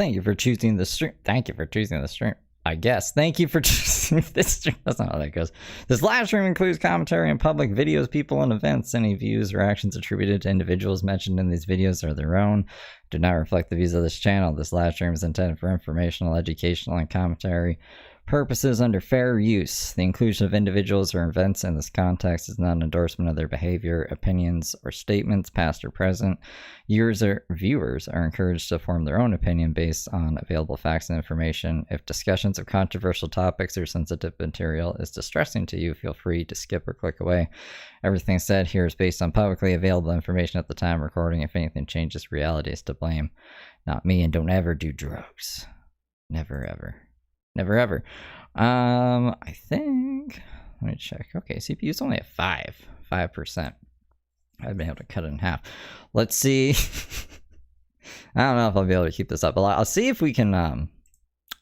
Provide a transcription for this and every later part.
Thank you for choosing the stream. Thank you for choosing the stream. I guess. Thank you for choosing this stream. That's not how that goes. This live stream includes commentary and public videos, people, and events. Any views or actions attributed to individuals mentioned in these videos are their own. Do not reflect the views of this channel. This live stream is intended for informational, educational, and commentary purposes under fair use. The inclusion of individuals or events in this context is not an endorsement of their behavior, opinions, or statements, past or present. Viewers are encouraged to form their own opinion based on available facts and information. If discussions of controversial topics or sensitive material is distressing to you, feel free to skip or click away. Everything said here is based on publicly available information at the time of recording. If anything changes, reality is to blame, not me. And don't ever do drugs. Never, ever. Never ever. I think, let me check. Okay, CPU's only at 5%. I've been able to cut it in half. Let's see. I don't know if I'll be able to keep this up. I'll see if we can,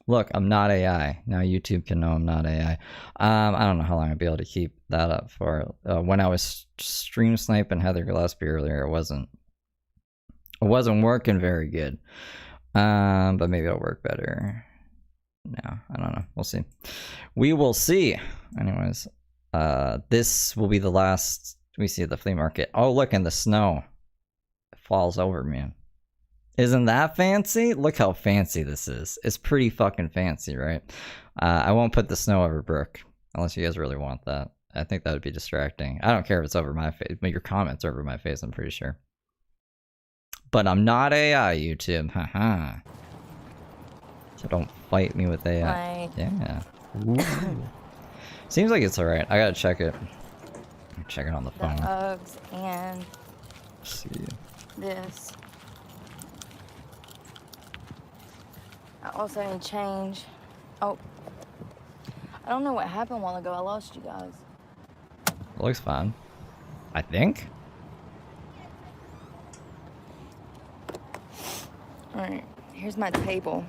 look, I'm not AI. Now YouTube can know I'm not AI. I don't know how long I'll be able to keep that up for. When I was stream sniping Heather Gillespie earlier, it wasn't working very good. But maybe it'll work better. No, I don't know. We'll see. We will see. Anyways, this will be the last we see at the flea market. Oh, look, and the snow falls over, man. Isn't that fancy? Look how fancy this is. It's pretty fucking fancy, right? I won't put the snow over Brooke, unless you guys really want that. I think that would be distracting. I don't care if it's over my face, but your comments are over my face, I'm pretty sure. But I'm not AI, YouTube. Haha. So don't fight me with AI. Like... Yeah. Seems like it's alright. I gotta check it. Check it on the phone. The Uggs and Let's see. this. I also need change. Oh. I don't know what happened a while ago. I lost you guys. It looks fine. I think. Alright. Here's my table.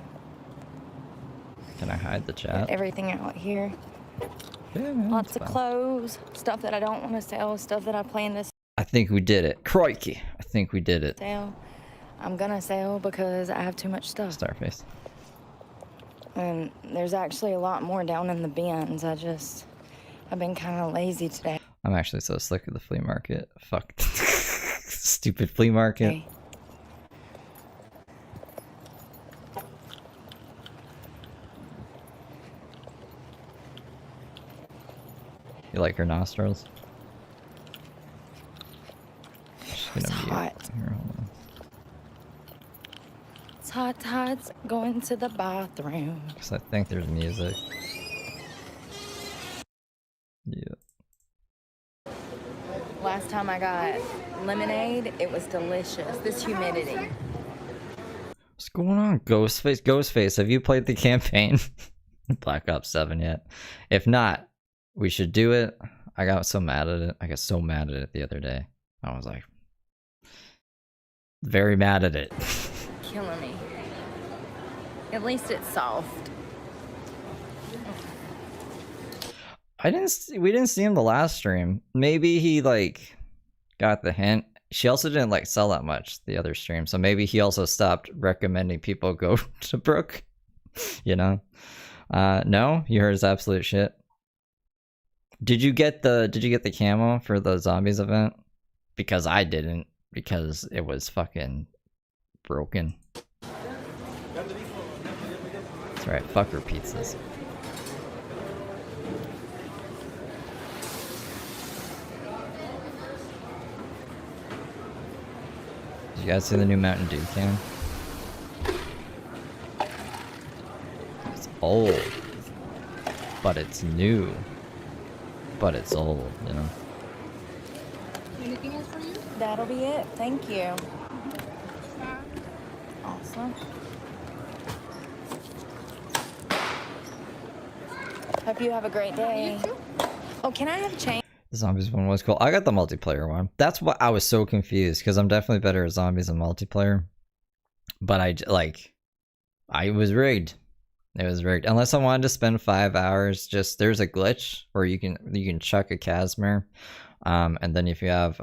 Can I hide the chat? Everything out here. Yeah, man, Lots of clothes, stuff that I don't want to sell, stuff that I plan to I think we did it. Crikey. I think we did it. sell. I'm gonna sell because I have too much stuff. Starface. And there's actually a lot more down in the bins. I've been kind of lazy today. I'm actually so sick of the flea market. Fuck. Stupid flea market. Okay. You like her nostrils? It's hot. Here, hold on. It's hot, going to the bathroom. Because I think there's music. Yeah. Last time I got lemonade, it was delicious. This humidity. What's going on, Ghostface? Ghostface, have you played the campaign? Black Ops 7 yet? If not, we should do it. I got so mad at it. I got so mad at it the other day. I was like, very mad at it. Killing me. At least it's soft. We didn't see him the last stream. Maybe he like got the hint. She also didn't like sell that much the other stream, so maybe he also stopped recommending people go to Brooke. You know? No, you heard his absolute shit. Did you get the camo for the zombies event? Because I didn't, because it was fucking broken. That's right, fuck her pizzas. Did you guys see the new Mountain Dew can? It's old, but it's new. But it's old, you know. Anything else for you? That'll be it. Thank you. Awesome. Hope you have a great day. You too. Oh, can I have change? The zombies one was cool. I got the multiplayer one. That's what I was so confused, because I'm definitely better at zombies and multiplayer. But I was rigged. It was rigged. Unless I wanted to spend 5 hours, there's a glitch where you can chuck a Casimir, and then if you have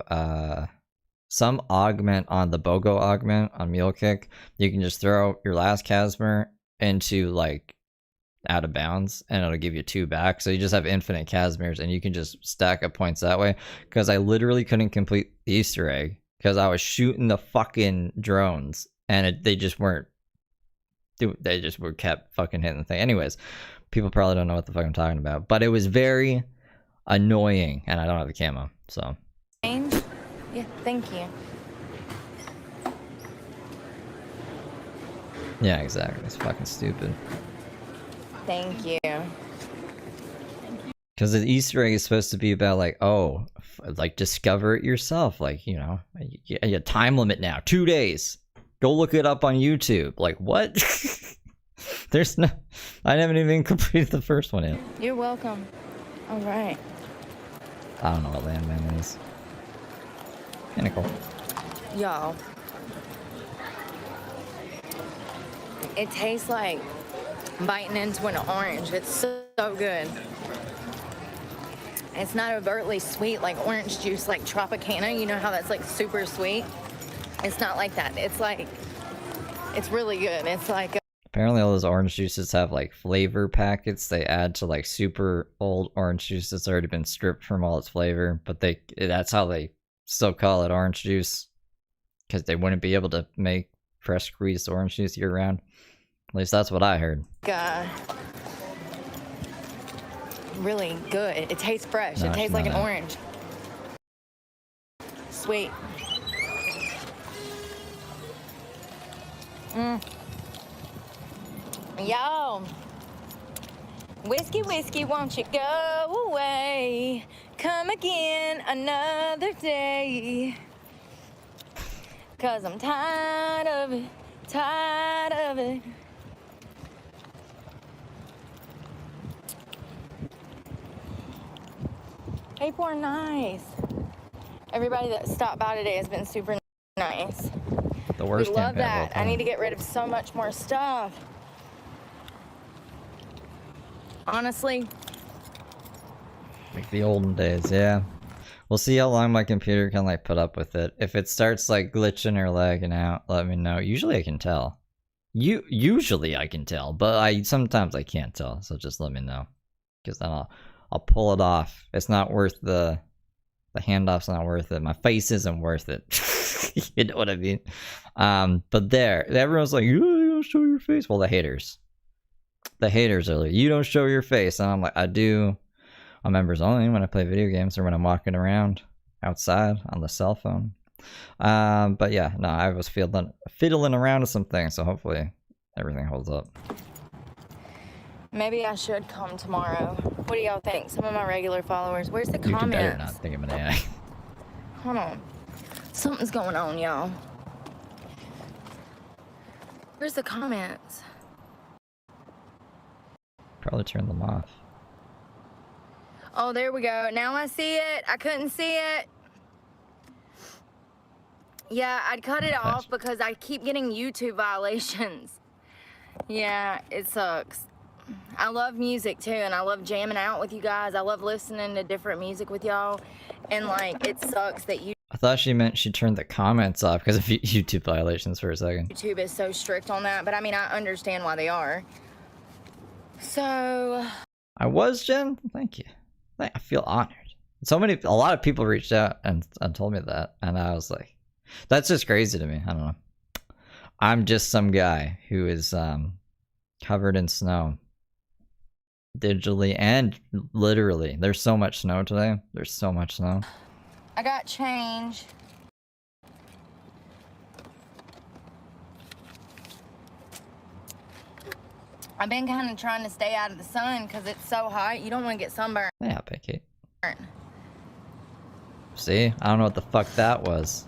some augment on the BOGO augment on Mule Kick, you can just throw your last Casmer into like out of bounds and it'll give you 2 back. So you just have infinite Casmirs and you can just stack up points that way. Because I literally couldn't complete the Easter egg because I was shooting the fucking drones and they just weren't. They just were kept fucking hitting the thing. Anyways, people probably don't know what the fuck I'm talking about, but it was very annoying and I don't have the camo, so. Yeah, thank you. Yeah, exactly. It's fucking stupid. Thank you. Because the Easter egg is supposed to be about like, oh, like discover it yourself. Like, you know, a time limit now, 2 days. Go look it up on YouTube. Like, what? There's no, I haven't even completed the first one yet. You're welcome. All right. I don't know what landman is. Pinnacle. Y'all. It tastes like biting into an orange. It's so good. It's not overtly sweet like orange juice, like Tropicana. You know how that's like super sweet? It's not like that. It's like, it's really good. It's like... Apparently all those orange juices have like flavor packets they add to like super old orange juice that's already been stripped from all its flavor. But that's how they still call it orange juice. Because they wouldn't be able to make fresh squeezed orange juice year round. At least that's what I heard. Really good. It tastes fresh. No, it tastes like an not. orange. Sweet. Yo. Whiskey, whiskey, won't you go away? Come again another day. 'Cause I'm tired of it. Tired of it. People are nice. Everybody that stopped by today has been super nice. The worst We love campaign of all that. I need time. to get rid of so much more stuff. Honestly. Like the olden days, yeah. We'll see how long my computer can like put up with it. If it starts like glitching or lagging out, let me know. Usually I can tell. Usually I can tell, but sometimes I can't tell. So just let me know, because then I'll pull it off. It's not worth the handoff's not worth it. My face isn't worth it. You know what I mean? But everyone's like, you don't show your face. Well, the haters are like, you don't show your face, and I'm like, I do. I'm members only when I play video games or when I'm walking around outside on the cell phone. But yeah, no, I was fiddling around with some things, so hopefully everything holds up. Maybe I should come tomorrow. What do y'all think? Some of my regular followers. Where's the You comments? better not think of an AI. Hold on. Something's going on, y'all. Where's the comments? Probably turn them off. Oh, there we go. Now I see it. I couldn't see it. Yeah, I'd cut it off because I keep getting YouTube violations. Yeah, it sucks. I love music too, and I love jamming out with you guys. I love listening to different music with y'all, and like, it sucks that I thought she meant she turned the comments off because of YouTube violations for a second. YouTube is so strict on that, but I mean, I understand why they are. So... I was, Jen? Thank you. I feel honored. A lot of people reached out and told me that, and I was like, that's just crazy to me. I don't know. I'm just some guy who is covered in snow. Digitally and literally. There's so much snow today. There's so much snow. I got change. I've been kind of trying to stay out of the sun because it's so hot. You don't want to get sunburned. Yeah, Kate. See? I don't know what the fuck that was.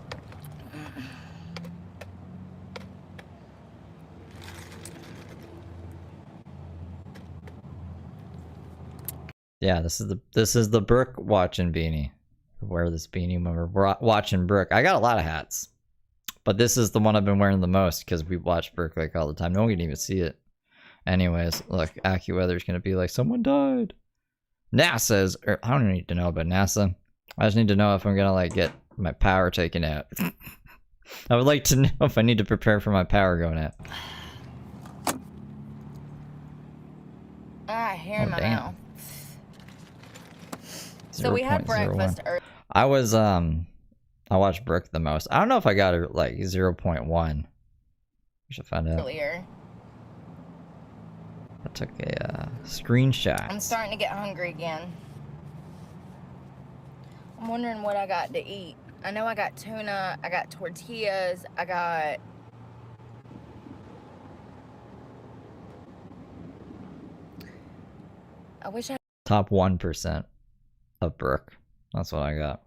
Yeah, this is the Brooke watching beanie. I wear this beanie when we're watching Brooke. I got a lot of hats, but this is the one I've been wearing the most because we watch Brooke like all the time. No one can even see it. Anyways, look, AccuWeather's gonna be like, someone died. NASA's, or I don't need to know about NASA. I just need to know if I'm gonna like get My power taken out. I would like to know if I need to prepare for my power going out. I hear my mouth. So 0. we had 0.01. breakfast early. I watched Brooke the most. I don't know if I got it like 0.1. We should find out. Earlier. I took a screenshot. I'm starting to get hungry again. I'm wondering what I got to eat. I know I got tuna, I got tortillas, I got... I wish I... Top 1% of Brooke. That's what I got.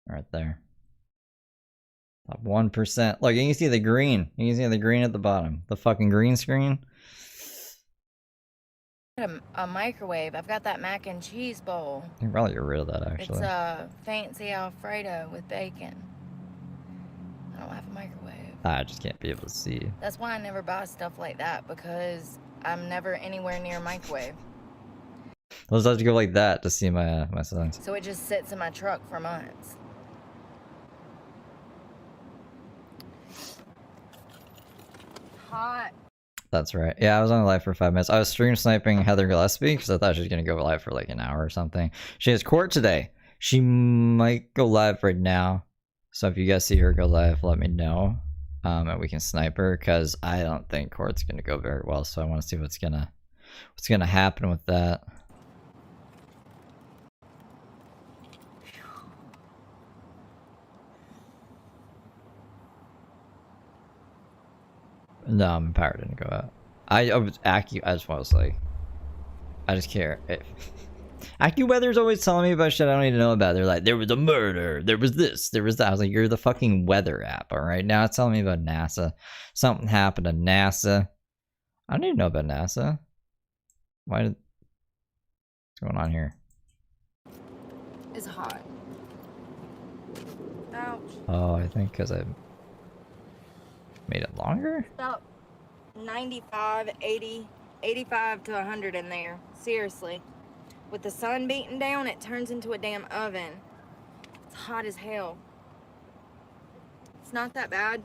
Right there. Top 1%. Look, you can see the green. You can see the green at the bottom. The fucking green screen. A microwave. I've got that mac and cheese bowl. You can probably get rid of that, actually. It's a fancy Alfredo with bacon. I don't have a microwave. I just can't be able to see. That's why I never buy stuff like that, because I'm never anywhere near a microwave. I was about to go like that to see my my sons. So it just sits in my truck for months. Hot. That's right. Yeah, I was on live for 5 minutes. I was stream sniping Heather Gillespie because I thought she was going to go live for like an hour or something. She has court today. She might go live right now. So if you guys see her go live, let me know. And we can snipe her because I don't think court's going to go very well. So I want to see what's gonna happen with that. No, my power didn't go out. I was I just like, I just care. AccuWeather's always telling me about shit I don't need to know about. They're like, there was a murder, there was this, there was that. I was like, you're the fucking weather app, alright? Now it's telling me about NASA. Something happened to NASA. I don't need to know about NASA. What's going on here? It's hot. Ouch. Oh, I think because I made it longer? About 95, 80, 85 to 100 in there. Seriously. With the sun beating down, it turns into a damn oven. It's hot as hell. It's not that bad.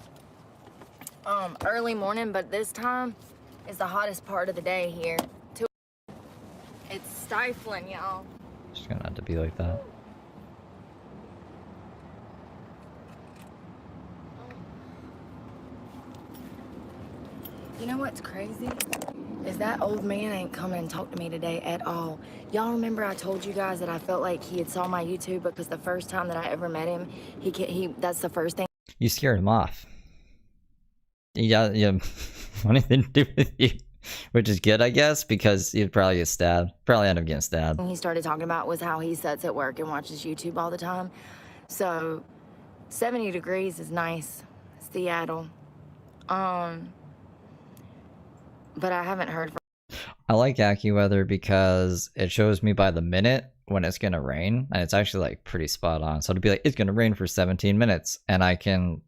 Early morning, but this time is the hottest part of the day here. It's stifling, y'all. It's just gonna have to be like that. You know what's crazy? Is that old man ain't coming and talk to me today at all. Y'all remember I told you guys that I felt like he had saw my YouTube because the first time that I ever met him, that's the first thing. You scared him off. Yeah, anything to do with you, which is good, I guess, because you'd probably get stabbed. Probably end up getting stabbed. He started talking about was how he sits at work and watches YouTube all the time. So, 70 degrees is nice, Seattle. But I haven't heard from... I like AccuWeather because it shows me by the minute when it's gonna rain, and it's actually like pretty spot on. So it'll be like, it's gonna rain for 17 minutes, and I can,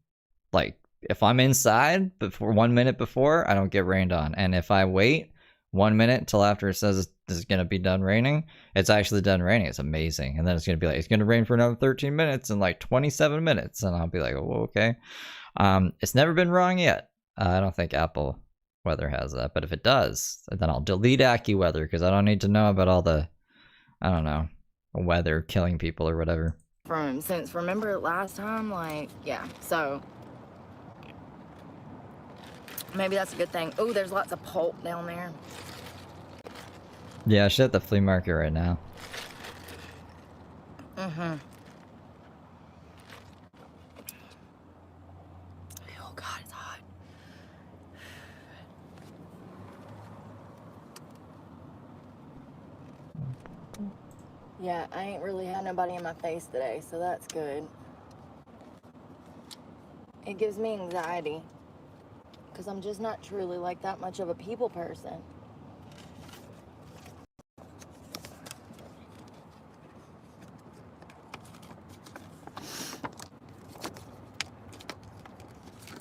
like, if I'm inside before 1 minute before, I don't get rained on. And if I wait 1 minute until after it says this is gonna be done raining, it's actually done raining. It's amazing. And then it's gonna be like, it's gonna rain for another 13 minutes and like 27 minutes, and I'll be like, oh, okay. It's never been wrong yet. I don't think Apple Weather has that, but if it does, then I'll delete AccuWeather because I don't need to know about all the, I don't know, weather killing people or whatever. From him since, remember last time? Like, yeah, so maybe that's a good thing. Oh, there's lots of pulp down there. Yeah, shit at the flea market right now. Mm-hmm. Oh God, it's hot. Yeah, I ain't really had nobody in my face today, so that's good. It gives me anxiety, because I'm just not truly like that much of a people person.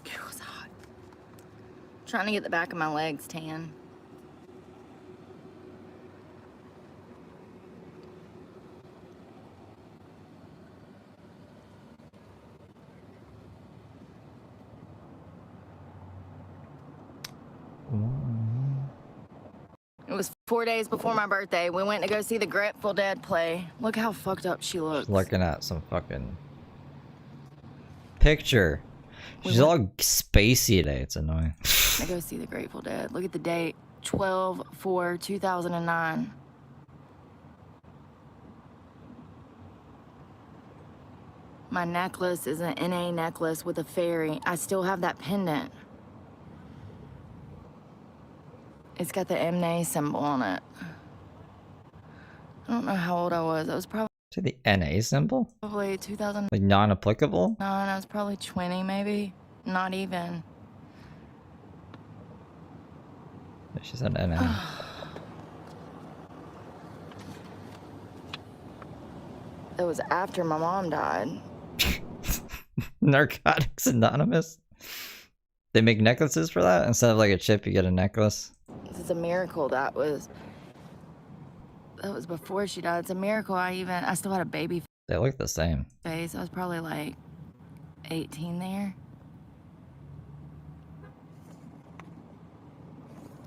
It was hot. Trying to get the back of my legs tan. 4 days before my birthday, we went to go see the Grateful Dead play. Look how fucked up she looks. Looking at some fucking picture. She's all spacey today. It's annoying. I go see the Grateful Dead. Look at the date, 12/4/2009. My necklace is an NA necklace with a fairy. I still have that pendant. It's got the MNA symbol on it. I don't know how old I was. I was probably To the NA symbol? 2009. Like non-applicable? I was probably 20 maybe. Not even. She said NA. It was after my mom died. Narcotics Anonymous? They make necklaces for that? Instead of like a chip, you get a necklace? This is a miracle. That was before she died. It's a miracle I still had a baby They look the same. face. I was probably like 18 there.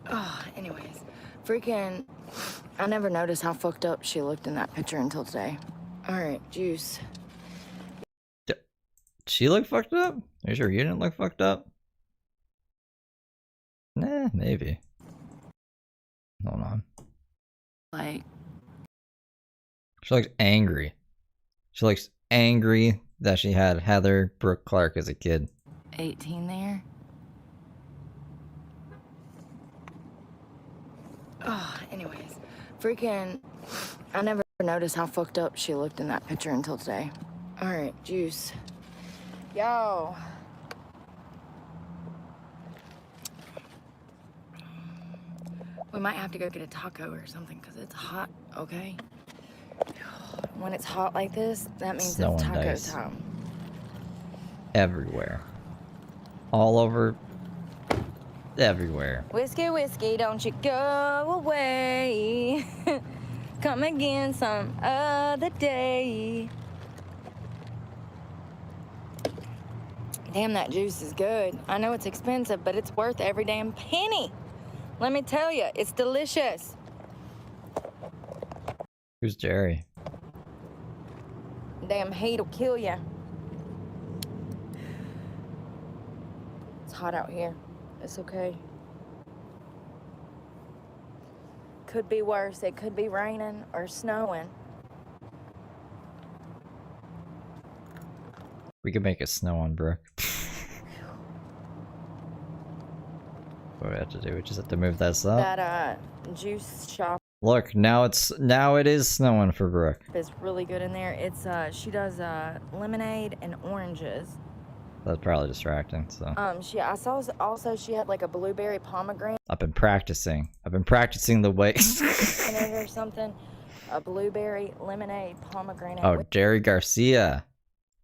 Oh, anyways. Freaking, I never noticed how fucked up she looked in that picture until today. All right, juice. She look fucked up? Are you sure you didn't look fucked up? Nah, maybe. Hold on. Like, She looks angry. She looks angry that she had Heather Brooke Clark as a kid. 18 there. Oh, anyways. Freaking, I never noticed how fucked up she looked in that picture until today. All right, juice. Yo. We might have to go get a taco or something because it's hot, okay? When it's hot like this, that means Snow it's and taco ice. time. Everywhere. All over. Everywhere. Whiskey, whiskey, don't you go away. Come again some other day. Damn, that juice is good. I know it's expensive, but it's worth every damn penny. Let me tell you, it's delicious. Who's Jerry? Damn heat'll kill you. It's hot out here. It's okay. Could be worse. It could be raining or snowing. We could make it snow on Brooke. What do we have to do? We just have to move this up. That juice shop Look, now it is snowing for Brooke. is really good in there. It's she does lemonade and oranges. That's probably distracting, so. I saw also she had like a blueberry pomegranate I've been practicing. I've been practicing the way. in it or something. A blueberry lemonade pomegranate. Oh, Jerry Garcia.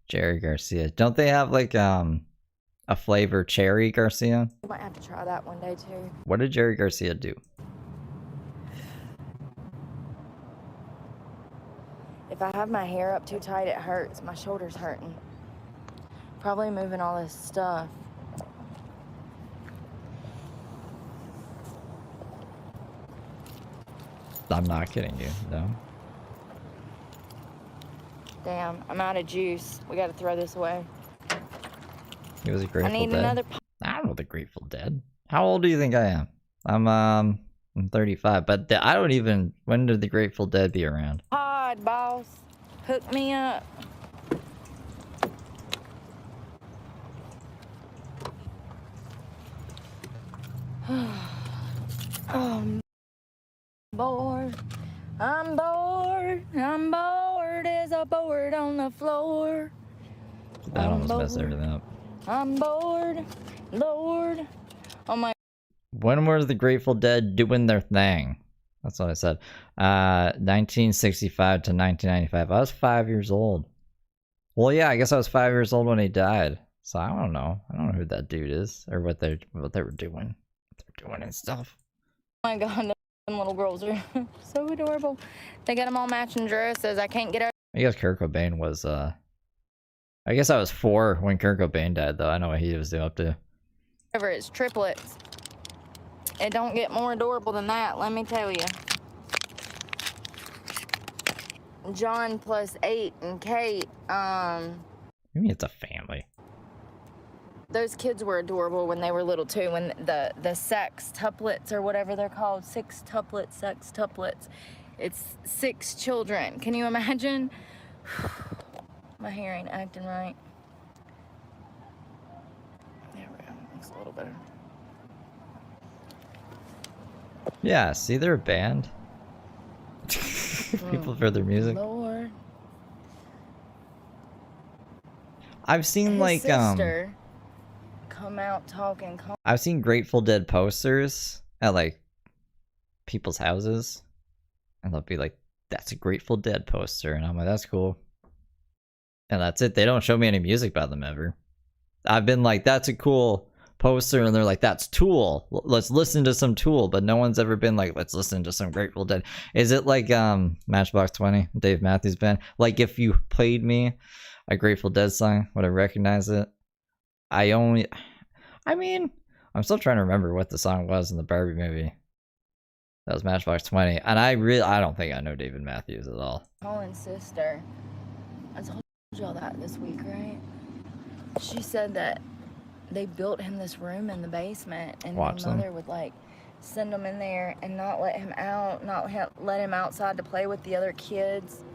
Jerry Garcia. Don't they have like a flavor cherry Garcia? We might have to try that one day too. What did Jerry Garcia do? If I have my hair up too tight, it hurts. My shoulder's hurting. Probably moving all this stuff. I'm not kidding you, no. Damn, I'm out of juice. We gotta throw this away. He was a Grateful I need Dead. another. I don't know the Grateful Dead. How old do you think I am? I'm 35, but I don't even. When did the Grateful Dead be around? Pod, boss. Hook me up. I'm bored. I'm bored. I'm bored as a board on the floor. That I'm almost messed bored. everything up. I'm bored, Lord. Oh my. When was the Grateful Dead doing their thing? That's what I said. 1965 to 1995. I was 5 years old. Well, yeah, I guess I was 5 years old when he died. So I don't know. I don't know who that dude is or what they were doing. What they're doing and stuff. Oh my God, them little girls are so adorable. They got them all matching dresses. I can't get I guess Kurt Cobain was. I guess I was 4 when Kurt Cobain died, though. I know what he was up to. over. It's triplets. It don't get more adorable than that, let me tell you. John plus 8 and Kate, I mean, it's a family. those kids were adorable when they were little too. When the sextuplets or whatever they're called, sextuplets. It's 6 children. Can you imagine? My hair ain't acting right. There we go. Looks a little better. Yeah, see, they're a band. People for their music. Lord. I've seen His like sister come out talking. I've seen Grateful Dead posters at like people's houses, and they'll be like, "That's a Grateful Dead poster," and I'm like, "That's cool." And that's it. They don't show me any music by them ever. I've been like, "That's a cool poster," and they're like, "That's Tool. Let's listen to some Tool." But no one's ever been like, "Let's listen to some Grateful Dead." Is it like Matchbox 20, Dave Matthews Band? Like if you played me a Grateful Dead song, would I recognize it? I mean, I'm still trying to remember what the song was in the Barbie movie. That was Matchbox 20, and I don't think I know David Matthews at all. Colin's sister. I told y'all that this week, right? She said that they built him this room in the basement, and his mother would like send him in there and not let him out, let him outside to play with the other kids.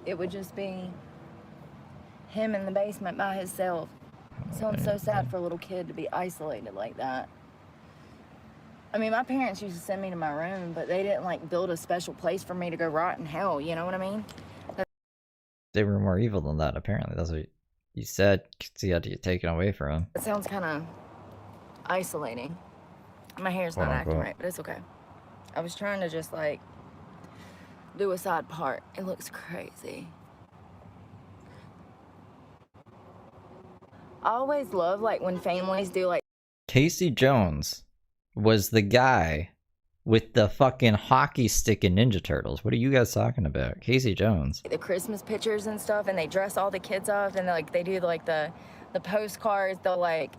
It would just be him in the basement by himself. Sounds so sad for a little kid to be isolated like that. I mean, my parents used to send me to my room, but they didn't like build a special place for me to go rot in hell, you know what I mean? They were more evil than that, apparently. That's what you said. So you had to get taken away from him. It sounds kind of isolating. My hair's not acting right, but it's okay. I was trying to just like do a side part. It looks crazy. I always love like when families do like Casey Jones was the guy with the fucking hockey stick in Ninja Turtles. What are you guys talking about? Casey Jones. The Christmas pictures and stuff, and they dress all the kids up, and they do like the postcards. They'll like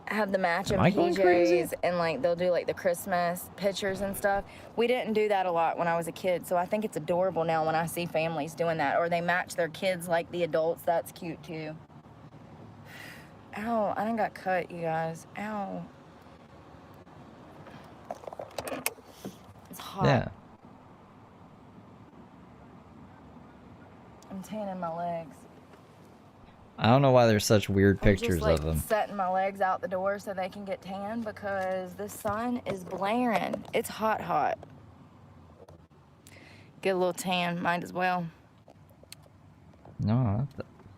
have the matching PJs, and like they'll do like the Christmas pictures and stuff. We didn't do that a lot when I was a kid, so I think it's adorable now when I see families doing that, or they match their kids like the adults. That's cute too. Ow, I done got cut, you guys. Ow. It's hot. Yeah. I'm tanning my legs. I don't know why there's such weird pictures I'm just, like, of them. setting my legs out the door so they can get tan because the sun is blaring. It's hot, hot. Get a little tan, might as well. No,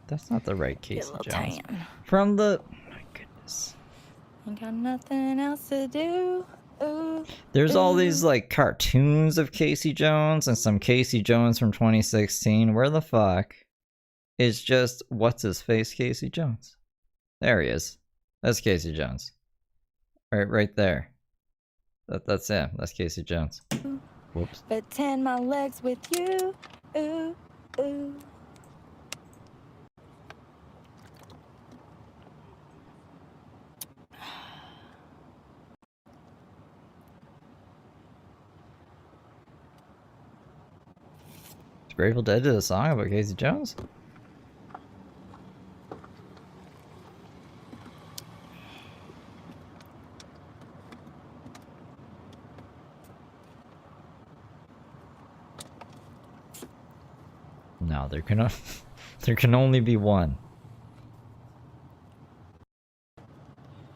that's not the right Casey Get a little Jones. tan. From the... my goodness. Ain't got nothing else to do. Ooh, There's all these like cartoons of Casey Jones and some Casey Jones from 2016. Where the fuck is just what's his face Casey Jones? There he is. That's Casey Jones. Right there. That's him. That's Casey Jones. Whoops. but tan my legs with you. Ooh, ooh. Grateful Dead did a song about Casey Jones? No, there can only be one.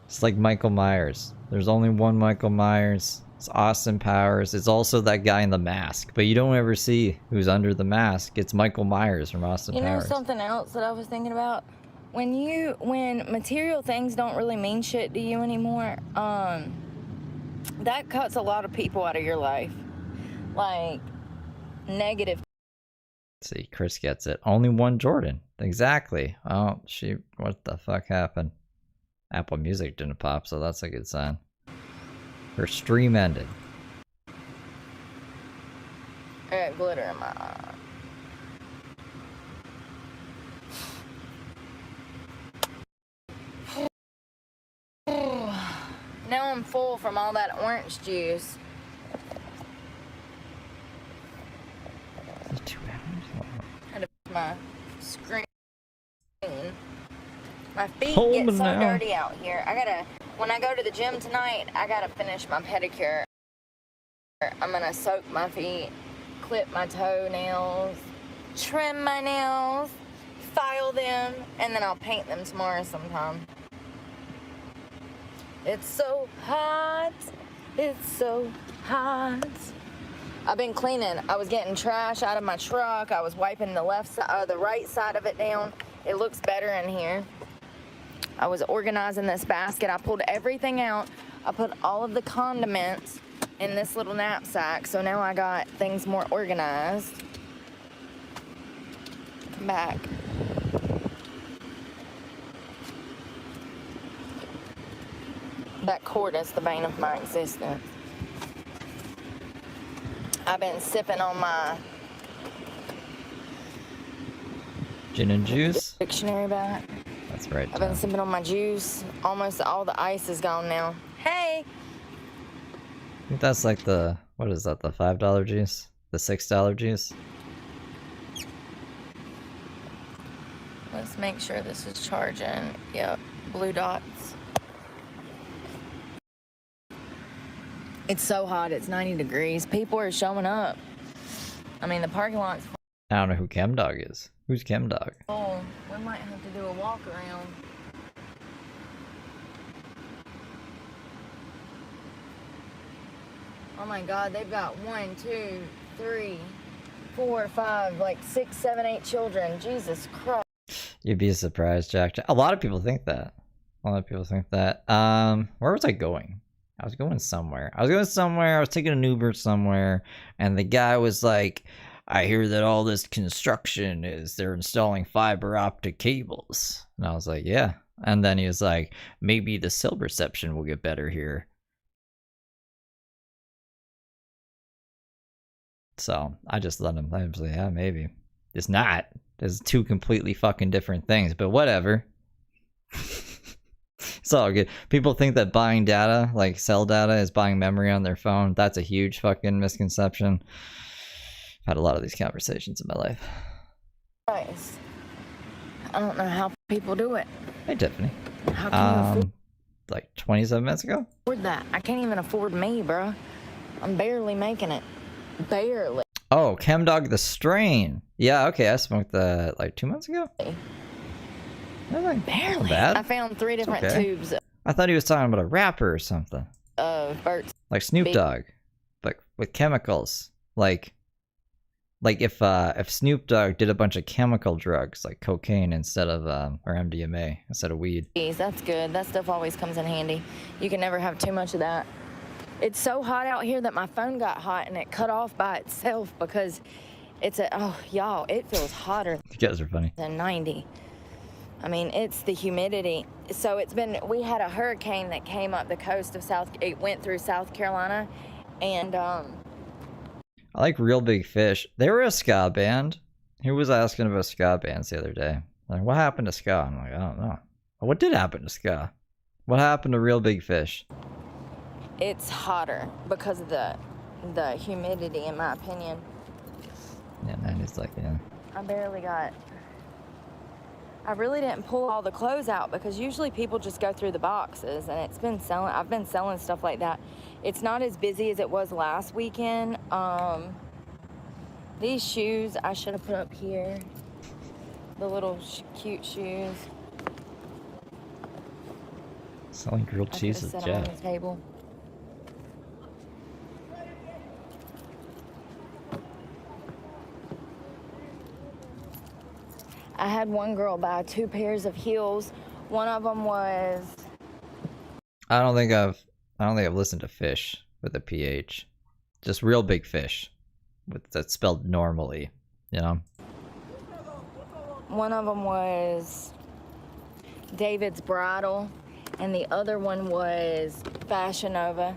It's like Michael Myers. There's only one Michael Myers. It's Austin Powers. It's also that guy in the mask, but you don't ever see who's under the mask. It's Michael Myers from Austin Powers. You know something else that I was thinking about? When material things don't really mean shit to you anymore, that cuts a lot of people out of your life. Like, negative. See, Chris gets it. Only one Jordan. Exactly. Oh, what the fuck happened? Apple Music didn't pop, so that's a good sign. Her stream ended. I got glitter in my eye. Now I'm full from all that orange juice. There's too my screen. My feet Hold get them so now. dirty out here. When I go to the gym tonight, I gotta finish my pedicure. I'm gonna soak my feet, clip my toenails, trim my nails, file them, and then I'll paint them tomorrow sometime. It's so hot. It's so hot. I've been cleaning. I was getting trash out of my truck. I was wiping the right side of it down. It looks better in here. I was organizing this basket. I pulled everything out. I put all of the condiments in this little knapsack. So now I got things more organized. Come back. That cord is the bane of my existence. I've been sipping on my Gin and juice? dictionary back. That's right. I've been sipping on my juice. Almost all the ice is gone now. Hey! I think that's like the, what is that, the $5 juice? The $6 juice? Let's make sure this is charging. Yep, blue dots. It's so hot, it's 90 degrees. People are showing up. I mean, the parking lot's I don't know who ChemDog is. Who's ChemDog? full. We might have to do a walk around. Oh my God, they've got 1, 2, 3, 4, 5, like 6, 7, 8 children. Jesus Christ. You'd be surprised, Jack. A lot of people think that. A lot of people think that. Where was I going? I was going somewhere. I was taking an Uber somewhere, and the guy was like, I hear that all this construction they're installing fiber optic cables. And I was like, yeah. And then he was like, maybe the cell reception will get better here. So I just let him. I was like, yeah, maybe. It's not. There's two completely fucking different things, but whatever. It's all good. People think that buying data, like cell data, is buying memory on their phone. That's a huge fucking misconception. I've had a lot of these conversations in my life. Nice. I don't know how people do it. Hey, Tiffany. How can you Like 27 minutes ago? afford that? I can't even afford me, bro. I'm barely making it. Barely. Oh, ChemDog the strain. Yeah, okay. I smoked that like 2 months ago. Barely. Bad. I found 3 different okay. tubes I thought he was talking about a rapper or something. of Burt's. Like Snoop Dogg, but with chemicals. Like if Snoop Dogg did a bunch of chemical drugs like cocaine instead of or MDMA instead of weed. That's good. That stuff always comes in handy. You can never have too much of that. It's so hot out here that my phone got hot and it cut off by itself because y'all, it feels hotter You guys are funny. than 90. I mean, it's the humidity. So we had a hurricane that came up the coast of it went through South Carolina, and I like Real Big Fish. They were a ska band. Who was asking about ska bands the other day? Like, what happened to ska? I'm like, I don't know. What did happen to ska? What happened to Real Big Fish? it's hotter because of the humidity, in my opinion. Yeah, 90's like, yeah. I really didn't pull all the clothes out because usually people just go through the boxes, and I've been selling stuff like that. It's not as busy as it was last weekend. These shoes I should have put up here. The little cute shoes. Selling grilled cheese with I could have set them on Jeff. the table. I had one girl buy 2 pairs of heels. One of them was I don't think I've listened to Fish with a PH. Just Real Big Fish. That's spelled normally, you know? One of them was David's Bridal, and the other one was Fashion Nova.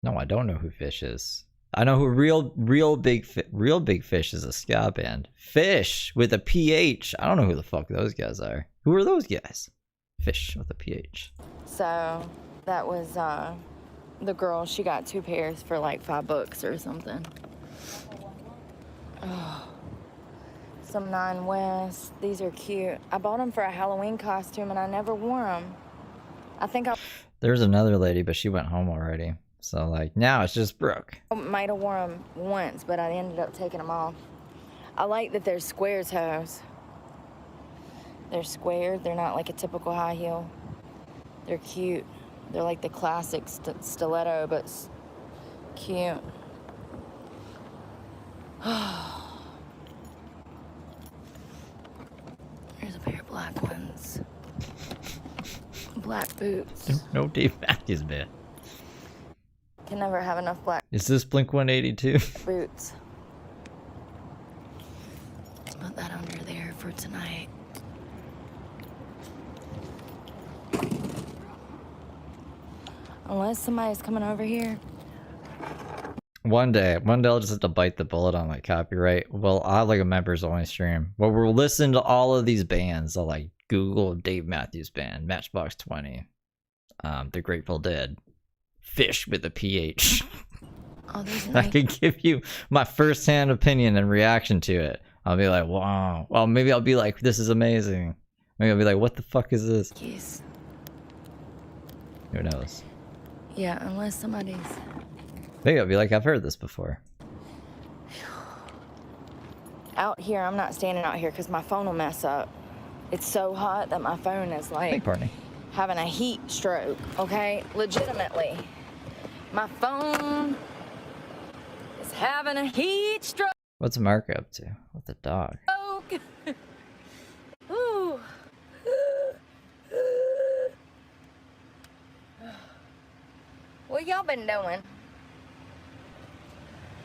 No, I don't know who Fish is. I know who Real Big Fish is, a ska band. Fish with a PH. I don't know who the fuck those guys are. Who are those guys? Fish with a PH. So that was the girl. She got 2 pairs for like $5 or something. Oh. some 9 West. These are cute. I bought them for a Halloween costume and I never wore them. I think I There's another lady, but she went home already. So, like, now it's just Brooke. might have worn them once, but I ended up taking them off. I like that they're square toes. They're square. They're not like a typical high heel. They're cute. They're like the classic stiletto, but cute. Here's a pair of black ones. Black boots. No Dave Matthews Band. Can never have enough black Is this Blink 182? boots. Let's put that under there for tonight. Unless somebody's coming over here. One day I'll just have to bite the bullet on like copyright. Well, I have like a members only stream where we'll listen to all of these bands. I'll like Google Dave Matthews Band, Matchbox 20, The Grateful Dead, Fish with a PH. Oh, there's I could give you my first-hand opinion and reaction to it. I'll be like, wow. Well, maybe I'll be like, this is amazing. Maybe I'll be like, what the fuck is this? Nikes. Who knows? Yeah, unless somebody's... Maybe I'll be like, I've heard this before. Out here, I'm not standing out here because my phone will mess up. It's so hot that my phone is like Hey, Barney. having a heat stroke, okay? Legitimately. My phone is having a heat stroke. What's Mark up to with the dog? Ooh. What y'all been doing?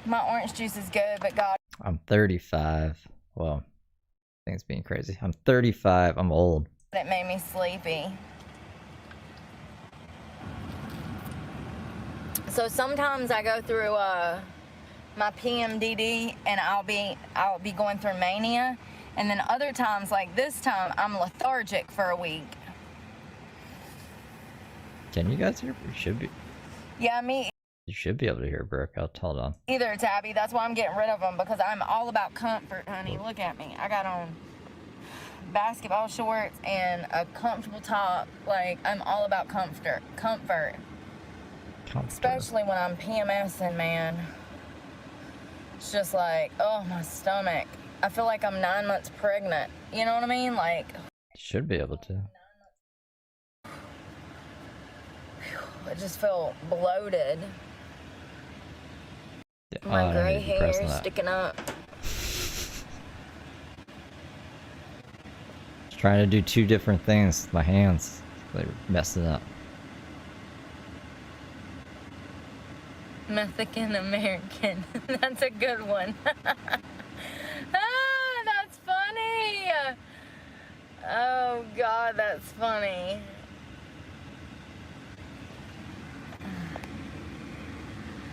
My orange juice is good, but God. I'm 35. Well, I think it's being crazy. I'm 35. I'm old. It made me sleepy. So sometimes I go through my PMDD and I'll be going through mania, and then other times like this time I'm lethargic for a week. Can you guys hear? You should be. Yeah, me You should be able to hear Brooke. Hold on. either, Tabby. That's why I'm getting rid of them, because I'm all about comfort, honey. Look at me. I got on basketball shorts and a comfortable top. Like, I'm all about comfort. Especially when I'm PMSing, man. It's just like, oh, my stomach. I feel like I'm 9 months pregnant. You know what I mean? Like, Should be able to. I just feel bloated. Yeah, My I gray need to press hair that. sticking up. Just trying to do two different things. My hands, they're messing up. Mexican American. That's a good one. Ah, that's funny. Oh, God, that's funny.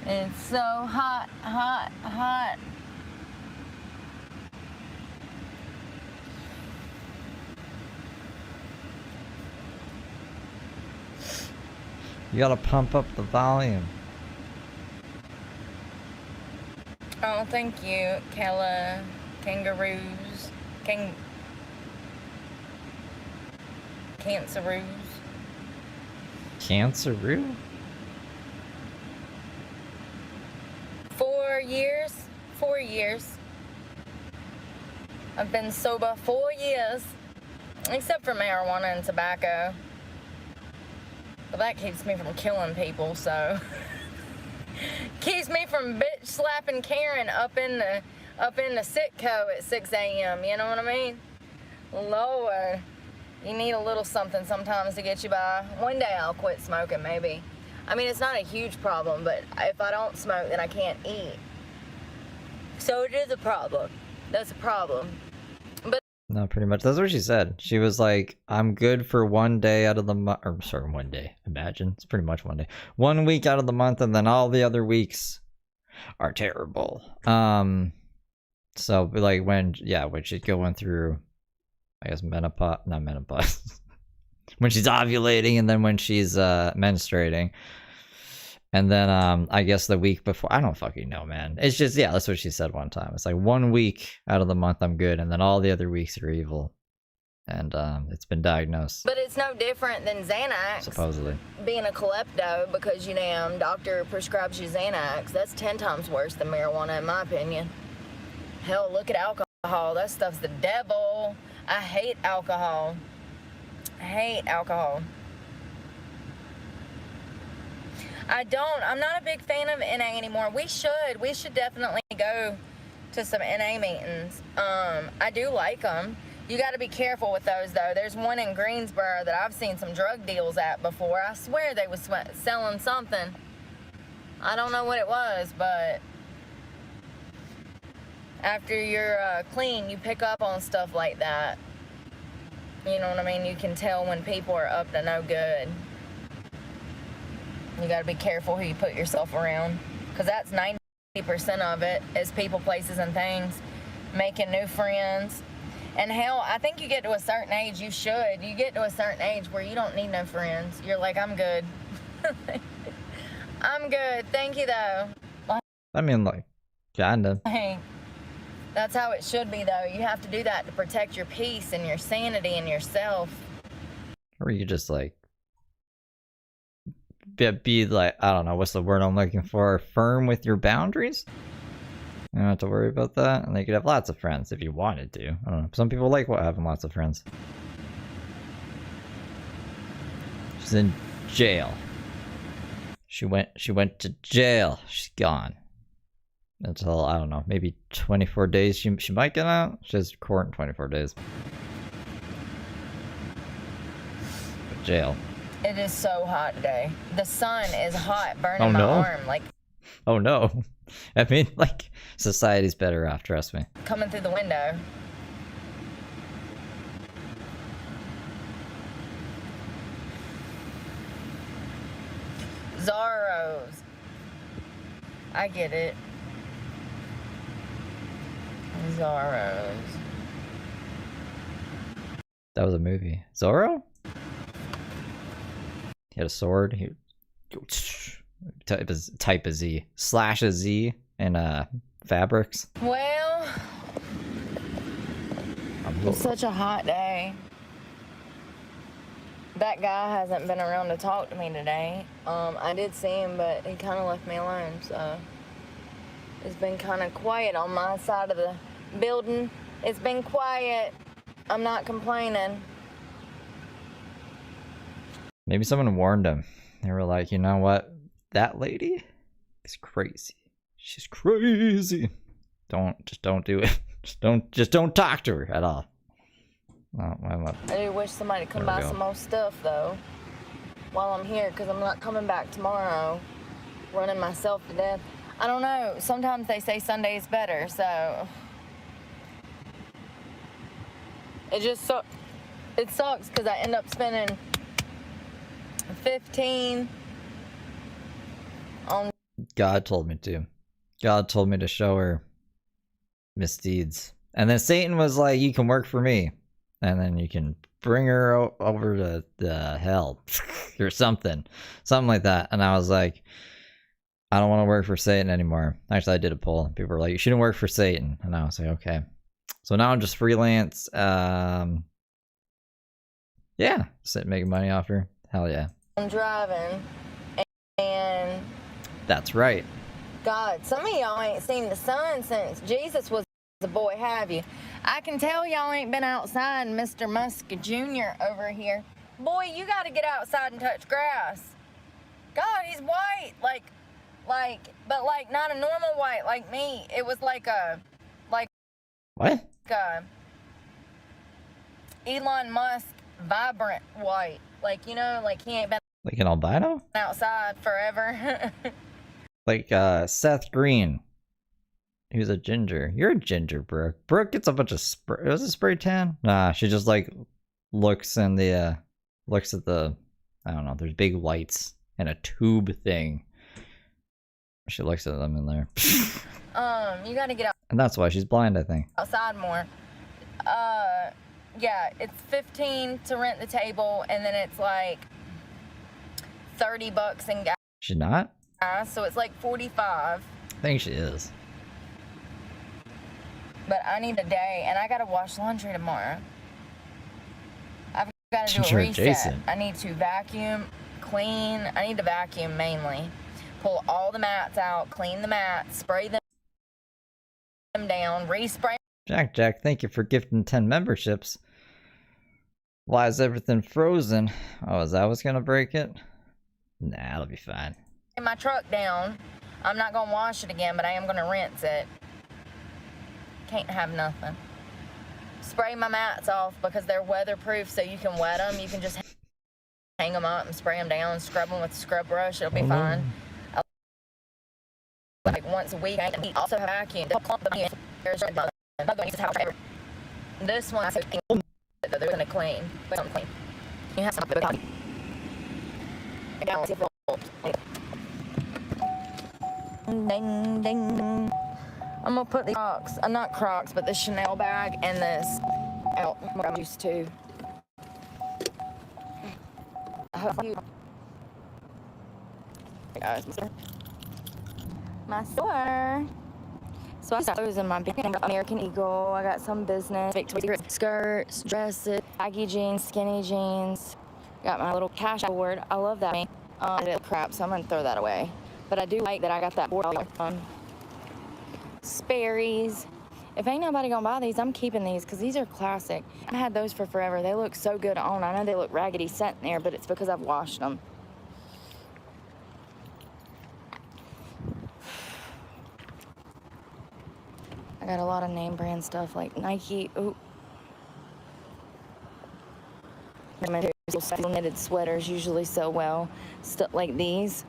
It's so hot, hot, hot. You gotta pump up the volume. Oh, thank you, Kella. Kangaroos. Canceroos. Canceroo? 4 years. 4 years. I've been sober 4 years. Except for marijuana and tobacco. But that keeps me from killing people, so. Keeps me from bitch slapping Karen up in the Sitco at 6 a.m. You know what I mean? Lord. You need a little something sometimes to get you by. One day I'll quit smoking, maybe. I mean, it's not a huge problem, but if I don't smoke, then I can't eat. So it is a problem. That's a problem. But No, pretty much. That's what she said. She was like, I'm good for 1 day out of the month. Or, sorry, 1 day. Imagine. It's pretty much 1 day. 1 week out of the month, and then all the other weeks are terrible. So, like, when she's going through, I guess, menopause. Not menopause. When she's ovulating, and then when she's menstruating. And then I guess the week before, I don't fucking know, man. It's just, yeah, that's what she said one time. It's like 1 week out of the month I'm good, and then all the other weeks are evil. And it's been diagnosed. But it's no different than Xanax. Supposedly. Being a klepto because you damn doctor prescribes you Xanax. That's 10 times worse than marijuana in my opinion. Hell, look at alcohol. That stuff's the devil. I hate alcohol. I hate alcohol. I'm not a big fan of NA anymore. We should definitely go to some NA meetings. I do like them. You got to be careful with those, though. There's one in Greensboro that I've seen some drug deals at before. I swear they was selling something. I don't know what it was, but after you're clean, you pick up on stuff like that. You know what I mean? You can tell when people are up to no good. You got to be careful who you put yourself around, because that's 90% of it is people, places, and things. Making new friends. And hell, I think you get to a certain age, you get to a certain age where you don't need no friends. You're like, I'm good. I'm good. Thank you, though. I mean, like, kinda. Hey, that's how it should be, though. You have to do that to protect your peace and your sanity and yourself. Or you just, like, be like, I don't know, what's the word I'm looking for? Firm with your boundaries? You don't have to worry about that. And they could have lots of friends if you wanted to. I don't know. Some people like having lots of friends. She's in jail. She went to jail. She's gone. Until, I don't know, maybe 24 days she might get out. She has court in 24 days. But jail. It is so hot today. The sun is hot, burning my arm. Like, oh no. I mean, like, society's better off, trust me. Coming through the window. Zorros. I get it. Zorros. That was a movie. Zorro? He had a sword. He type a Z. Slash a Z in fabrics. Well, it's such a hot day. That guy hasn't been around to talk to me today. I did see him, but he kind of left me alone, so it's been kind of quiet on my side of the building. It's been quiet. I'm not complaining. Maybe someone warned him. They were like, you know what? That lady is crazy. She's crazy. Just don't do it. Just don't talk to her at all. I do wish somebody would come buy some more stuff, though, while I'm here, because I'm not coming back tomorrow, running myself to death. I don't know. Sometimes they say Sunday is better, so it just it sucks because I end up spending 15 on. God told me to. God told me to show her misdeeds. And then Satan was like, you can work for me. And then you can bring her over to the hell or something like that. And I was like, I don't want to work for Satan anymore. Actually, I did a poll. People were like, you shouldn't work for Satan. And I was like, okay. So now I'm just freelance. Yeah, sit making money off her. Hell yeah. I'm driving, and that's right. God, some of y'all ain't seen the sun since Jesus was a boy, have you? I can tell y'all ain't been outside, Mr. Musk Jr. over here. Boy, you gotta get outside and touch grass. God, he's white, but not a normal white like me. It was like what? Elon Musk vibrant white. Like, you know, like he ain't been like an albino? Outside forever. Like Seth Green. He was a ginger. You're a ginger, Brooke. Brooke gets a bunch of spray. Was it spray tan? Nah, she just like looks in the looks at the, I don't know, there's big lights and a tube thing. She looks at them in there. You gotta get out. And that's why she's blind, I think. Outside more. Yeah, it's $15 to rent the table, and then it's like $30 in gas. She's not? so it's like 45. I think she is. But I need a day, and I gotta wash laundry tomorrow. I've gotta do a You're reset. Jason. I need to vacuum, clean. I need to vacuum mainly. Pull all the mats out, clean the mats, spray them down, respray. Jack, thank you for gifting 10 memberships. Why is everything frozen? Oh, is that what's gonna break it? Nah, it'll be fine. My truck down. I'm not gonna wash it again, but I am gonna rinse it. Can't have nothing. Spray my mats off because they're weatherproof, so you can wet them. You can just hang them up and spray them down, scrub them with a scrub brush. It'll be fine. Like once a week. I also have vacuum. This one, they're gonna clean. You have some. Ding, ding. I'm gonna put the Crocs, not Crocs, but the Chanel bag and this out. I'm used to. Guys, my store. So I started using my big American Eagle. I got some business, Victoria's skirts, dresses, baggy jeans, skinny jeans. Got my little cash board. I love that. Crap, so I'm gonna throw that away. But I do like that I got that board on. Sperry's. If ain't nobody gonna buy these, I'm keeping these because these are classic. I had those for forever. They look so good on. I know they look raggedy sitting there, but it's because I've washed them. I got a lot of name brand stuff like Nike. Ooh. Knitted sweaters usually sell well. Stuff like these.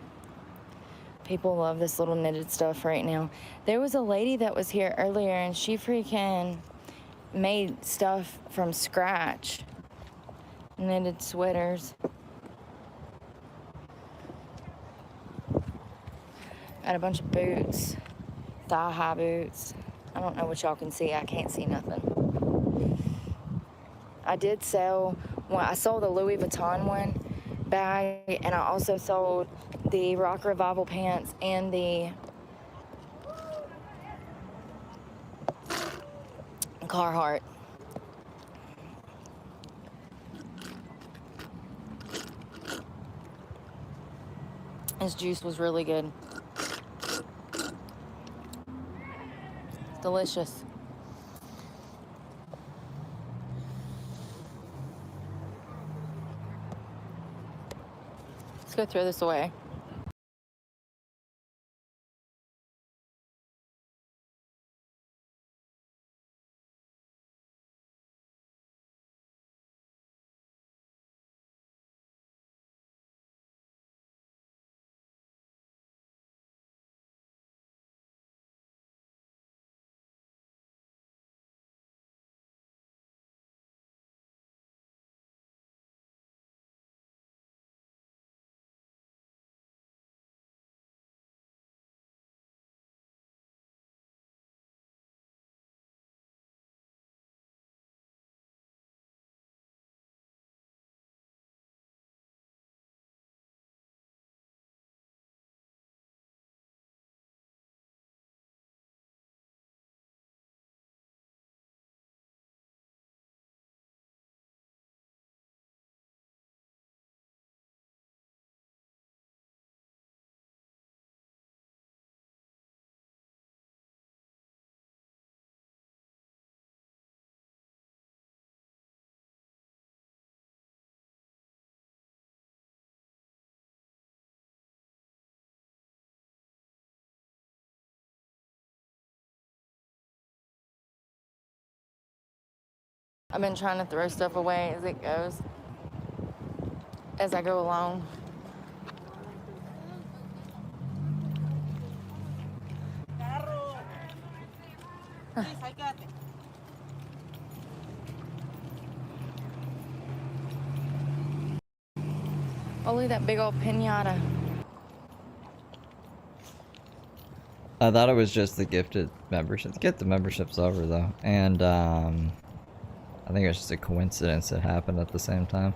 People love this little knitted stuff right now. There was a lady that was here earlier and she freaking made stuff from scratch. Knitted sweaters. Got a bunch of boots. Thigh-high boots. I don't know what y'all can see. I can't see nothing. I did sell, well, I sold the Louis Vuitton one bag, and I also sold the Rock Revival pants and the Carhartt. This juice was really good. It's delicious. Let's go throw this away. I've been trying to throw stuff away as it goes, as I go along. Oh, look at that big old pinata. I thought it was just the gifted memberships. Get the memberships over though, and I think it's just a coincidence it happened at the same time.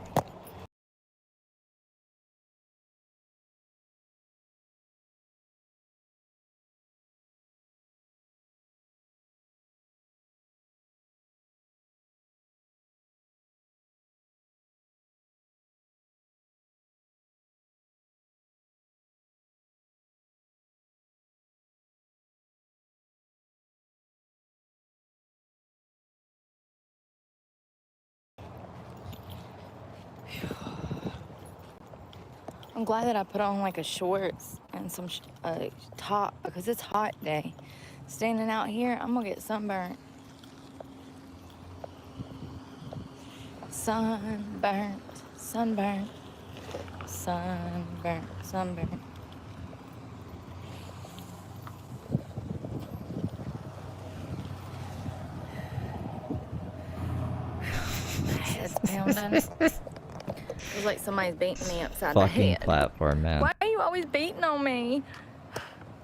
I'm glad that I put on like a shorts and some top because it's hot day. Standing out here, I'm gonna get sunburnt. Sunburnt, sunburnt, sunburnt, sunburnt. My head's pounding. Feels like somebody's beating me upside the Fucking head. platform, man. Why are you always beating on me?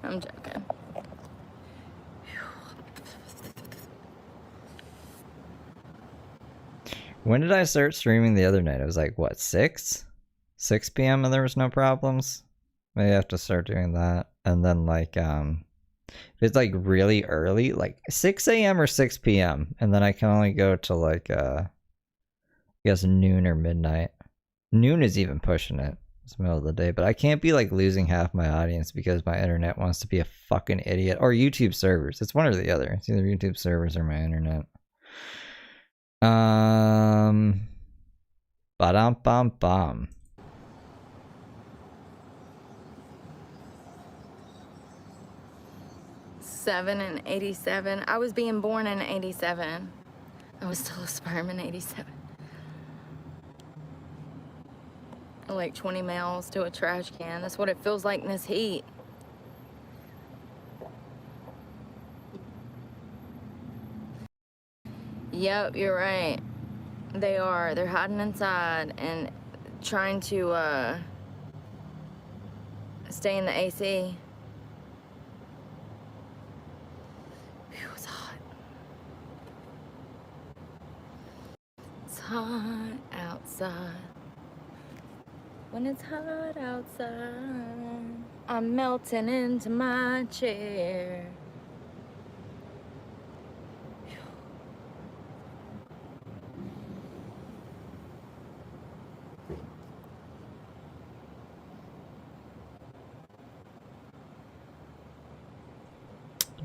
I'm joking. When did I start streaming the other night? It was like, what, 6 p.m. and there was no problems? Maybe I have to start doing that. And then like, if it's like really early, like 6 a.m. or 6 p.m. And then I can only go to like, I guess noon or midnight. Noon is even pushing it. It's the middle of the day. But I can't be like losing half my audience because my internet wants to be a fucking idiot. Or YouTube servers. It's one or the other. It's either YouTube servers or my internet. Ba-dum-bum-bum. Seven and 87. I was being born in 87. I was still a sperm in 87. Like 20 miles to a trash can. That's what it feels like in this heat. Yep, you're right. They are. They're hiding inside and trying to stay in the AC. Phew, it's hot. It's hot outside. When it's hot outside, I'm melting into my chair.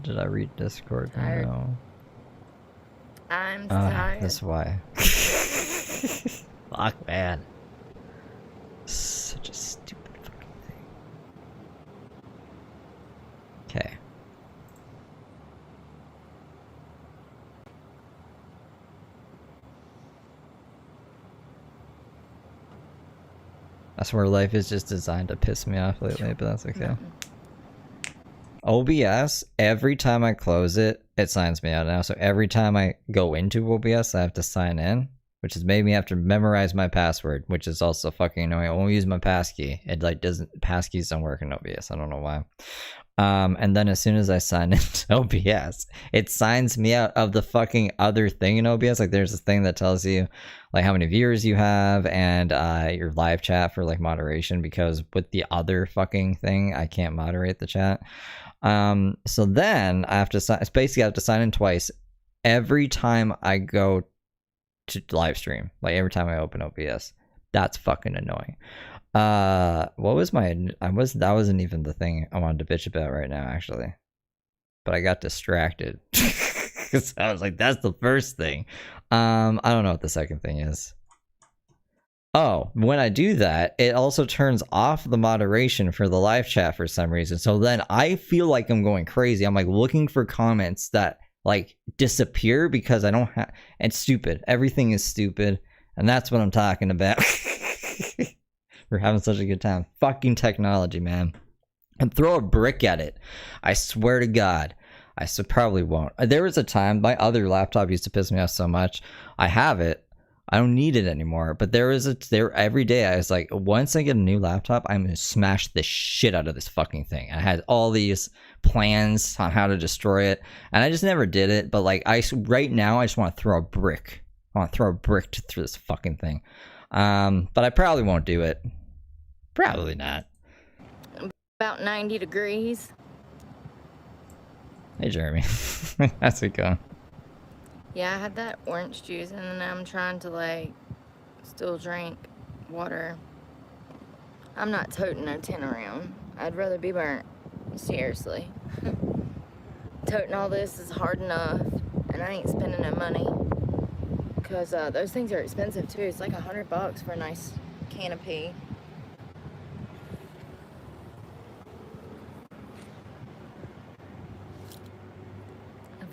Did I read Discord? Tired. No. I'm tired. That's why. Fuck, man. Such a stupid fucking thing. Okay. I swear life is just designed to piss me off lately, but that's okay. OBS, every time I close it, it signs me out now. So every time I go into OBS, I have to sign in, which has made me have to memorize my password, which is also fucking annoying. I won't use my passkey. It like doesn't, passkeys don't work in OBS. I don't know why. And then as soon as I sign into OBS, it signs me out of the fucking other thing in OBS. Like there's this thing that tells you like how many viewers you have and your live chat for like moderation, because with the other fucking thing, I can't moderate the chat. So then I have to sign, basically I have to sign in twice every time I go to live stream, like every time I open OBS. That's fucking annoying. What was my, that wasn't even the thing I wanted to bitch about right now, actually. But I got distracted. Cause I was like, that's the first thing. I don't know what the second thing is. Oh, when I do that, it also turns off the moderation for the live chat for some reason. So then I feel like I'm going crazy. I'm like looking for comments that like disappear because I don't have, it's stupid. Everything is stupid. And that's what I'm talking about. We're having such a good time. Fucking technology, man. And throw a brick at it. I swear to God. I probably won't. There was a time, my other laptop used to piss me off so much. I have it. I don't need it anymore. But every day I was like, once I get a new laptop, I'm going to smash the shit out of this fucking thing. I had all these plans on how to destroy it. And I just never did it. But like, right now, I just want to throw a brick. I want to throw a brick through this fucking thing. But I probably won't do it. Probably not. About 90 degrees. Hey, Jeremy. How's it going? Yeah, I had that orange juice, and then I'm trying to, like, still drink water. I'm not toting no tin around. I'd rather be burnt. Seriously. Toting all this is hard enough, and I ain't spending no money. Because those things are expensive, too. It's like $100 for a nice can of pee.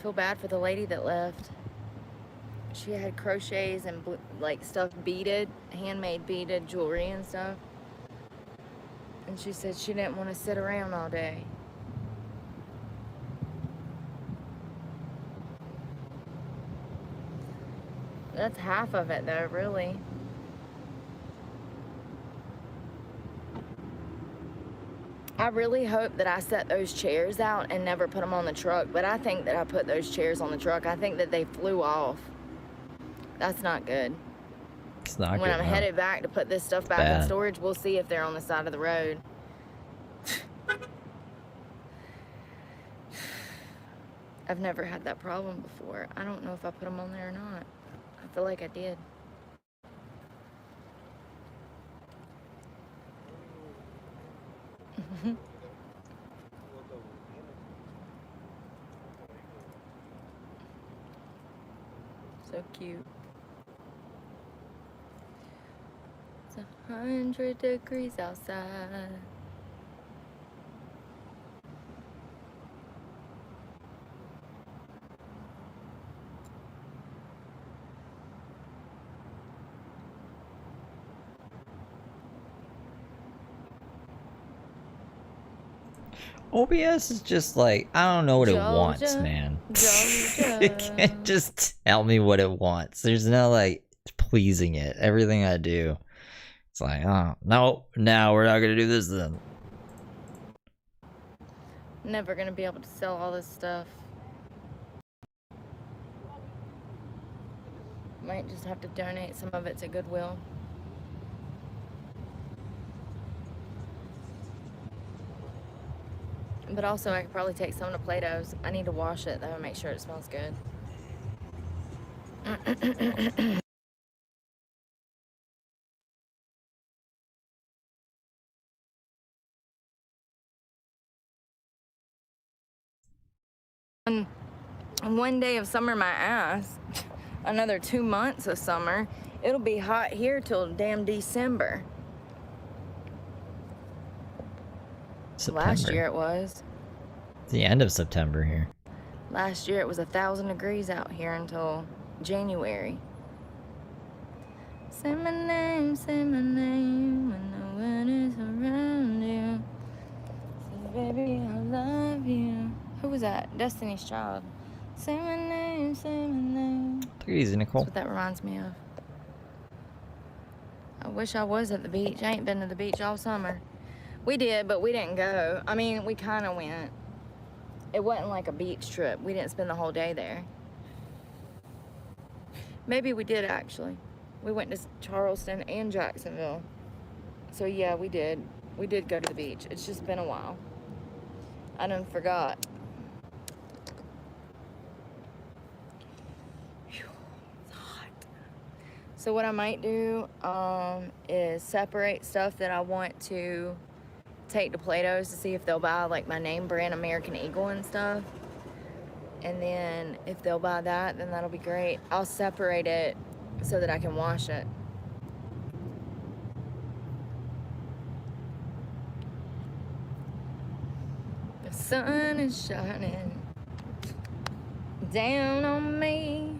feel bad for the lady that left. She had crochets and like stuff beaded, handmade beaded jewelry and stuff. And she said she didn't want to sit around all day. That's half of it though, really. I really hope that I set those chairs out and never put them on the truck, but I think that I put those chairs on the truck. I think that they flew off. That's not good. It's not when good. I'm headed back to put this stuff back in storage, we'll see if they're on the side of the road. I've never had that problem before. I don't know if I put them on there or not. I feel like I did. So cute. It's 100 degrees outside. OBS is just like, I don't know what it wants, man. It can't just tell me what it wants. There's no like pleasing it. Everything I do, it's like, oh no, now we're not gonna do this then. Never gonna be able to sell all this stuff. Might just have to donate some of it to Goodwill. But also, I could probably take some to Play-Doh's. I need to wash it, though, and make sure it smells good. And one day of summer, my ass. Another 2 months of summer. It'll be hot here till damn December. September. Last year it was. It's the end of September here. Last year it was 1,000 degrees out here until January. Say my name when no one is around you. Say, baby, I love you. Who was that? Destiny's Child. Say my name, say my name. Take it easy, Nicole. That's what that reminds me of. I wish I was at the beach. I ain't been to the beach all summer. We did, but we didn't go. I mean, we kind of went. It wasn't like a beach trip. We didn't spend the whole day there. Maybe we did, actually. We went to Charleston and Jacksonville. So, yeah, we did. We did go to the beach. It's just been a while. I done forgot. Whew, it's hot. So what I might do is separate stuff that I want to take to Play-Doh's to see if they'll buy like my name brand American Eagle and stuff. And then if they'll buy that, then that'll be great. I'll separate it so that I can wash it. The sun is shining down on me.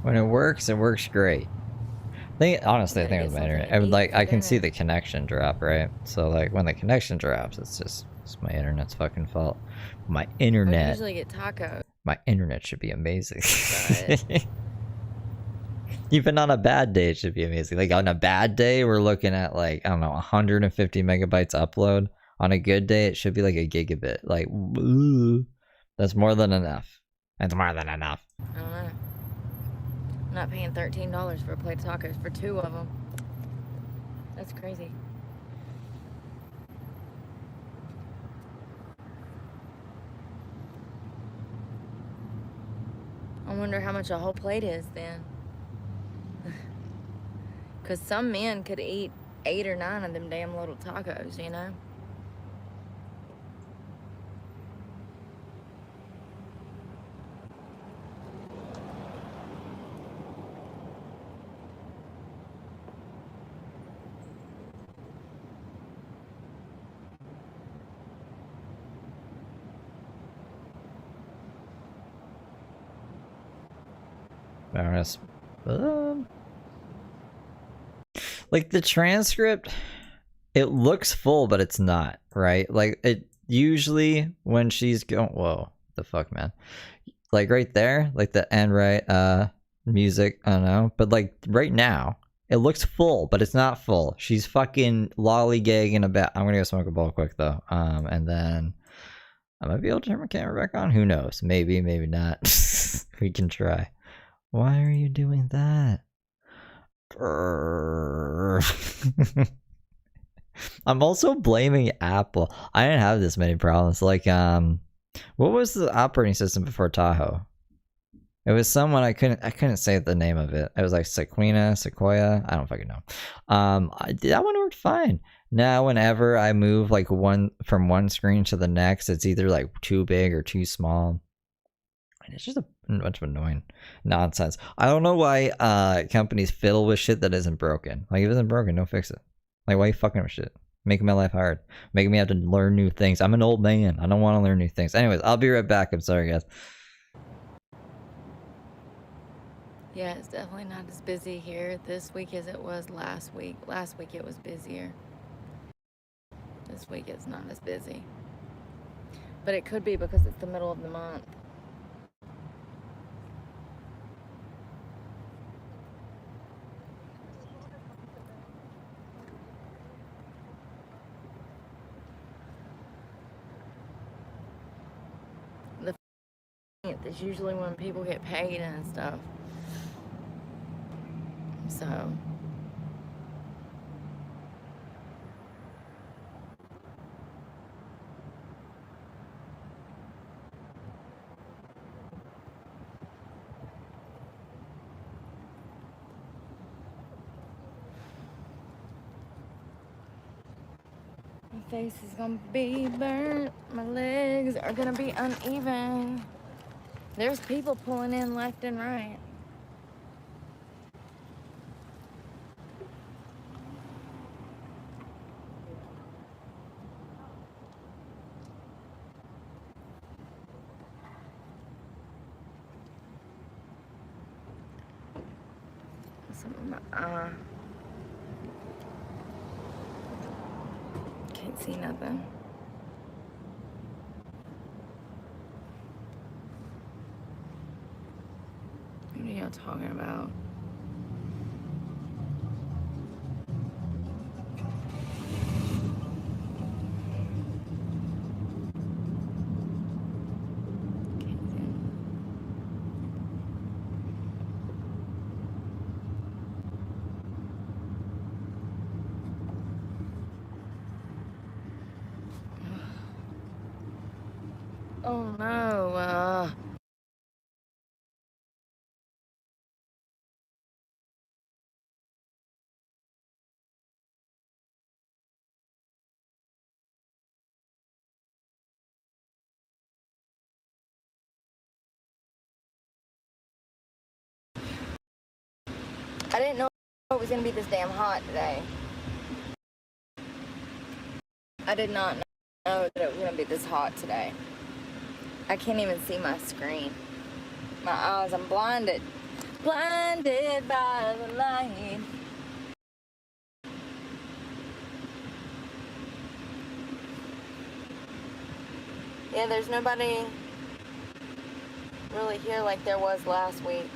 When it works great. Honestly, I think it's my internet. I can see the connection drop, right? So like when the connection drops, it's my internet's fucking fault. My internet. I usually get tacos. My internet should be amazing. Even on a bad day, it should be amazing. Like on a bad day, we're looking at like, I don't know, 150 megabytes upload. On a good day, it should be like a gigabit. Like, ooh, that's more than enough. That's more than enough. I don't know. I'm not paying $13 for a plate of tacos for 2 of them. That's crazy. I wonder how much a whole plate is then. Because some men could eat 8 or 9 of them damn little tacos, you know? Honest. Like the transcript, it looks full, but it's not, right? Like it usually when she's going, whoa, the fuck, man. Like right there, like the end, right? Music, I don't know. But like right now, it looks full, but it's not full. She's fucking lollygagging about. I'm gonna go smoke a bowl quick though. And then I might be able to turn my camera back on. Who knows? Maybe, maybe not. We can try. Why are you doing that? I'm also blaming Apple. I didn't have this many problems. Like, what was the operating system before Tahoe? It was someone I couldn't say the name of it. It was like Sequoia. I don't fucking know. That one worked fine. Now, whenever I move like from one screen to the next, it's either like too big or too small. And it's just a bunch of annoying nonsense. I don't know why companies fiddle with shit that isn't broken. Like, if it isn't broken, don't fix it. Like, why are you fucking with shit? Making my life hard. Making me have to learn new things. I'm an old man. I don't want to learn new things. Anyways, I'll be right back. I'm sorry, guys. Yeah, it's definitely not as busy here this week as it was last week. Last week it was busier. This week it's not as busy. But it could be because it's the middle of the month. The 15th is usually when people get paid and stuff. So my face is gonna be burnt. My legs are gonna be uneven. There's people pulling in left and right. Can't see nothing. What are y'all talking about? Oh no, I didn't know it was gonna be this damn hot today. I did not know that it was gonna be this hot today. I can't even see my screen. My eyes, I'm blinded. Blinded by the light. Yeah, there's nobody really here like there was last week.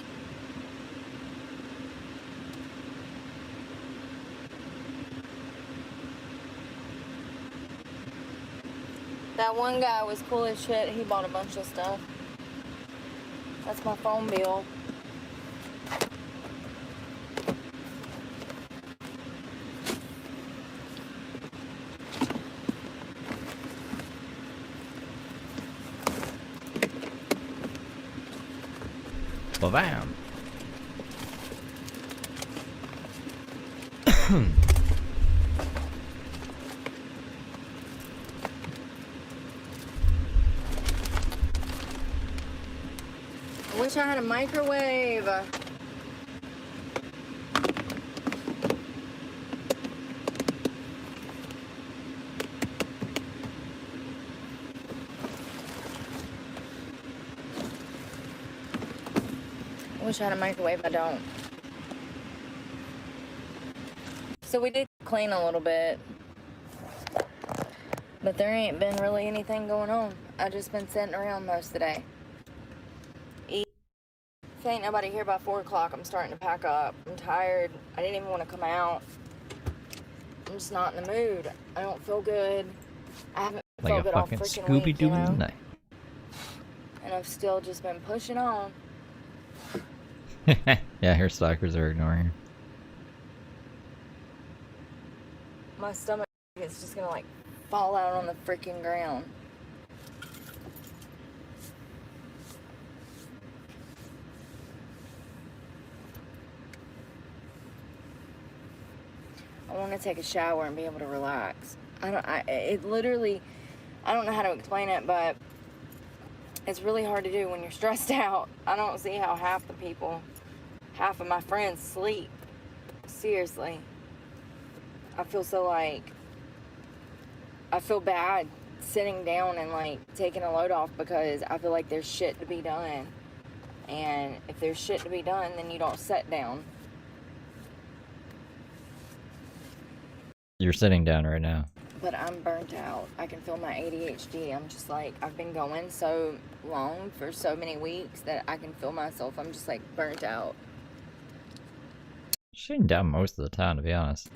That one guy was cool as shit. He bought a bunch of stuff. That's my phone bill. Well, bam. I wish I had a microwave. Wish I had a microwave, I don't. So we did clean a little bit. But there ain't been really anything going on. I just been sitting around most of the day. If ain't nobody here by 4 o'clock, I'm starting to pack up. I'm tired. I didn't even want to come out. I'm just not in the mood. I don't feel good. I haven't Like felt a good all fucking freaking Scooby week, Doo you know? night. And I've still just been pushing on. Yeah, her stalkers are ignoring her. My stomach is just gonna like fall out on the freaking ground. I want to take a shower and be able to relax. I don't know how to explain it, but it's really hard to do when you're stressed out. I don't see how half of my friends sleep. Seriously. I feel bad sitting down and like taking a load off because I feel like there's shit to be done. And if there's shit to be done, then you don't sit down. You're sitting down right now. But I'm burnt out. I can feel my ADHD. I'm just like, I've been going so long for so many weeks that I can feel myself. I'm just like burnt out. Sitting down most of the time, to be honest.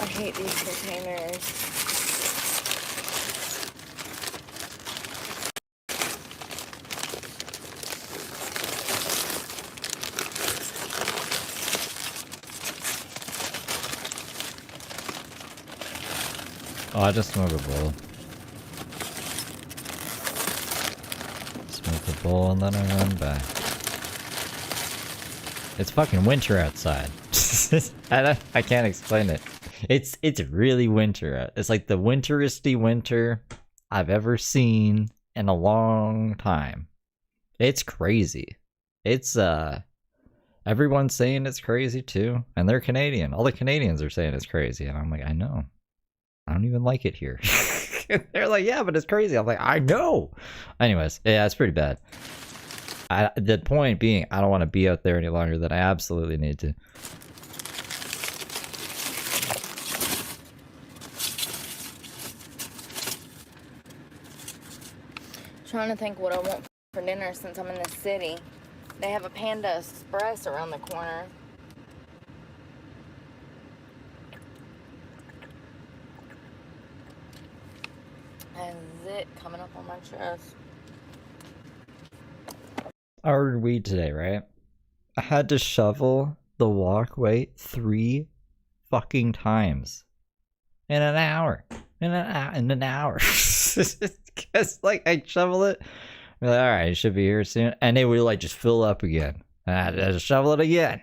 I hate these containers. Oh, I just smoked a bowl. Smoke a bowl and then I run back. It's fucking winter outside. I can't explain it. It's really winter out. It's like the winteristy winter I've ever seen in a long time. It's crazy. It's everyone's saying it's crazy too, and they're Canadian. All the Canadians are saying it's crazy, and I'm like, I know. I don't even like it here. They're like, yeah, but it's crazy. I'm like, I know. Anyways, yeah, it's pretty bad. The point being, I don't want to be out there any longer than I absolutely need to. Trying to think what I want for dinner since I'm in the city. They have a Panda Express around the corner. And zit coming up on my chest. I ordered weed today, right? I had to shovel the walkway 3 fucking times in an hour. In an hour. Because like I shovel it, I'm like, all right, it should be here soon, and it would like just fill up again. And I had to shovel it again.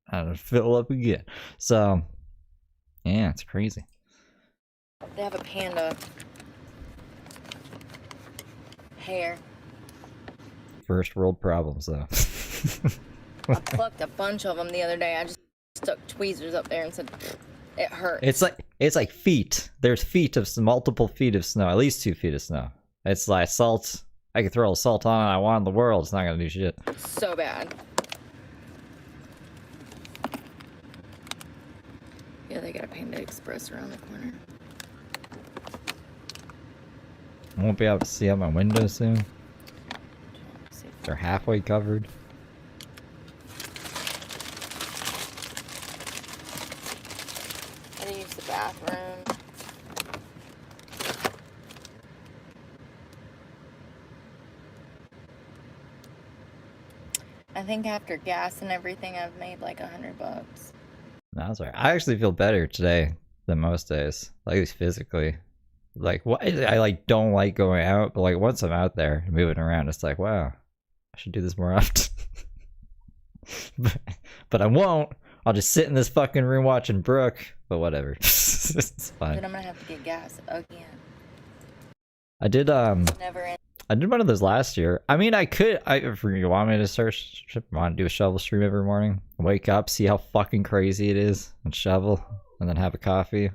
I had to fill up again. So yeah, it's crazy. They have a panda hair. First world problems, though. I plucked a bunch of them the other day. I just stuck tweezers up there and said, it hurts. It's like feet. There's multiple feet of snow, at least 2 feet of snow. It's like salt. I could throw salt on it I want in the world. It's not gonna do shit. So bad. Yeah, they got a Panda Express around the corner. I won't be able to see out my window soon. They're halfway covered. I had to use the bathroom. I think after gas and everything, I've made like $100. That's right. I actually feel better today than most days, at least physically. Like, what? I like don't like going out, but like once I'm out there and moving around, it's like, wow, I should do this more often. but I won't. I'll just sit in this fucking room watching Brooke. But whatever, it's fine. Then I'm gonna have to get gas again. I did Never end. I did one of those last year. I mean, I could. If you want me to want to do a shovel stream every morning, wake up, see how fucking crazy it is, and shovel, and then have a coffee,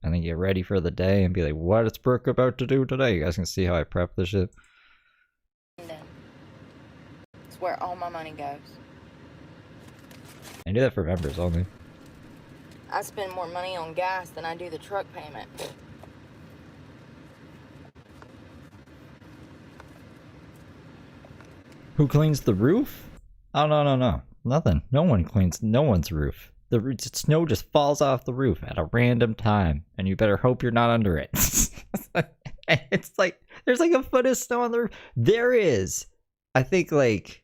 and then get ready for the day, and be like, "What is Brooke about to do today?" You guys can see how I prep this shit. It's where all my money goes. I do that for members only. I spend more money on gas than I do the truck payment. Who cleans the roof? Oh, no. Nothing. No one cleans no one's roof. The snow just falls off the roof at a random time, and you better hope you're not under it. It's like, there's like a foot of snow on the roof. There is, I think, like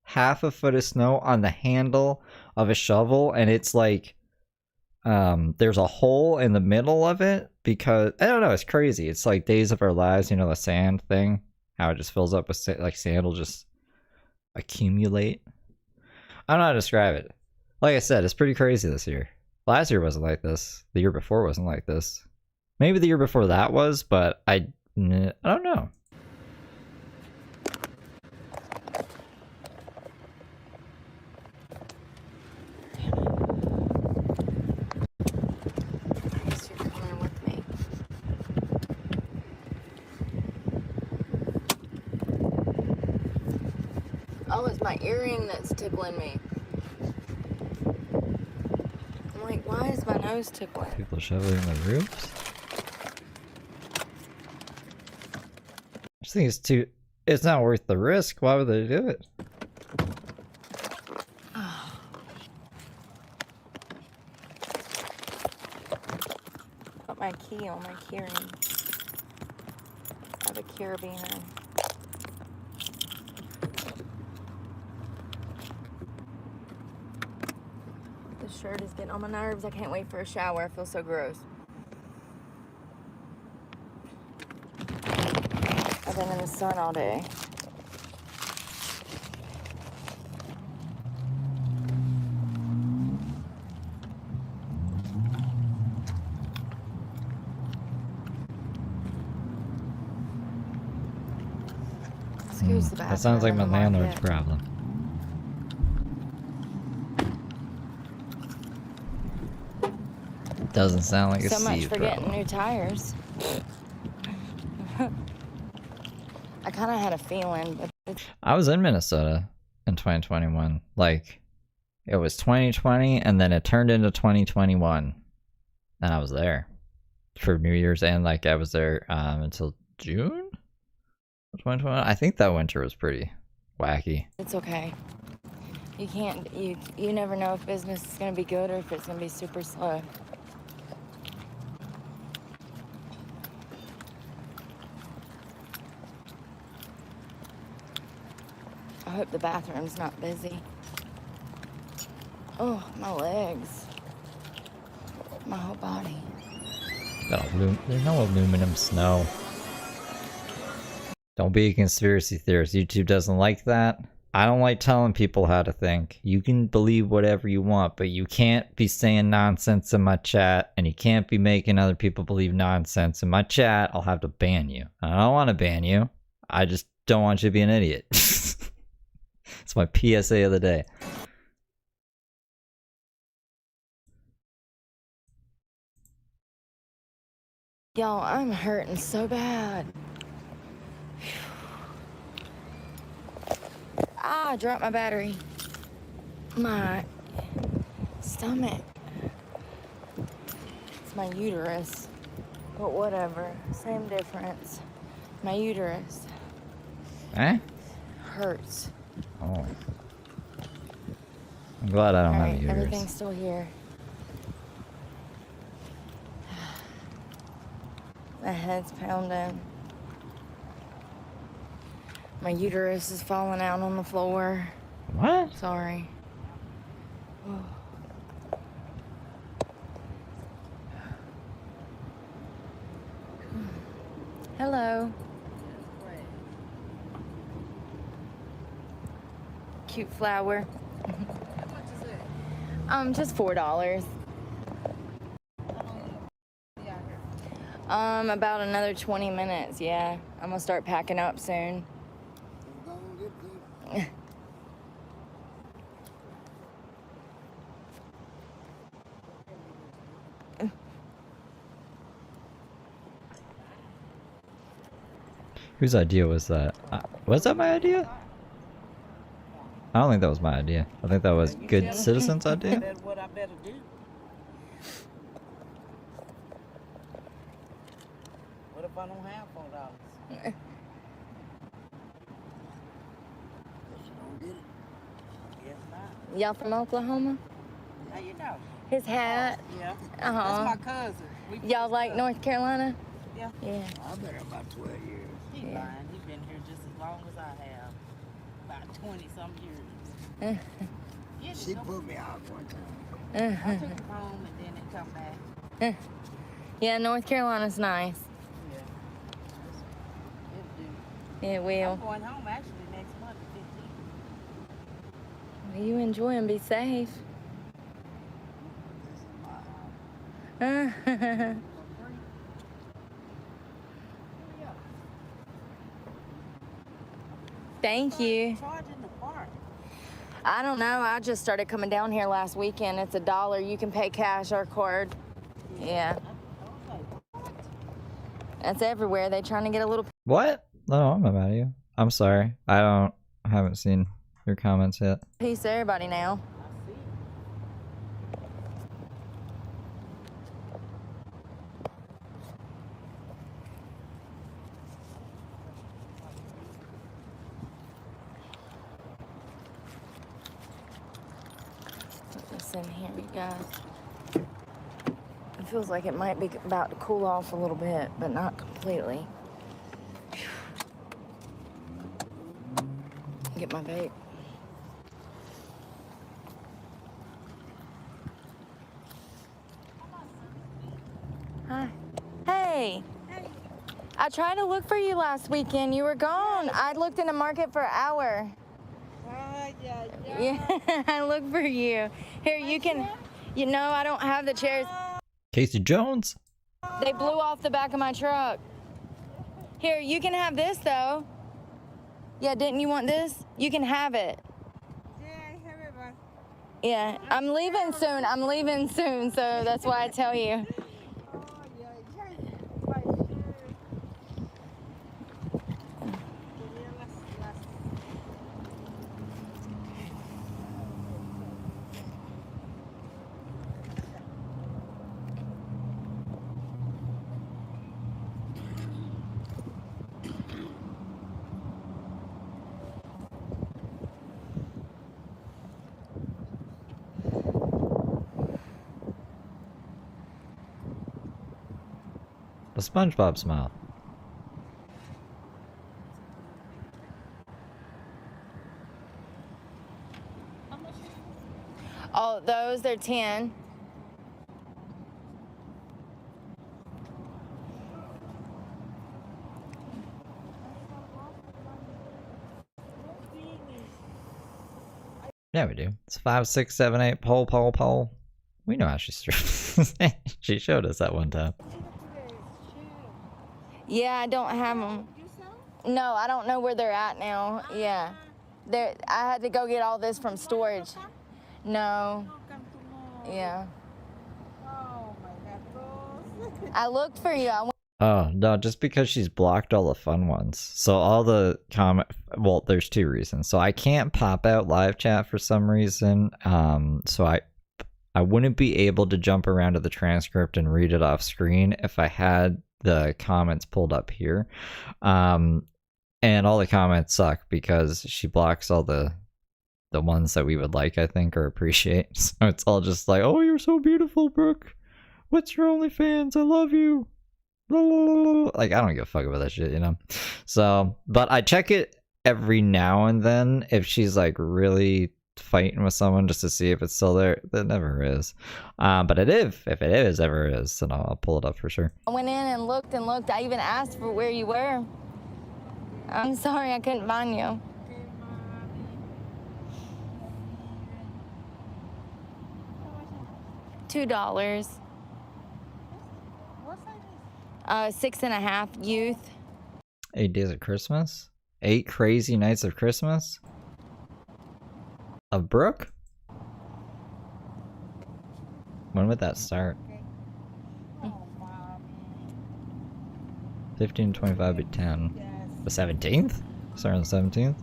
half a foot of snow on the handle of a shovel, and it's like, there's a hole in the middle of it because, I don't know, it's crazy. It's like Days of Our Lives, you know, the sand thing, how it just fills up with like sand will just accumulate. I don't know how to describe it. Like I said, it's pretty crazy this year. Last year wasn't like this. The year before wasn't like this. Maybe the year before that was, but I don't know. I guess you're coming with me. Oh, it's my earring that's tickling me. I'm like, why is my nose tickling? People shoveling the roofs? I just think it's too... It's not worth the risk. Why would they do it? Put my key on my keyring. I have a carabiner. This shirt is getting on my nerves. I can't wait for a shower. I feel so gross. I've been in the sun all day. Excuse the bathroom. That sounds like my I'm landlord's it. problem. Doesn't sound like a So much Steve for getting problem. new tires. I kind of had a feeling, but I was in Minnesota in 2021. Like, it was 2020, and then it turned into 2021. And I was there for New Year's, and like I was there until June of 2021. I think that winter was pretty wacky. it's okay. You can't, you never know if business is going to be good or if it's going to be super slow. I hope the bathroom's not busy. Oh, my legs. My whole body. There's no aluminum snow. Don't be a conspiracy theorist. YouTube doesn't like that. I don't like telling people how to think. You can believe whatever you want, but you can't be saying nonsense in my chat, and you can't be making other people believe nonsense in my chat. I'll have to ban you. I don't want to ban you. I just don't want you to be an idiot. It's my PSA of the day. Y'all, I'm hurting so bad. Ah, I dropped my battery. My stomach. It's my uterus. But whatever. Same difference. My uterus Eh? hurts. Oh. I'm glad I don't have a Alright, uterus. everything's still here. My head's pounding. My uterus is falling out on the floor. What? Sorry. Hello. Cute flower. How much is it? Just $4. Yeah, here. About another 20 minutes, yeah. I'm gonna start packing up soon. Whose idea was that? Was that my idea? I don't think that was my idea. I think that was Good Citizen's idea. That's what I better do. What if I don't have $4? Guess not. Y'all from Oklahoma? How you know? His hat. Yeah. Uh-huh. That's my cousin. Y'all like North Carolina? Yeah. Yeah. I've been here about 12 years. He's Yeah. lying. He's been here just as long as I have. About 20-some years. Yeah, She go- put me out one time. I took him home and then it come back. Yeah, North Carolina's nice. Yeah. It'll do. It will. I'm going home actually next month, the 15th. Well, you enjoy and be safe. This is my house. Thank you. Charging the park. I don't know. I just started coming down here last weekend. It's $1. You can pay cash or card. Yeah. That's everywhere. They trying to get a little. What? No, I'm not mad at you. I'm sorry. I haven't seen your comments yet. Piece of everybody now. Put this in here, you guys. It feels like it might be about to cool off a little bit, but not completely. Get my vape. Hi. Hey. I tried to look for you last weekend. You were gone. I looked in the market for an hour. Yeah, I looked for you. Here, you can. You know, I don't have the chairs. Casey Jones? They blew off the back of my truck. Here, you can have this though. Yeah, didn't you want this? You can have it. Yeah, I have it, but Yeah, I'm leaving soon. I'm leaving soon, so that's why I tell you. The SpongeBob smile. Oh, those, they're 10. Yeah, we do. It's 5, 6, 7, 8. Poll. We know how she streams. She showed us that one time. Yeah, I don't have them. No, I don't know where they're at now. Yeah. I had to go get all this from storage. No. Yeah. oh my God, I looked for you. Oh, no, just because she's blocked all the fun ones. So all the well, there's two reasons. So I can't pop out live chat for some reason. So I wouldn't be able to jump around to the transcript and read it off screen if I had the comments pulled up here. And all the comments suck because she blocks all the ones that we would like, I think, or appreciate. So it's all just like, oh, you're so beautiful, Brooke. What's your OnlyFans? I love you. Like, I don't give a fuck about that shit, you know? So, but I check it every now and then if she's like really fighting with someone just to see if it's still there. That never is. But if it is, ever is, then I'll pull it up for sure. I went in and looked. I even asked for where you were. I'm sorry I couldn't find you. $2. What size is 6.5 youth. 8 Days of Christmas? 8 Crazy Nights of Christmas? Of Brooke? When would that start? Oh, mommy. 15 to 25 be 10. Yes. The 17th? Start on the 17th?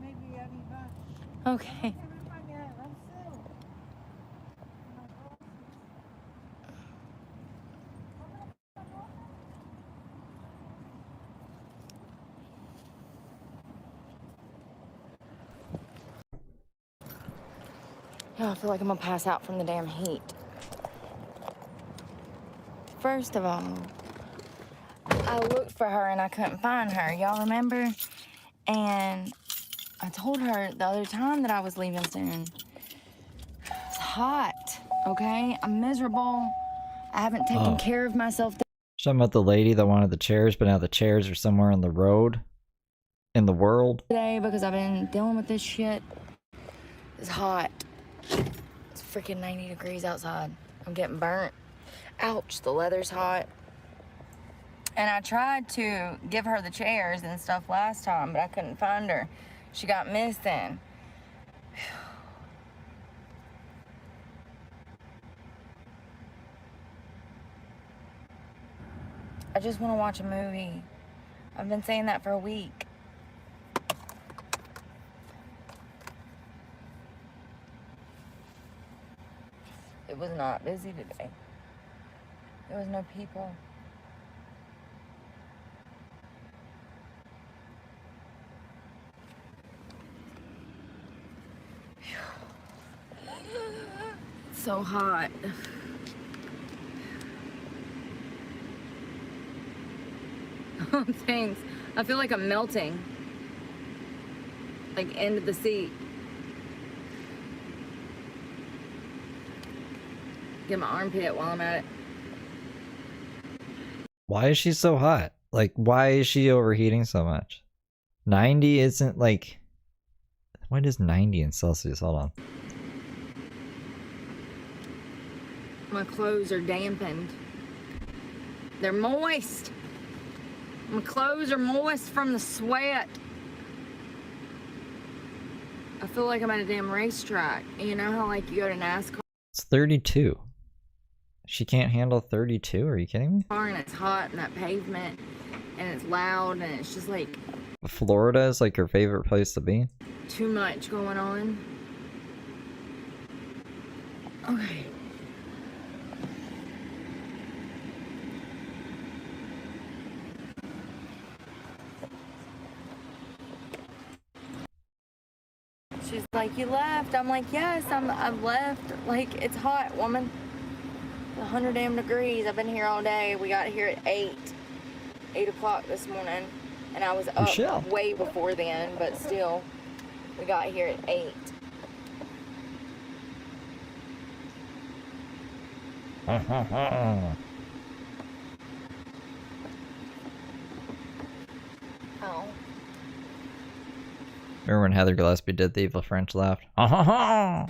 Maybe I'll be back. Okay. Everybody, I'm still. Yeah, I feel like I'm gonna pass out from the damn heat. First of all, I looked for her and I couldn't find her. Y'all remember? And I told her the other time that I was leaving soon. It's hot, okay? I'm miserable. I haven't taken care of myself She's talking about the lady that wanted the chairs, but now the chairs are somewhere on the road. In the world. today because I've been dealing with this shit. It's hot. It's freaking 90 degrees outside. I'm getting burnt. Ouch, the leather's hot. And I tried to give her the chairs and stuff last time, but I couldn't find her. She got missing. I just want to watch a movie. I've been saying that for a week. It was not busy today. There was no people. It's so hot. Oh, thanks. I feel like I'm melting. Like into the seat. Get my armpit while I'm at it. Why is she so hot? Like, why is she overheating so much? 90 isn't like... What is 90 in Celsius? Hold on. My clothes are dampened. They're moist. My clothes are moist from the sweat. I feel like I'm at a damn racetrack. You know how like you go to NASCAR It's 32. She can't handle 32? Are you kidding me? and it's hot and that pavement and it's loud and it's just like Florida is like her favorite place to be? too much going on. Okay. She's like, you left. I'm like, yes, I've left. Like, it's hot, woman. 100 damn degrees. I've been here all day. We got here at 8 o'clock this morning. And I was up Michelle. way before then, but still, we got here at 8. Oh. Remember when Heather Gillespie did the evil French laugh? I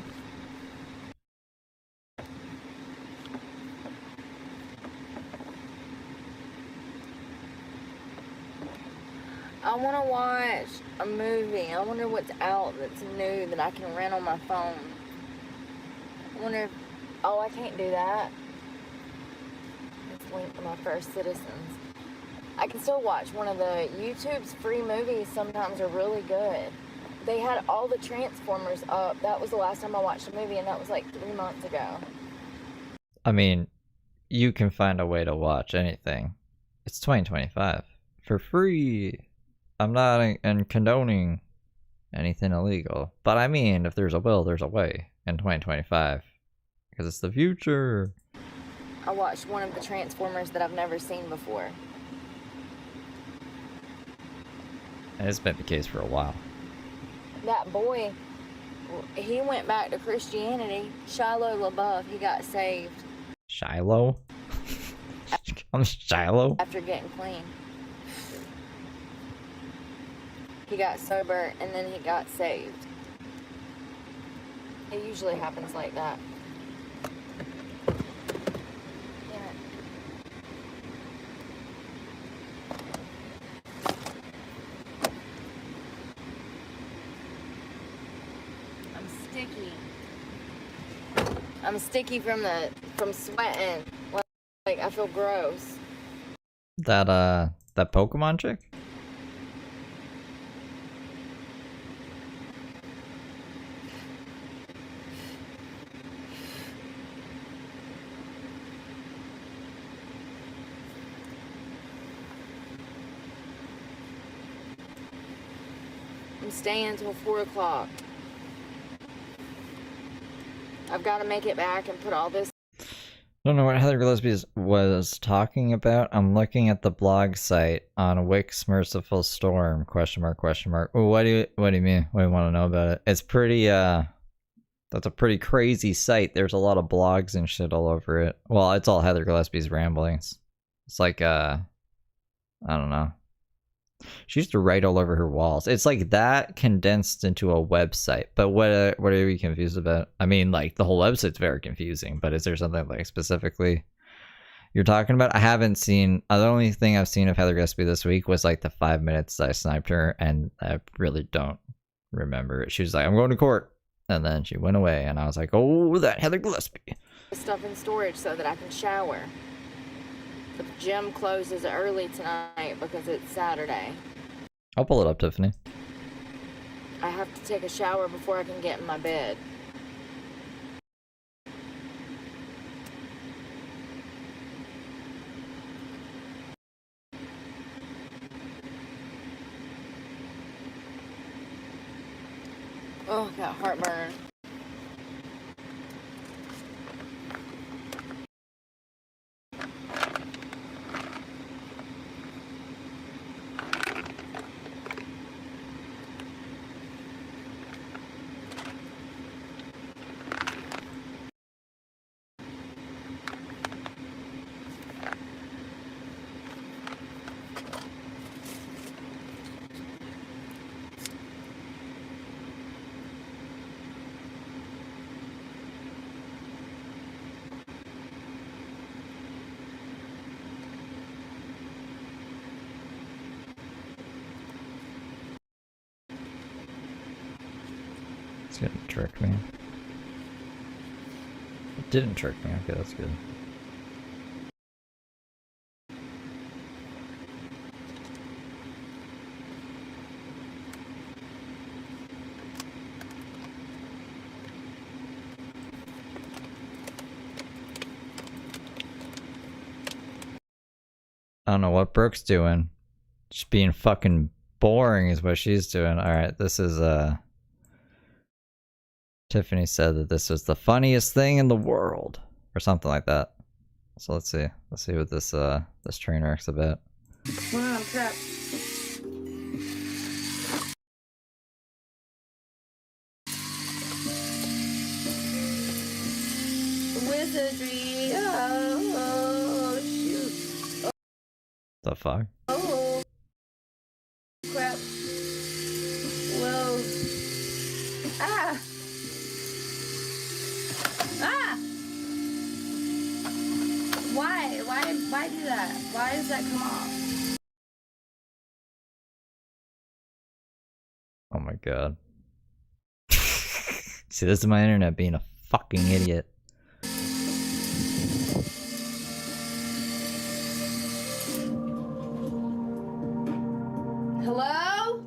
want to watch a movie. I wonder what's out that's new that I can rent on my phone. I wonder if... Oh, I can't do that. It's linked to my First Citizens. I can still watch one of the YouTube's free movies. Sometimes are really good. They had all the Transformers up. That was the last time I watched a movie, and that was like 3 months ago. mean, you can find a way to watch anything. It's 2025. For free. I'm not condoning anything illegal. But I mean, if there's a will, there's a way in 2025. Because it's the future. I watched one of the Transformers that I've never seen before. And it's been the case for a while. That boy, he went back to Christianity. Shiloh LaBeouf, he got saved. Shiloh? I'm Shiloh? After getting clean. He got sober and then he got saved. It usually happens like that. I'm sticky from sweating. Like I feel gross. That Pokemon chick? I'm staying until 4 o'clock. I've got to make it back and put all this. I don't know what Heather Gillespie was talking about. I'm looking at the blog site on Wick's Merciful Storm, question mark, question mark. Oh, what do you mean? What do you want to know about it? It's pretty, that's a pretty crazy site. There's a lot of blogs and shit all over it. Well, it's all Heather Gillespie's ramblings. It's like, I don't know. She used to write all over her walls. It's like that condensed into a website. But what are you confused about? I mean, like, the whole website's very confusing, but is there something like specifically you're talking about? I haven't seen, the only thing I've seen of Heather Gillespie this week was like the 5 minutes I sniped her, and I really don't remember it. She was like, I'm going to court, and then she went away, and I was like, oh, that Heather Gillespie. Stuff in storage so that I can shower. The gym closes early tonight because it's Saturday. I'll pull it up, Tiffany. I have to take a shower before I can get in my bed. Oh, got heartburn. It's gonna trick me. It didn't trick me. Okay, that's good. I don't know what Brooke's doing. Just being fucking boring is what she's doing. Alright, this is, Tiffany said that this was the funniest thing in the world. Or something like that. So let's see. Let's see what this, this train wreck's about. Wow, crap. Wizardry. Oh, shoot. The fuck? Oh, crap. Whoa. Ah. Ah. Why do that? Why does that come off? Oh my god. See, this is my internet being a fucking idiot. Hello?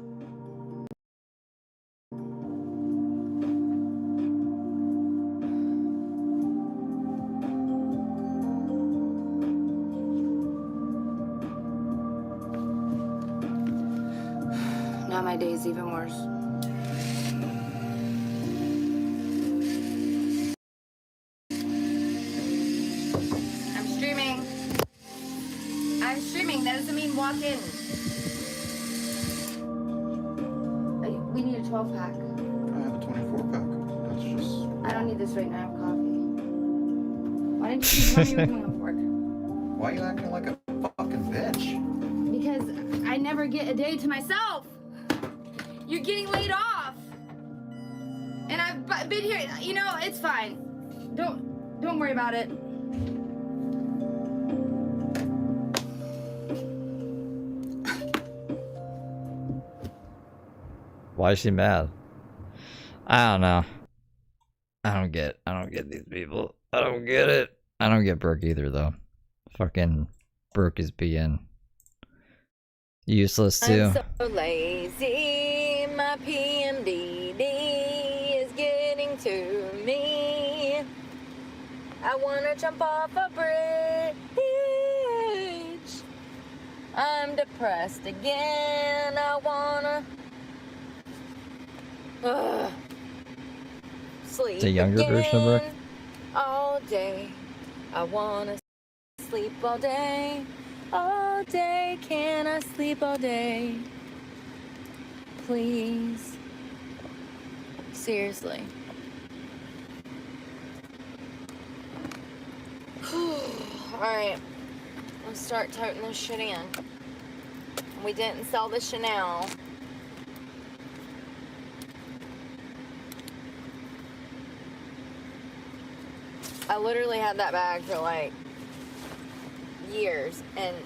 Now my day's even worse. I'm streaming. I'm streaming. That doesn't mean walk in. We need a 12 pack. I have a 24 pack. That's just. I don't need this right now. I have coffee. Why didn't you tell me you were coming off work? Why are you acting like a fucking bitch? Because I never get a day to myself. You're getting laid off. And I've been here, you know, it's fine. Don't worry about it. Why is she mad? I don't know. I don't get these people. I don't get it. I don't get Brooke either, though. Fucking Brooke is being useless, too. I'm so lazy. My PMDD is getting to me. I wanna jump off a bridge. I'm depressed again. I wanna sleep It's a younger again version of Brooke. all day. I wanna sleep all day. All day. Can I sleep all day? Please. Seriously. Alright. Let's start toting this shit in. We didn't sell the Chanel. I literally had that bag for like years and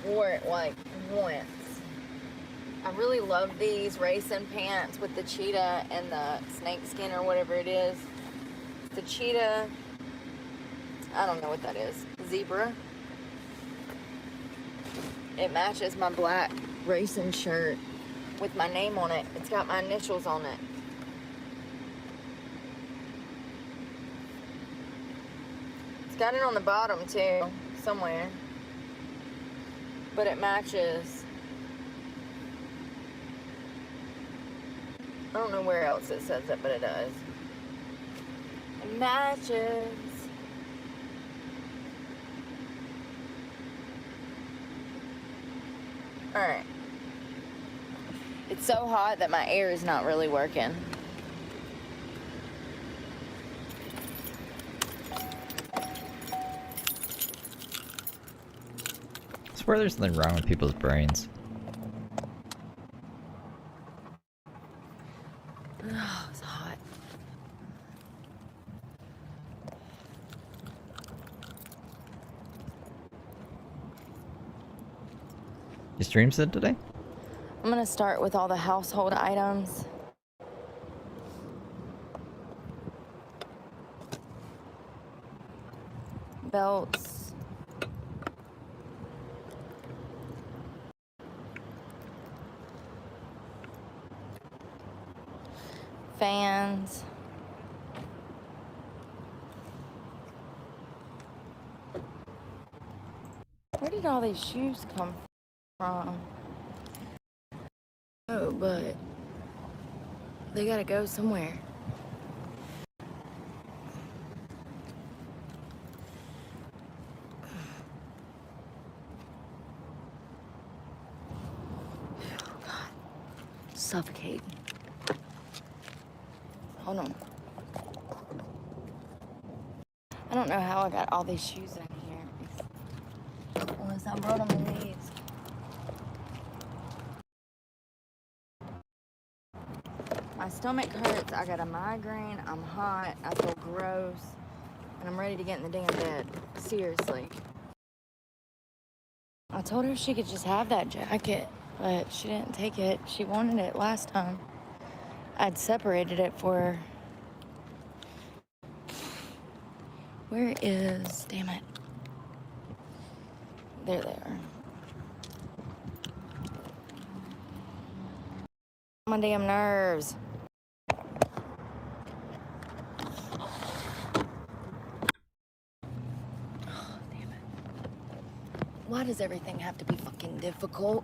wore it like once. I really love these racing pants with the cheetah and the snake skin or whatever it is. The cheetah, I don't know what that is. Zebra. It matches my black racing shirt with my name on it. It's got my initials on it. It's got it on the bottom too, somewhere. But it matches. I don't know where else it says it, but it does. It matches. Alright. It's so hot that my air is not really working. I swear there's something wrong with people's brains. Oh, it's hot. You stream said today? I'm gonna start with all the household items. Belts. Fans. Where did all these shoes come from? Oh, but they gotta go somewhere. God, suffocating. Hold on. I don't know how I got all these shoes in here. Unless I brought them in these. My stomach hurts, I got a migraine, I'm hot, I feel gross, and I'm ready to get in the damn bed. Seriously. I told her she could just have that jacket, but she didn't take it. She wanted it last time. I'd separated it for her. Where is, damn it. There they are. My damn nerves. Why does everything have to be fucking difficult?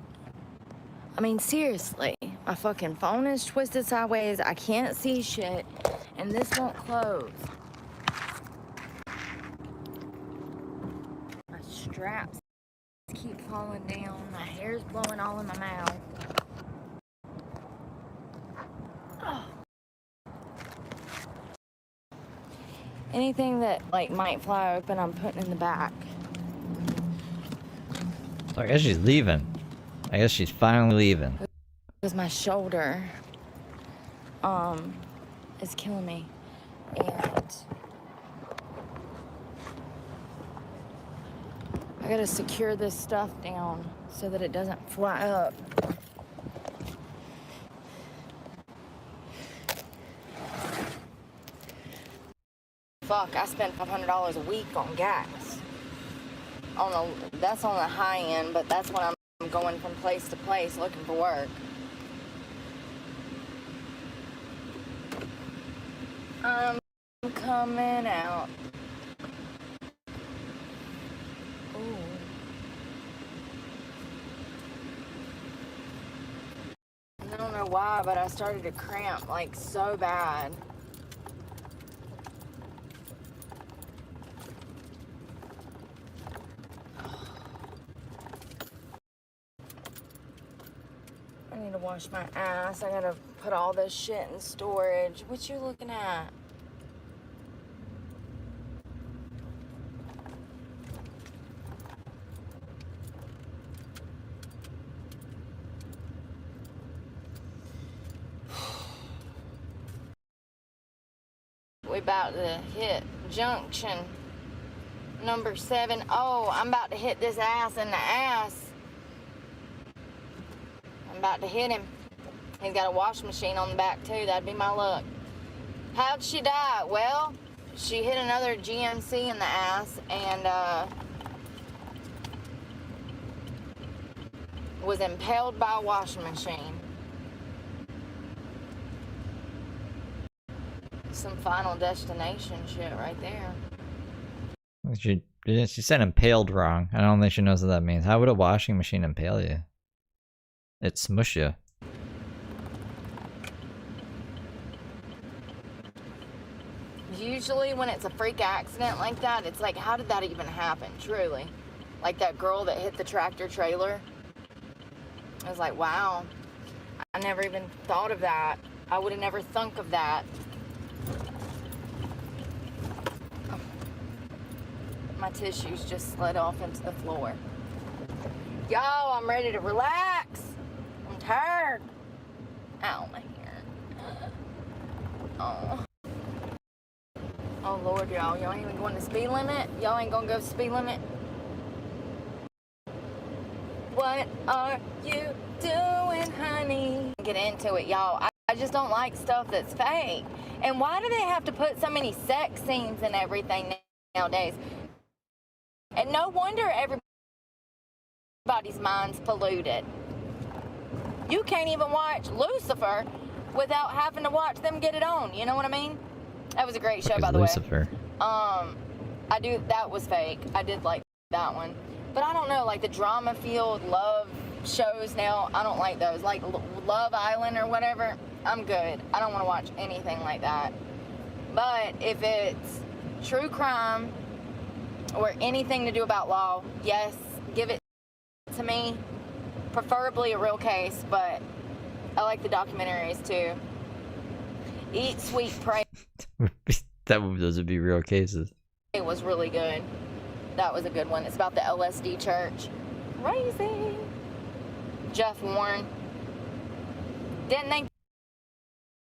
I mean, seriously. My fucking phone is twisted sideways. I can't see shit. And this won't close. My straps keep falling down. My hair's blowing all in my mouth. Oh. Anything that, like, might fly open, I'm putting in the back. So I guess she's leaving. I guess she's finally leaving. Because my shoulder, is killing me. And I gotta secure this stuff down so that it doesn't fly up. fuck, I spend $500 a week on gas. That's on the high end, but that's when I'm going from place to place looking for work. I'm coming out. Ooh. I don't know why, but I started to cramp like so bad. I need to wash my ass. I gotta put all this shit in storage. What you looking at? We about to hit junction number 7. Oh, I'm about to hit this ass in the ass. I'm about to hit him. He's got a washing machine on the back too. That'd be my luck. How'd she die? Well, she hit another GMC in the ass and was impaled by a washing machine. Some Final Destination shit right there. She said impaled wrong. I don't think she knows what that means. How would a washing machine impale you? It smush you. Usually when it's a freak accident like that, it's like, how did that even happen, truly? Like that girl that hit the tractor trailer. I was like, wow, I never even thought of that. I would have never thunk of that. My tissues just slid off into the floor. Yo, I'm ready to relax. I'm tired. Ow, my hair. Oh. Oh, Lord, y'all ain't even going to speed limit? Y'all ain't gonna go speed limit? What are you doing, honey? Get into it, y'all. I just don't like stuff that's fake. And why do they have to put so many sex scenes and everything nowadays? And no wonder everybody's mind's polluted. You can't even watch Lucifer without having to watch them get it on. You know what I mean? That was a great show, by the Lucifer? way. That was fake. I did like that one. But I don't know, like the drama-filled love shows now, I don't like those. Like Love Island or whatever, I'm good. I don't want to watch anything like that. But if it's true crime or anything to do about law, yes, give it to me. Preferably a real case, but I like the documentaries too. Eat Sweet Pray. Those would be real cases. It was really good. That was a good one. It's about the LSD church. Crazy. Jeff Warren. Didn't think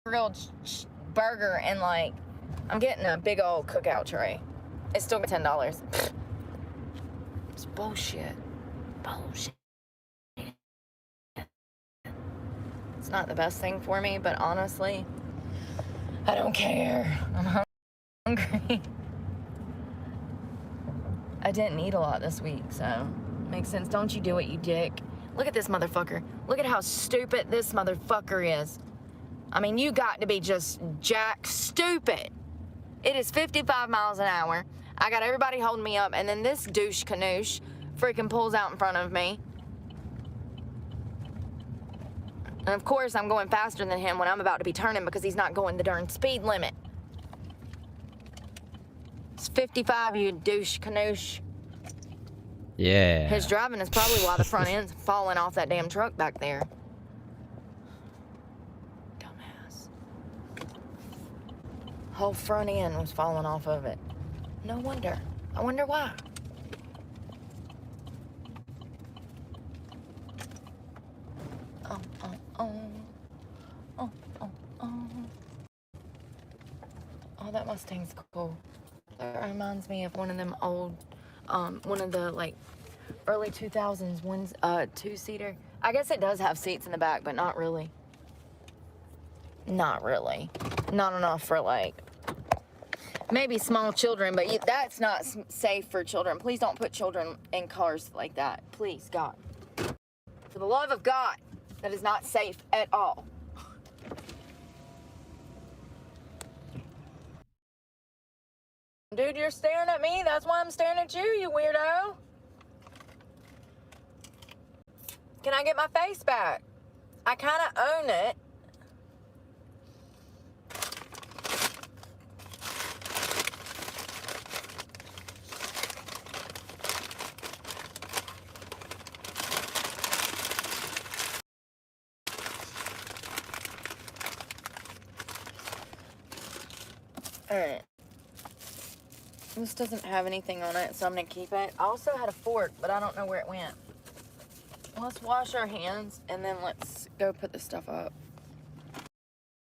real burger and like, I'm getting a big old cookout tray. It's still $10. It's bullshit. Bullshit. It's not the best thing for me, but honestly, I don't care. I'm hungry. I didn't eat a lot this week, so makes sense. Don't you do it, you dick. Look at this motherfucker. Look at how stupid this motherfucker is. I mean, you got to be just jack stupid. It is 55 miles an hour. I got everybody holding me up, and then this douche canoosh freaking pulls out in front of me. And of course, I'm going faster than him when I'm about to be turning because he's not going the darn speed limit. It's 55, you douche canoosh. Yeah. His driving is probably why the front end's falling off that damn truck back there. Dumbass. Whole front end was falling off of it. No wonder. I wonder why. Oh, oh, oh. Oh, oh, oh. Oh, that Mustang's cool. That reminds me of one of them old, one of the, like, early 2000s ones, two-seater. I guess it does have seats in the back, but not really. Not really. Not enough for, like, Maybe small children, but that's not safe for children. Please don't put children in cars like that. Please, God. For the love of God, that is not safe at all. Dude, you're staring at me. That's why I'm staring at you, you weirdo. Can I get my face back? I kind of own it. Alright. This doesn't have anything on it, so I'm gonna keep it. I also had a fork, but I don't know where it went. Let's wash our hands and then let's go put this stuff up.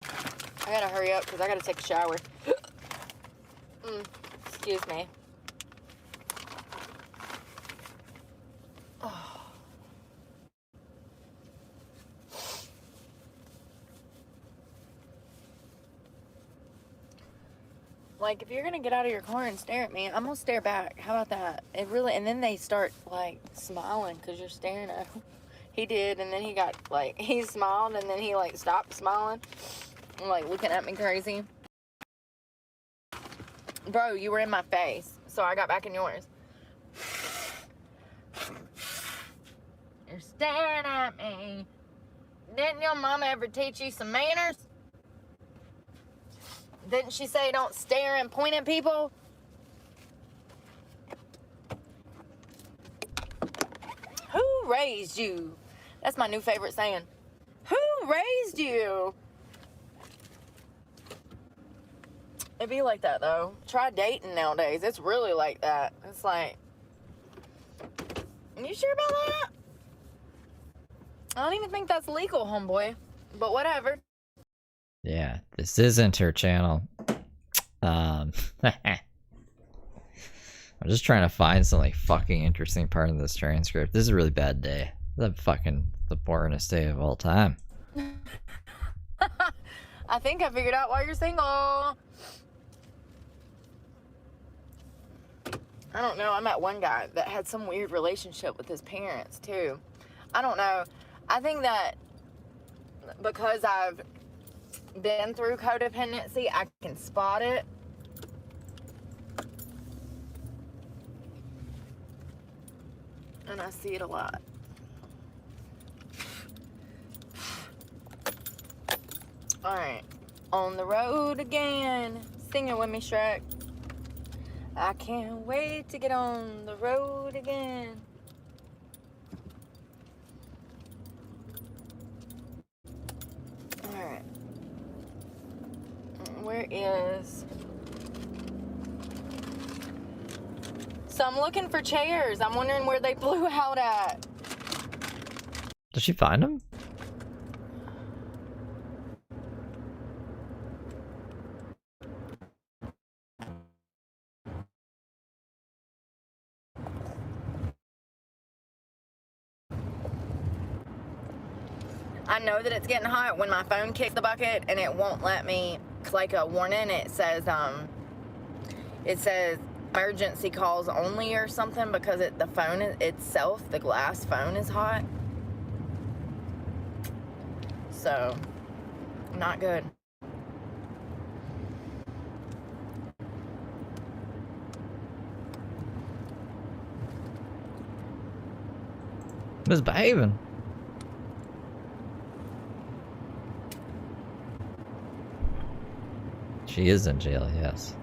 I gotta hurry up because I gotta take a shower. Excuse me. Oh. Like, if you're gonna get out of your car and stare at me, I'm gonna stare back. How about that? It really, and then they start, like, smiling because you're staring at him. He did, and then he got, like, he smiled, and then he, like, stopped smiling. And, like, looking at me crazy. Bro, you were in my face, so I got back in yours. You're staring at me. Didn't your mama ever teach you some manners? Didn't she say don't stare and point at people? Who raised you? That's my new favorite saying. Who raised you? It'd be like that, though. Try dating nowadays. It's really like that. It's like, you sure about that? I don't even think that's legal, homeboy. But whatever. Yeah, this isn't her channel. I'm just trying to find some like fucking interesting part of this transcript. This is a really bad day. The boringest day of all time. I think I figured out why you're single. I don't know. I met one guy that had some weird relationship with his parents too. I don't know. I think that because I've been through codependency, I can spot it. And I see it a lot. Alright. On the road again. Sing it with me, Shrek. I can't wait to get on the road again. Alright. Where is... So I'm looking for chairs. I'm wondering where they blew out at. Did she find him? I know that it's getting hot when my phone kicks the bucket and it won't let me, it's like a warning. It says emergency calls only or something because the phone itself, the glass phone is hot. So, not good. Misbehaving. She is in jail, yes.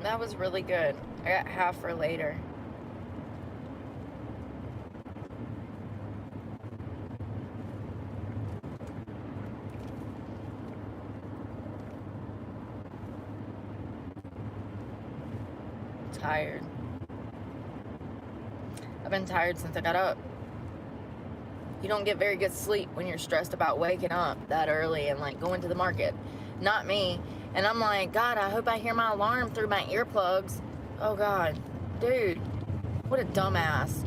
That was really good. I got half for later. Tired. I've been tired since I got up. You don't get very good sleep when you're stressed about waking up that early and like going to the market. Not me. And I'm like, God, I hope I hear my alarm through my earplugs. Oh God, dude, what a dumbass.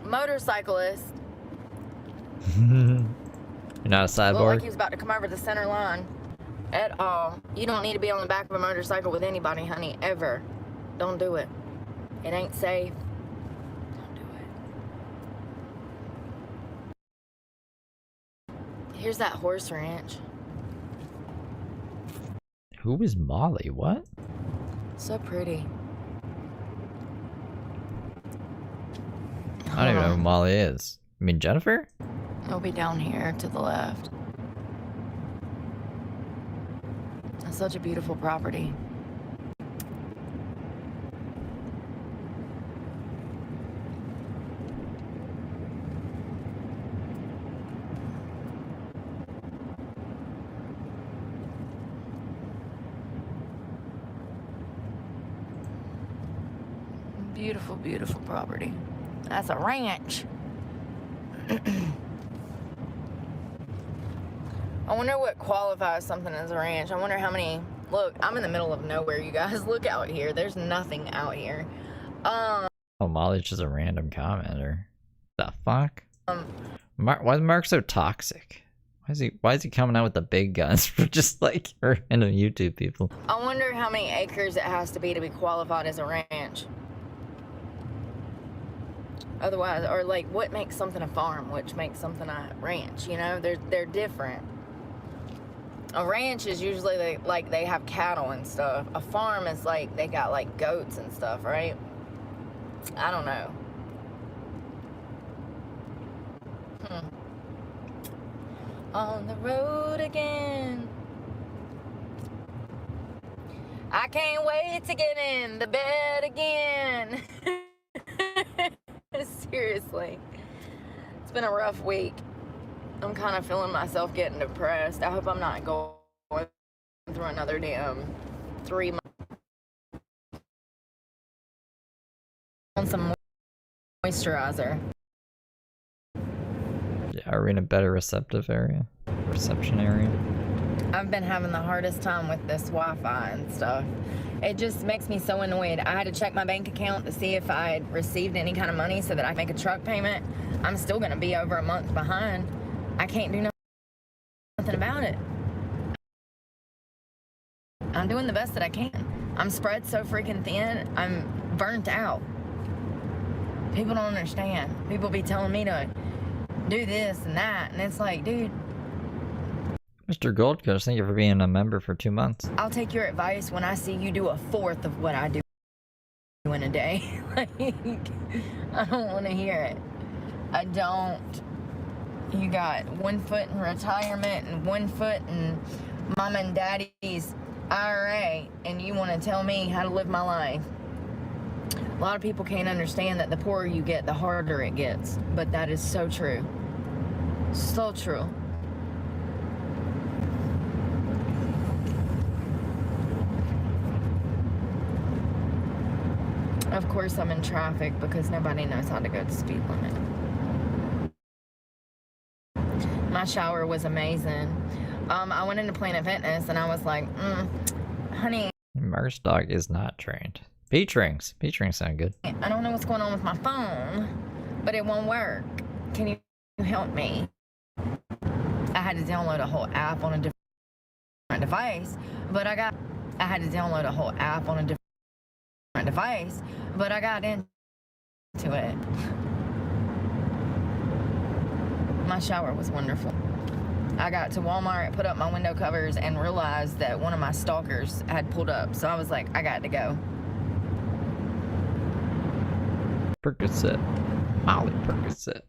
Motorcyclist. You're not a Looked like cyborg? he was about to come over the center line. At all. You don't need to be on the back of a motorcycle with anybody, honey, ever. Don't do it. It ain't safe. Don't do it. Here's that horse ranch. Who is Molly? What? So pretty. I don't even know who Molly is. You mean Jennifer? It'll be down here to the left. It's such a beautiful property. Beautiful, beautiful property. That's a ranch. I wonder what qualifies something as a ranch. I wonder how many... Look, I'm in the middle of nowhere, you guys. Look out here. There's nothing out here. Oh, Molly's just a random commenter. The fuck? Why is Mark so toxic? Why is he coming out with the big guns for just like random YouTube people? I wonder how many acres it has to be qualified as a ranch. Otherwise, or like what makes something a farm, which makes something a ranch, you know? They're different. A ranch is usually like they have cattle and stuff. A farm is like they got like goats and stuff, right? I don't know. On the road again. I can't wait to get in the bed again. Seriously. It's been a rough week. I'm kind of feeling myself getting depressed. I hope I'm not going through another damn 3 months. On some moisturizer. Yeah, are we in a better reception area? I've been having the hardest time with this Wi-Fi and stuff. It just makes me so annoyed. I had to check my bank account to see if I had received any kind of money so that I can make a truck payment. I'm still gonna be over a month behind. I can't do nothing about it. I'm doing the best that I can. I'm spread so freaking thin, I'm burnt out. People don't understand. People be telling me to do this and that, and it's like, dude. Mr. Goldcoast, thank you for being a member for 2 months. I'll take your advice when I see you do a fourth of what I do in a day. Like, I don't want to hear it. I don't. You got 1 foot in retirement and 1 foot in mom and daddy's IRA, and you want to tell me how to live my life. A lot of people can't understand that the poorer you get, the harder it gets. But that is so true. So true. Of course I'm in traffic because nobody knows how to go the speed limit. My shower was amazing. I went into Planet Fitness and I was like, honey. Mark's dog is not trained. Peach rings sound good. I don't know what's going on with my phone, but it won't work. Can you help me? I had to download a whole app on a different device, but I had to download a whole app on a different device, but I got into it. My shower was wonderful. I got to Walmart, put up my window covers, and realized that one of my stalkers had pulled up, so I was like, I got to go. Percocet. Molly Percocet.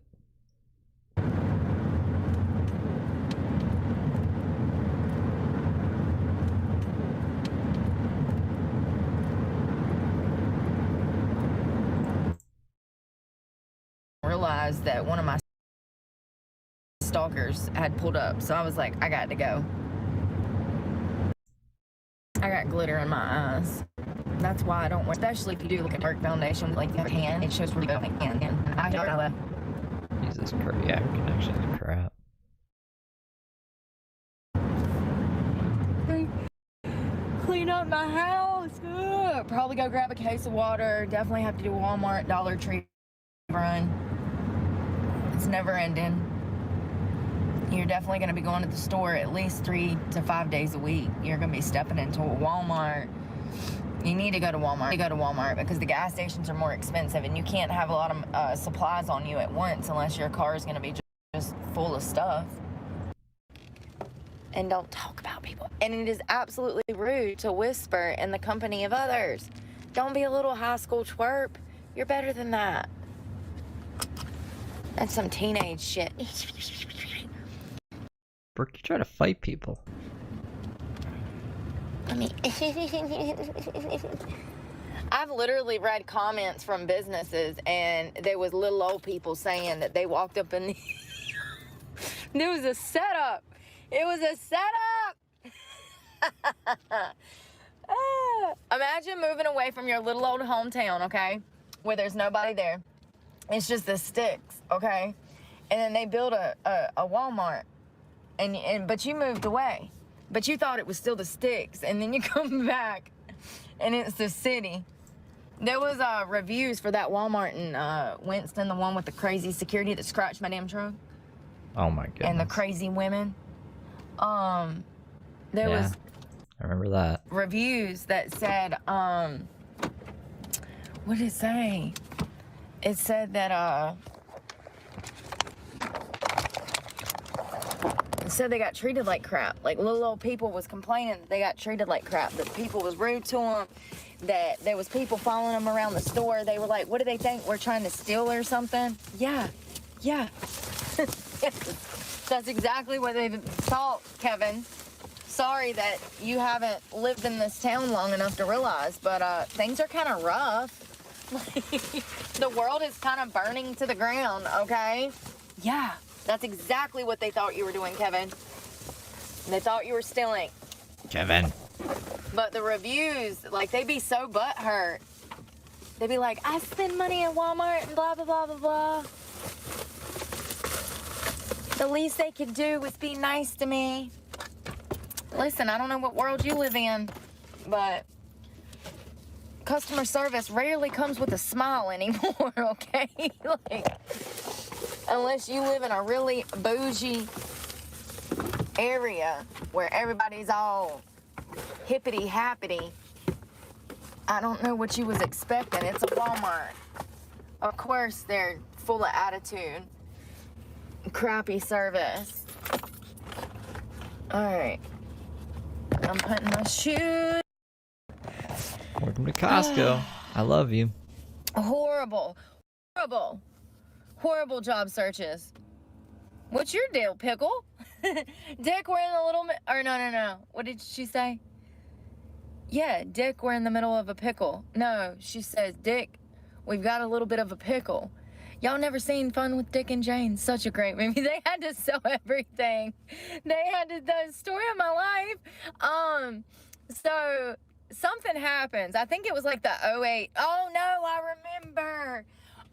Realized that one of my stalkers had pulled up, so I was like, I got to go. I got glitter in my eyes. That's why I don't wear, especially if you do look at dark foundation, like you have a tan, it shows really good on my tan. I don't know. Jesus Christ, yeah, connection is crap. Clean up my house. Ugh. Probably go grab a case of water. Definitely have to do a Walmart, Dollar Tree run. It's never ending. You're definitely going to be going to the store at least 3 to 5 days a week. You're going to be stepping into a Walmart. You need to go to Walmart. You go to Walmart because the gas stations are more expensive, and you can't have a lot of supplies on you at once unless your car is going to be just full of stuff. And don't talk about people. And it is absolutely rude to whisper in the company of others. Don't be a little high school twerp. You're better than that. That's some teenage shit. Brooke, you try to fight people. Let me. I've literally read comments from businesses, and there was little old people saying that they walked up and there was a setup. It was a setup. Imagine moving away from your little old hometown, okay, where there's nobody there. It's just the sticks, okay, and then they build a Walmart, but you moved away, but you thought it was still the sticks, and then you come back, and it's the city. There was reviews for that Walmart in Winston, the one with the crazy security that scratched my damn truck. Oh my goodness. And the crazy women. There was I remember that. reviews that said, what did it say? It said that, it said they got treated like crap. Like, little old people was complaining that they got treated like crap, that people was rude to them, that there was people following them around the store. They were like, what do they think, we're trying to steal or something? Yeah. That's exactly what they thought, Kevin. Sorry that you haven't lived in this town long enough to realize, but things are kind of rough. The world is kind of burning to the ground, okay? Yeah, that's exactly what they thought you were doing, Kevin. They thought you were stealing. Kevin. But the reviews, like, they be so butthurt. They be like, I spend money at Walmart and blah, blah, blah, blah, blah. The least they could do was be nice to me. Listen, I don't know what world you live in, but customer service rarely comes with a smile anymore, okay? Like, unless you live in a really bougie area where everybody's all hippity-happity. I don't know what you was expecting. It's a Walmart. Of course, they're full of attitude. Crappy service. All right. I'm putting my shoes. Welcome to Costco. I love you. Horrible job searches. What's your deal, Pickle? Dick, we're in the little... Or no. What did she say? Yeah, Dick, we're in the middle of a pickle. No, she says, Dick, we've got a little bit of a pickle. Y'all never seen Fun with Dick and Jane? Such a great movie. They had to sell everything. They had to... The story of my life. So... Something happens. I think it was like the 08. Oh, no, I remember.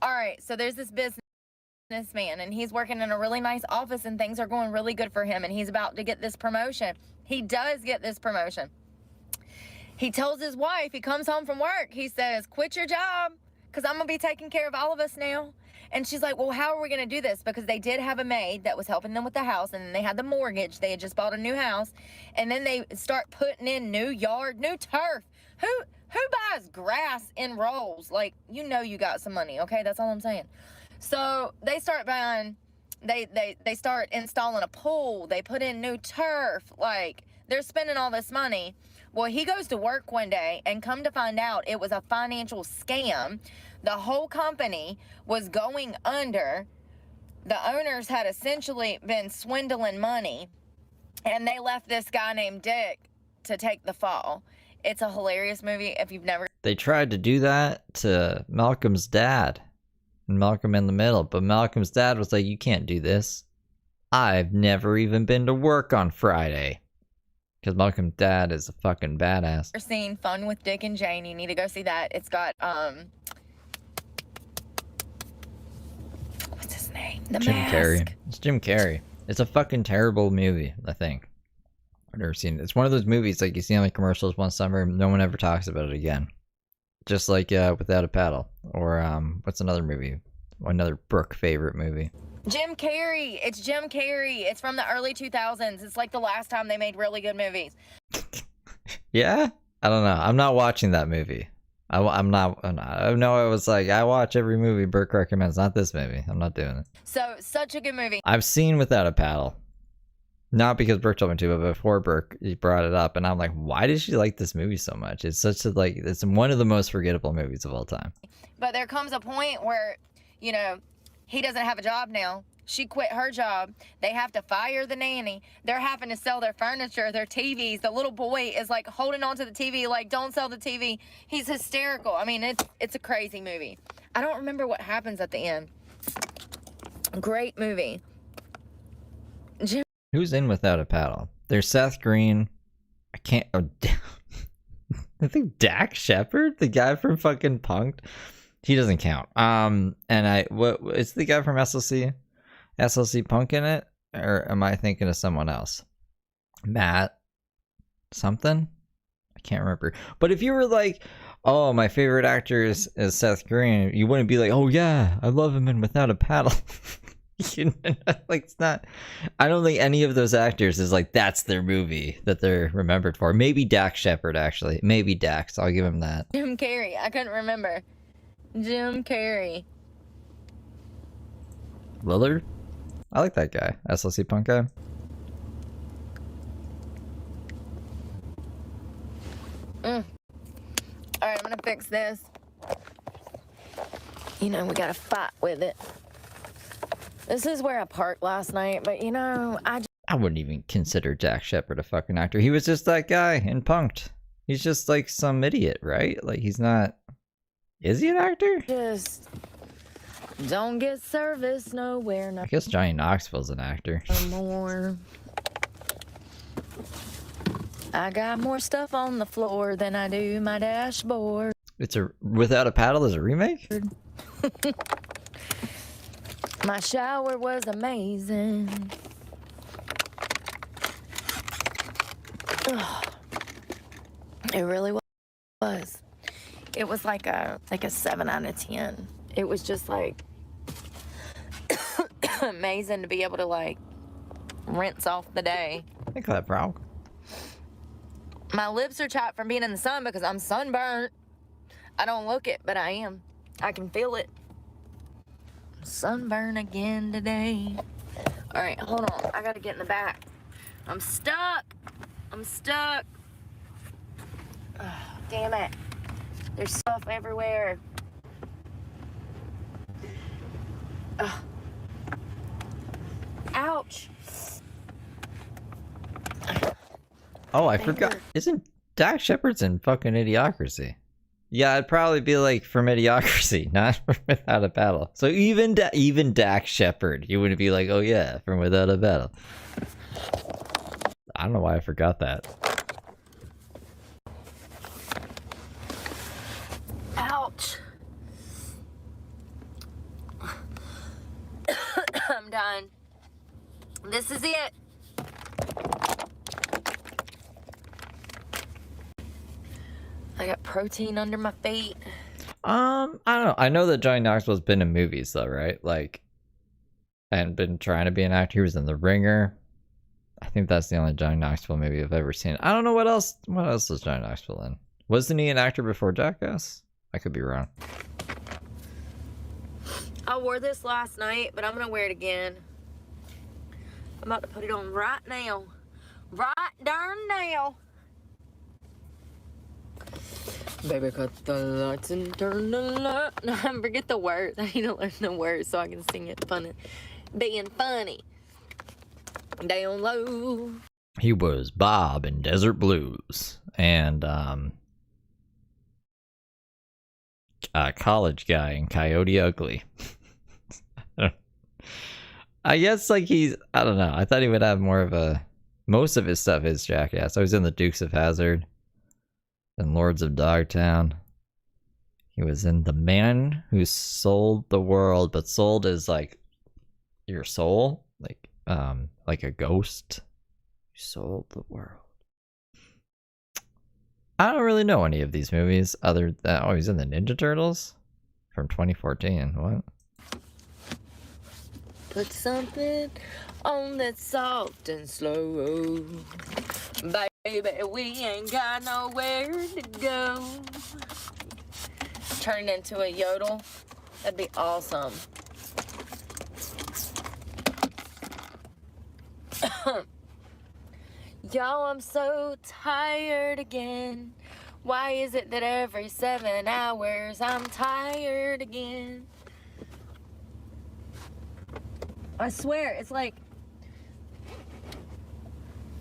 All right, so there's this businessman, and he's working in a really nice office, and things are going really good for him, and he's about to get this promotion. He does get this promotion. He tells his wife, he comes home from work, he says, quit your job, because I'm going to be taking care of all of us now. And she's like, well, how are we going to do this? Because they did have a maid that was helping them with the house, and then they had the mortgage. They had just bought a new house, and then they start putting in new yard, new turf. Who buys grass in rolls? Like, you know you got some money, okay? That's all I'm saying. So they start buying, they start installing a pool. They put in new turf. Like, they're spending all this money. Well, he goes to work one day, and come to find out, it was a financial scam. The whole company was going under. The owners had essentially been swindling money, and they left this guy named Dick to take the fall. It's a hilarious movie if you've never... They tried to do that to Malcolm's dad, and Malcolm in the Middle, but Malcolm's dad was like, you can't do this. I've never even been to work on Friday. Because Malcolm's dad is a fucking badass. Seen Fun with Dick and Jane, you need to go see that. It's got, what's his name? The Jim Mask. Carrey. It's Jim Carrey. It's a fucking terrible movie, I think. I've never seen it. It's one of those movies like you see on the commercials one summer, no one ever talks about it again. Just like Without a Paddle. Or what's another movie? Another Brooke favorite movie. Jim Carrey. It's Jim Carrey. It's from the early 2000s. It's like the last time they made really good movies. Yeah? I don't know. I'm not watching that movie. I'm not. I know I was like, I watch every movie Brooke recommends. Not this movie. I'm not doing it. So, such a good movie. I've seen Without a Paddle. Not because Brooke told me to, but before Brooke brought it up. And I'm like, why does she like this movie so much? It's such a, like, it's one of the most forgettable movies of all time. But there comes a point where, you know, he doesn't have a job now. She quit her job. They have to fire the nanny. They're having to sell their furniture, their TVs. The little boy is like holding on to the TV, like, don't sell the TV. He's hysterical. I mean, it's a crazy movie. I don't remember what happens at the end. Great movie. Who's in Without a Paddle? There's Seth Green. I can't. Oh, I think Dak Shepard, the guy from fucking Punk'd. He doesn't count. And it's the guy from SLC Punk in it, or am I thinking of someone else? Matt something? I can't remember. But if you were like, oh, my favorite actor is Seth Green, you wouldn't be like, oh yeah, I love him in Without a Paddle. You know, like, it's not. I don't think any of those actors is like that's their movie that they're remembered for. Maybe Dak Shepard, actually. Maybe Dax. I'll give him that. Jim Carrey. I couldn't remember. Jim Carrey. Lillard? I like that guy. SLC Punk guy. Alright, I'm gonna fix this. You know, we gotta fight with it. This is where I parked last night, but you know, I wouldn't even consider Dak Shepard a fucking actor. He was just that guy in Punk'd. He's just like some idiot, right? Like, he's not. Is he an actor? just don't get service nowhere no I guess Johnny Knoxville's an actor. more. I got more stuff on the floor than I do my dashboard. It's a Without a Paddle is a remake? My shower was amazing. Ugh. It really was. It was like a 7 out of 10. It was just like amazing to be able to like rinse off the day. I think that wrong. My lips are chapped from being in the sun because I'm sunburnt. I don't look it, but I am. I can feel it. Sunburn again today. All right, hold on. I gotta get in the back. I'm stuck. Ugh, damn it. There's stuff everywhere. Ugh. Ouch. Oh, I forgot. Isn't Dak Shepard's in fucking Idiocracy? Yeah, I'd probably be like from Idiocracy, not from Without a Paddle. So even Dak Shepard, you wouldn't be like, oh yeah, from Without a Paddle. I don't know why I forgot that. Ouch. I'm done. This is it. I got protein under my feet. I don't know. I know that Johnny Knoxville's been in movies though, right? Like, and been trying to be an actor. He was in The Ringer. I think that's the only Johnny Knoxville movie I've ever seen. I don't know what else. What else was Johnny Knoxville in? Wasn't he an actor before Jackass? I could be wrong. I wore this last night, but I'm gonna wear it again. I'm about to put it on right now. Right darn now. Baby, cut the lights and turn the light. No, I forget the words. I need to learn the words so I can sing it funny. Being funny. Down low. He was Bob in Desert Blues and a college guy in Coyote Ugly. I guess like I don't know. I thought he would have more of a. Most of his stuff is Jackass. I was in the Dukes of Hazzard and Lords of Dogtown. He was in The Man Who Sold the World, but sold is like your soul, like a ghost. You sold the world. I don't really know any of these movies other than he's in the Ninja Turtles from 2014. What? Put something on that's soft and slow. Baby, we ain't got nowhere to go. Turn it into a yodel. That'd be awesome. Yo, I'm so tired again. Why is it that every 7 hours I'm tired again? I swear, it's like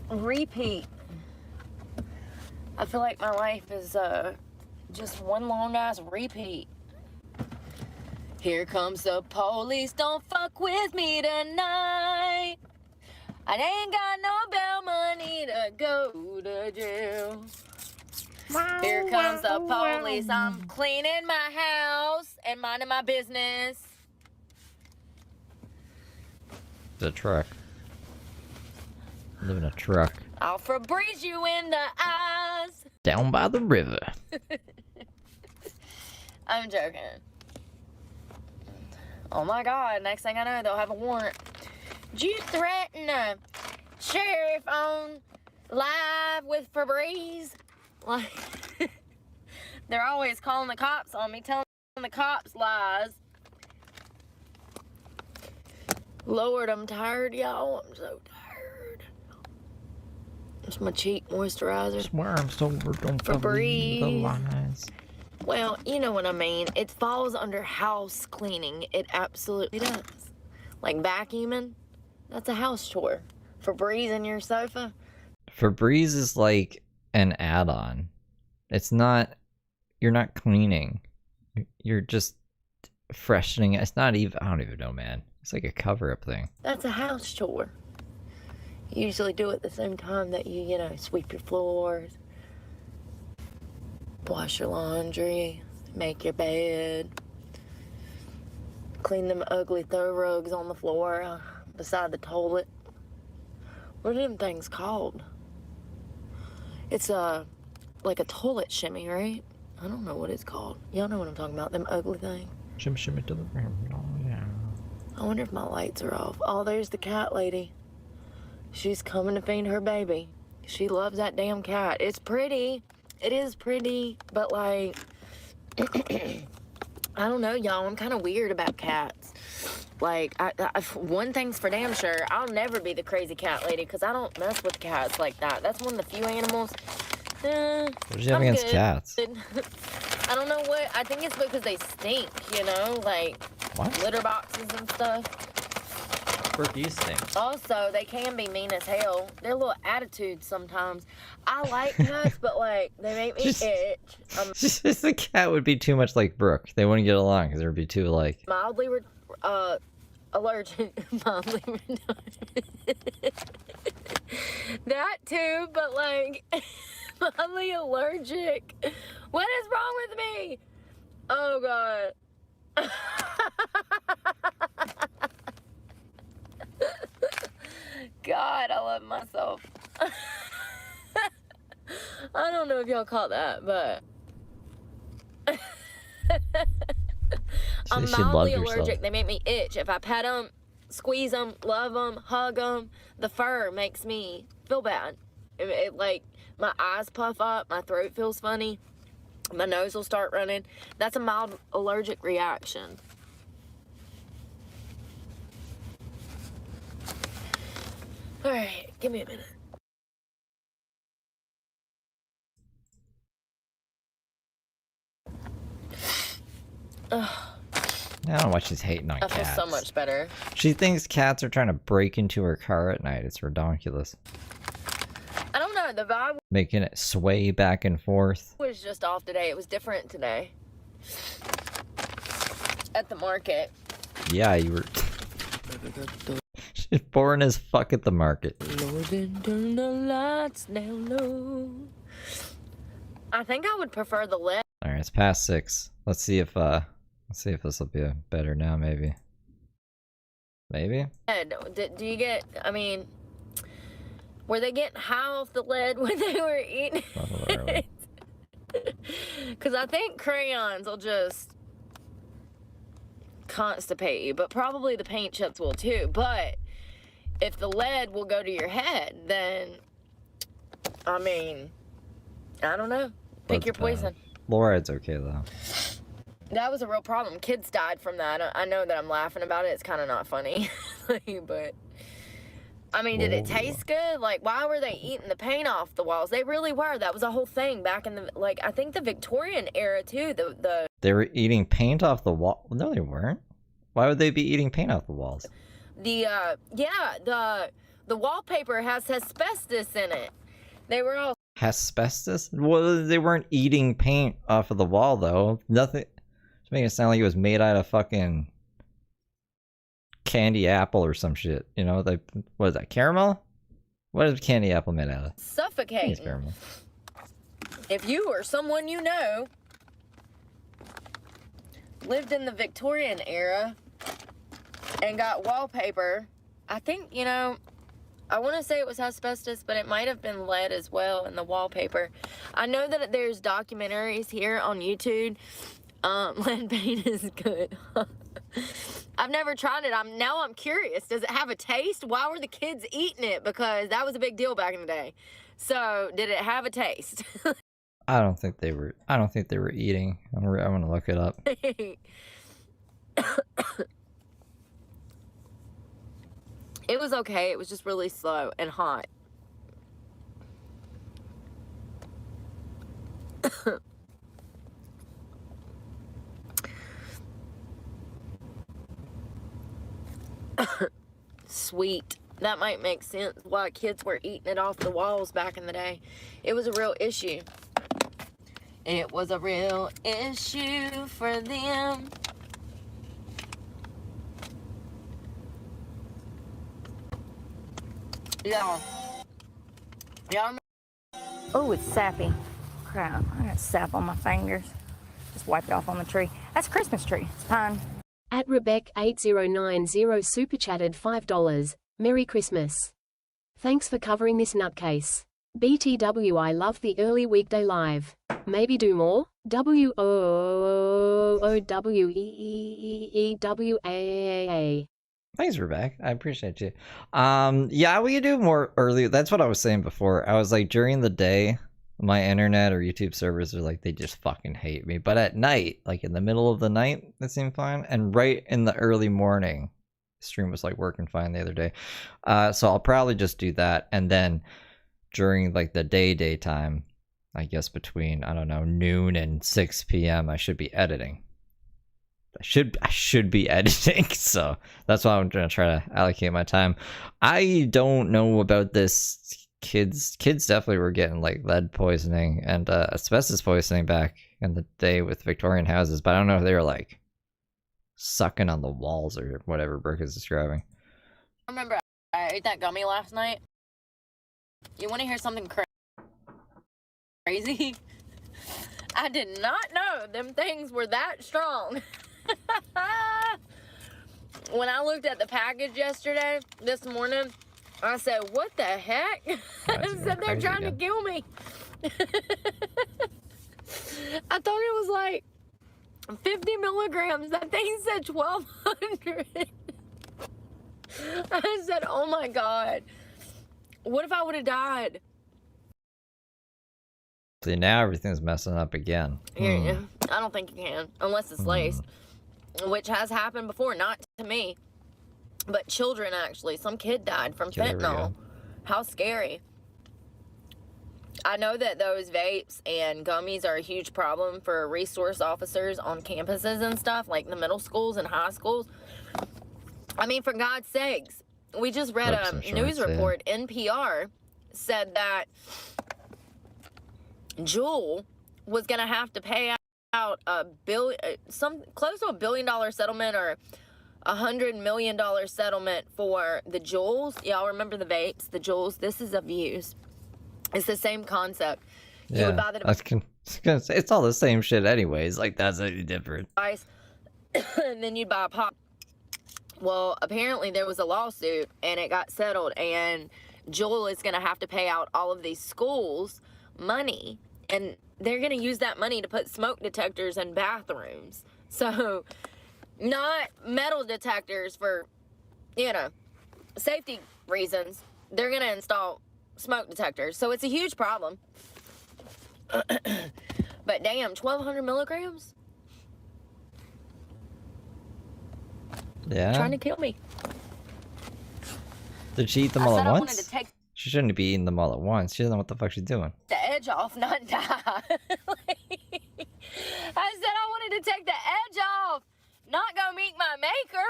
repeat. I feel like my life is just one long ass repeat. Here comes the police, don't fuck with me tonight. I ain't got no bail money to go to jail. Here comes the police, I'm cleaning my house and minding my business. The truck. Live in a truck. I'll Febreze you in the eyes. Down by the river. I'm joking. Oh my god, next thing I know, they'll have a warrant. Did you threaten a sheriff on live with Febreze? Like, they're always calling the cops on me, telling the cops lies. Lord, I'm tired, y'all. I'm so tired. It's my cheek moisturizer. Swear I'm sober, don't Febreze. believe the lies. Well, you know what I mean. It falls under house cleaning. It absolutely does. Like vacuuming, that's a house chore. Febreze in your sofa. Febreze is like an add-on. It's not, you're not cleaning. You're just freshening. It's not even, I don't even know, man. It's like a cover-up thing. That's a house chore. You usually do it at the same time that you know, sweep your floors, wash your laundry, make your bed, clean them ugly throw rugs on the floor beside the toilet. What are them things called? It's like a toilet shimmy, right? I don't know what it's called. Y'all know what I'm talking about, them ugly things. Shimmy, shimmy to the rim. Oh, yeah. I wonder if my lights are off. Oh, there's the cat lady. She's coming to feed her baby. She loves that damn cat. It's pretty. It is pretty, but like, I don't know, y'all. I'm kind of weird about cats. Like, one thing's for damn sure. I'll never be the crazy cat lady because I don't mess with cats like that. That's one of the few animals. What do you have against cats? I don't know what. I think it's because they stink, you know? Like, What? litter boxes and stuff. Brooke, you stink. Also, they can be mean as hell. They're a little attitude sometimes. I like cats, but like, they make me itch. I'm Just the cat would be too much like Brooke. They wouldn't get along because they'd be too like. mildly allergic. Mildly that too, but like, mildly allergic. What is wrong with me? Oh god. God, I love myself. I don't know if y'all caught that, but I'm She loved mildly herself. allergic. They make me itch. If I pet them, squeeze them, love them, hug them, the fur makes me feel bad. It like, my eyes puff up, my throat feels funny, my nose will start running. That's a mild allergic reaction. All right, give me a minute. Ugh, I don't know why she's hating on I feel cats. so much better. She thinks cats are trying to break into her car at night. It's ridiculous. I don't know, the vibe Making it sway back and forth. was just off today. It was different today. At the market. Yeah, you were. She's boring as fuck at the market. Lord, turn the lights down low. I think I would prefer the LED. All right, it's past 6. Let's see if this will be better now. Maybe. Maybe. Do you get, I mean, were they getting high off the lead when they were eating it? Because I think crayons will just constipate you, but probably the paint chips will too. But if the lead will go to your head, then, I mean, I don't know. Pick your poison. Fluoride's okay, though. That was a real problem. Kids died from that. I know that I'm laughing about it. It's kind of not funny. But, I mean, did it taste good? Like, why were they eating the paint off the walls? They really were. That was a whole thing back in the, like, I think the Victorian era, too. They were eating paint off the wall? No, they weren't. Why would they be eating paint off the walls? The wallpaper has asbestos in it. They were all... Asbestos? Well, they weren't eating paint off of the wall, though. Nothing... Making it sound like it was made out of fucking candy apple or some shit. You know, like, what is that, caramel? What is candy apple made out of? Suffocating. It's caramel. If you or someone you know lived in the Victorian era and got wallpaper, I think, you know, I want to say it was asbestos, but it might have been lead as well in the wallpaper. I know that there's documentaries here on YouTube. Lead paint is good. I've never tried it. I'm curious. Does it have a taste? Why were the kids eating it? Because that was a big deal back in the day. So, did it have a taste? I don't think they were eating. I'm gonna look it up. It was okay. It was just really slow and hot. Sweet. That might make sense why kids were eating it off the walls back in the day. It was a real issue. It was a real issue for them. Y'all. Oh, it's sappy. Crap. I got sap on my fingers. Just wipe it off on the tree. That's a Christmas tree. It's pine. At Rebecca8090 super chatted $5. Merry Christmas. Thanks for covering this nutcase. BTW, I love the early weekday live. Maybe do more? WOOWEEWA. Thanks, Rebecca. I appreciate you. Yeah, we could do more early. That's what I was saying before. I was like, during the day, my internet or YouTube servers are like, they just fucking hate me. But at night, like in the middle of the night, it seemed fine. And right in the early morning, stream was like working fine the other day. So I'll probably just do that. And then during like the daytime, I guess between, I don't know, noon and 6 p.m., I should be editing. I should be editing. So that's why I'm going to try to allocate my time. I don't know about this. Kids definitely were getting like lead poisoning and asbestos poisoning back in the day with Victorian houses, but I don't know if they were like sucking on the walls or whatever Brooke is describing. I remember I ate that gummy last night. You want to hear something crazy? I did not know them things were that strong. When I looked at the package this morning, I said, what the heck? I said, they're trying to kill me. I thought it was like 50 milligrams. That thing said 1,200. I said, oh my God. What if I would have died? See, now everything's messing up again. Yeah, I don't think you can, unless it's laced, which has happened before, not to me. But children, actually. Some kid died from fentanyl. How scary. I know that those vapes and gummies are a huge problem for resource officers on campuses and stuff, like the middle schools and high schools. I mean, for God's sakes, we just read a news report. NPR said that Juul was going to have to pay out close to $1 billion settlement or $100 million settlement for the Juuls. Y'all remember the vapes, the Juuls? This is a Views. It's the same concept. Yeah, you would buy it's all the same shit anyways. Like, that's any different. And then you'd buy a pop. Well, apparently there was a lawsuit and it got settled, and Juul is going to have to pay out all of these schools money, and they're going to use that money to put smoke detectors in bathrooms. So not metal detectors for, you know, safety reasons. They're going to install smoke detectors. So it's a huge problem. But damn, 1,200 milligrams? Yeah. Trying to kill me. Did she eat them all at I once? wanted to take She shouldn't be eating them all at once. She doesn't know what the fuck she's doing. the edge off, not die. I said I wanted to take the edge off, not go meet my maker.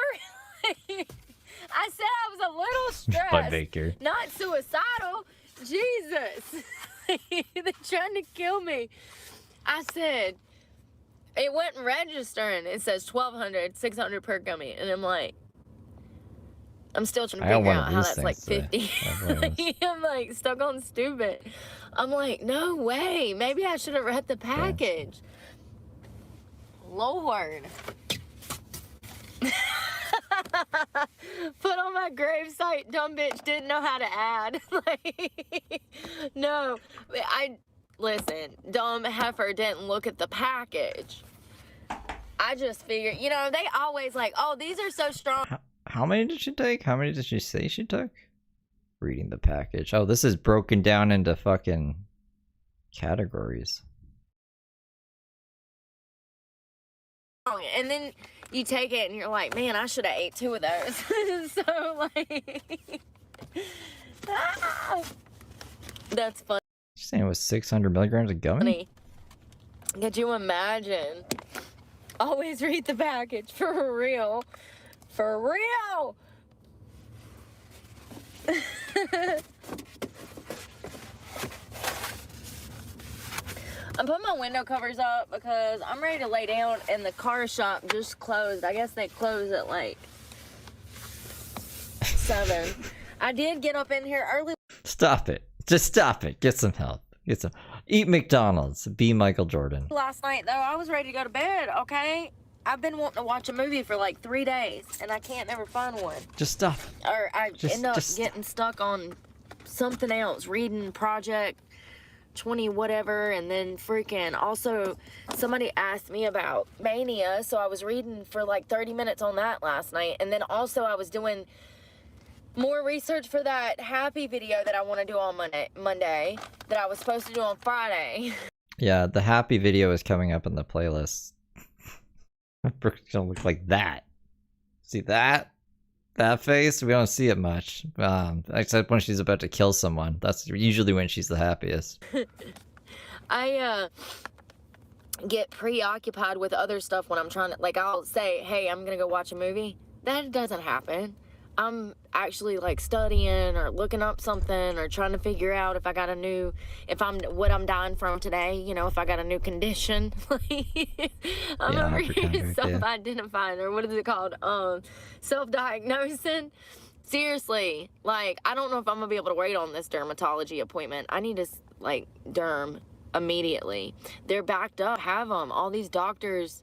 I said I was a little stressed. My maker. Not suicidal. Jesus. They're trying to kill me. I said, it wasn't registering. It says 1,200, 600 per gummy. And I'm like, I'm still trying to figure out how that's like 50. I'm like stuck on stupid. I'm like, no way. Maybe I should have read the package. Lord. Put on my gravesite, dumb bitch didn't know how to add. Like, no, listen, dumb heifer didn't look at the package. I just figured, you know, they always like, oh, these are so strong. How many did she take? How many did she say she took? Reading the package. Oh, this is broken down into fucking categories. And then you take it and you're like, man, I should have ate 2 of those. So, like, that's funny. She's saying it was 600 milligrams of gummy? Could you imagine? Always read the package, for real. For real! I'm putting my window covers up because I'm ready to lay down and the car shop just closed. I guess they close at like 7. I did get up in here early. Stop it. Just stop it. Get some help. Eat McDonald's. Be Michael Jordan. Last night though, I was ready to go to bed, okay? I've been wanting to watch a movie for like 3 days and I can't never find one. Just stop. Or I end up getting stuck on something else, reading Project 20 whatever, and then freaking also somebody asked me about Mania, so I was reading for like 30 minutes on that last night, and then also I was doing more research for that happy video that I want to do on Monday that I was supposed to do on Friday. Yeah, the happy video is coming up in the playlist. Brooke's gonna look like that. See that? That face? We don't see it much. Except when she's about to kill someone. That's usually when she's the happiest. I get preoccupied with other stuff when I'm trying to, like, I'll say, hey, I'm gonna go watch a movie. That doesn't happen. I'm actually like studying or looking up something or trying to figure out if I got what I'm dying from today, you know, if I got a new condition. I'm over here self-identifying, or what is it called? Self-diagnosing. Seriously, like, I don't know if I'm gonna be able to wait on this dermatology appointment. I need to, like, derm immediately. They're backed up, have them. All these doctors,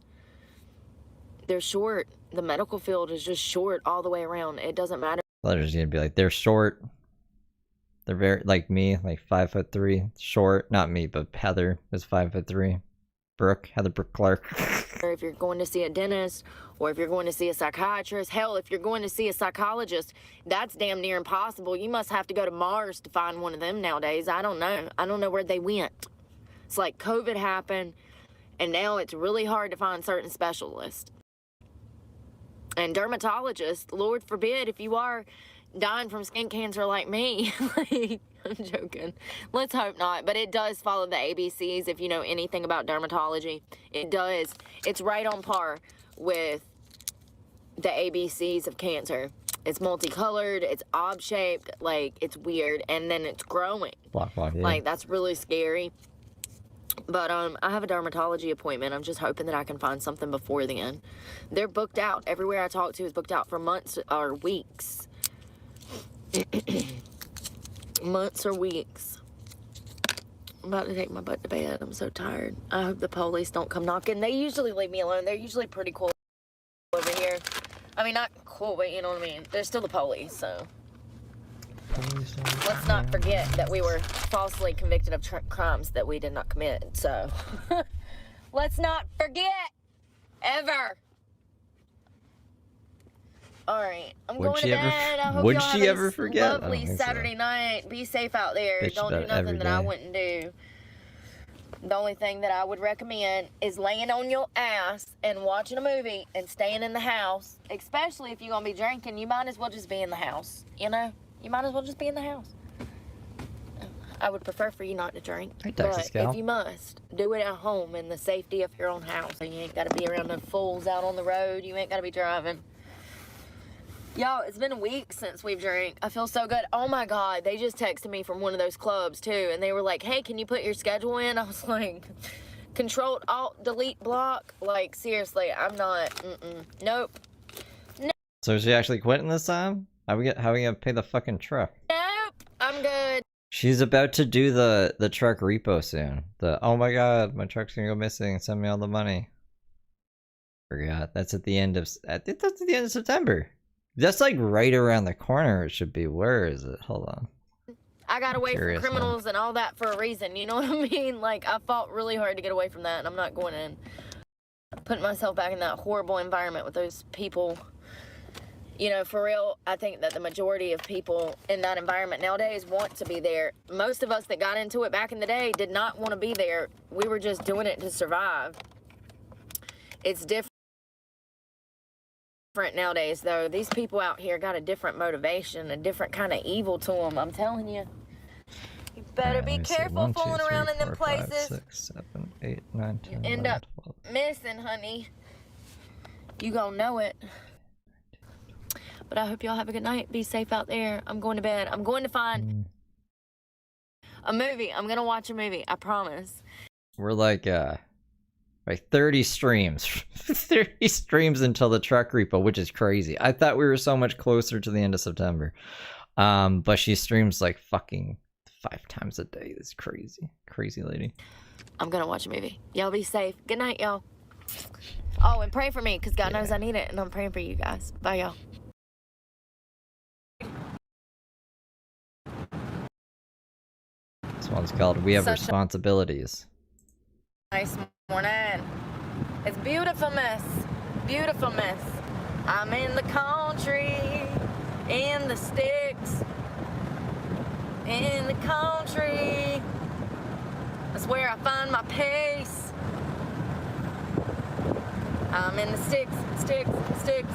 they're short. The medical field is just short all the way around. It doesn't matter. Letters gonna be like, they're short. They're very like me, like 5'3", short. Not me, but Heather is 5'3". Heather Brooke Clark. Or if you're going to see a dentist, or if you're going to see a psychiatrist, hell, if you're going to see a psychologist, that's damn near impossible. You must have to go to Mars to find one of them nowadays. I don't know. I don't know where they went. It's like COVID happened, and now it's really hard to find certain specialists. And dermatologists, Lord forbid, if you are dying from skin cancer like me. Like, I'm joking. Let's hope not. But it does follow the ABCs if you know anything about dermatology. It does. It's right on par with the ABCs of cancer. It's multicolored, it's ob-shaped, like, it's weird, and then it's growing. Yeah. Like, that's really scary. But I have a dermatology appointment. I'm just hoping that I can find something before then. They're booked out. Everywhere I talk to is booked out for months or weeks. Months or weeks. I'm about to take my butt to bed. I'm so tired. I hope the police don't come knocking. They usually leave me alone. They're usually pretty cool over here. I mean, not cool, but you know what I mean. They're still the police, so. Let's not forget that we were falsely convicted of crimes that we did not commit, so. Let's not forget, ever. All right, I'm Would going she to ever- bed. I hope would y'all she have a ever forget? I don't lovely think so. Saturday night. Be safe out there. Bitch Don't do about every nothing that I day. wouldn't do. The only thing that I would recommend is laying on your ass and watching a movie and staying in the house. Especially if you're gonna be drinking, you might as well just be in the house. You know, you might as well just be in the house. I would prefer for you not to drink, Hey, Texas but gal. if you must, do it at home in the safety of your own house. So you ain't gotta be around the fools out on the road. You ain't gotta be driving. Y'all, it's been a week since we've drank. I feel so good. Oh my God, they just texted me from one of those clubs too, and they were like, hey, can you put your schedule in? I was like, Control, Alt, Delete, Block. Like, seriously, I'm not, nope. So is she actually quitting this time? How we gonna pay the fucking truck? Nope, I'm good. She's about to do the truck repo soon. Oh my god, my truck's gonna go missing. Send me all the money. Forgot. That's at the end of. I think that's at the end of September. That's like right around the corner. It should be. Where is it? Hold on. I got away from Curious now. criminals and all that for a reason. You know what I mean? Like, I fought really hard to get away from that, and I'm not going in. Putting myself back in that horrible environment with those people. You know, for real, I think that the majority of people in that environment nowadays want to be there. Most of us that got into it back in the day did not want to be there. We were just doing it to survive. It's different nowadays, though. These people out here got a different motivation, a different kind of evil to them. I'm telling you. You better be careful fooling around in them places. 6, 7, 8, 9, 10, You end 11, up 12. missing, honey. You gonna know it. But I hope y'all have a good night. Be safe out there. I'm going to bed. I'm going to find a movie. I'm gonna watch a movie. I promise. We're like 30 streams. 30 streams until the truck repo, which is crazy. I thought we were so much closer to the end of September. But she streams like fucking 5 times a day. It's crazy. Crazy lady. I'm gonna watch a movie. Y'all be safe. Good night, y'all. Oh, and pray for me, because God knows I need it, and I'm praying for you guys. Bye, y'all. This one's called We Have Such a- Responsibilities. Nice morning. It's beautiful, miss. Beautiful, miss. I'm in the country, in the sticks, in the country. That's where I find my pace. I'm in the sticks, sticks, sticks.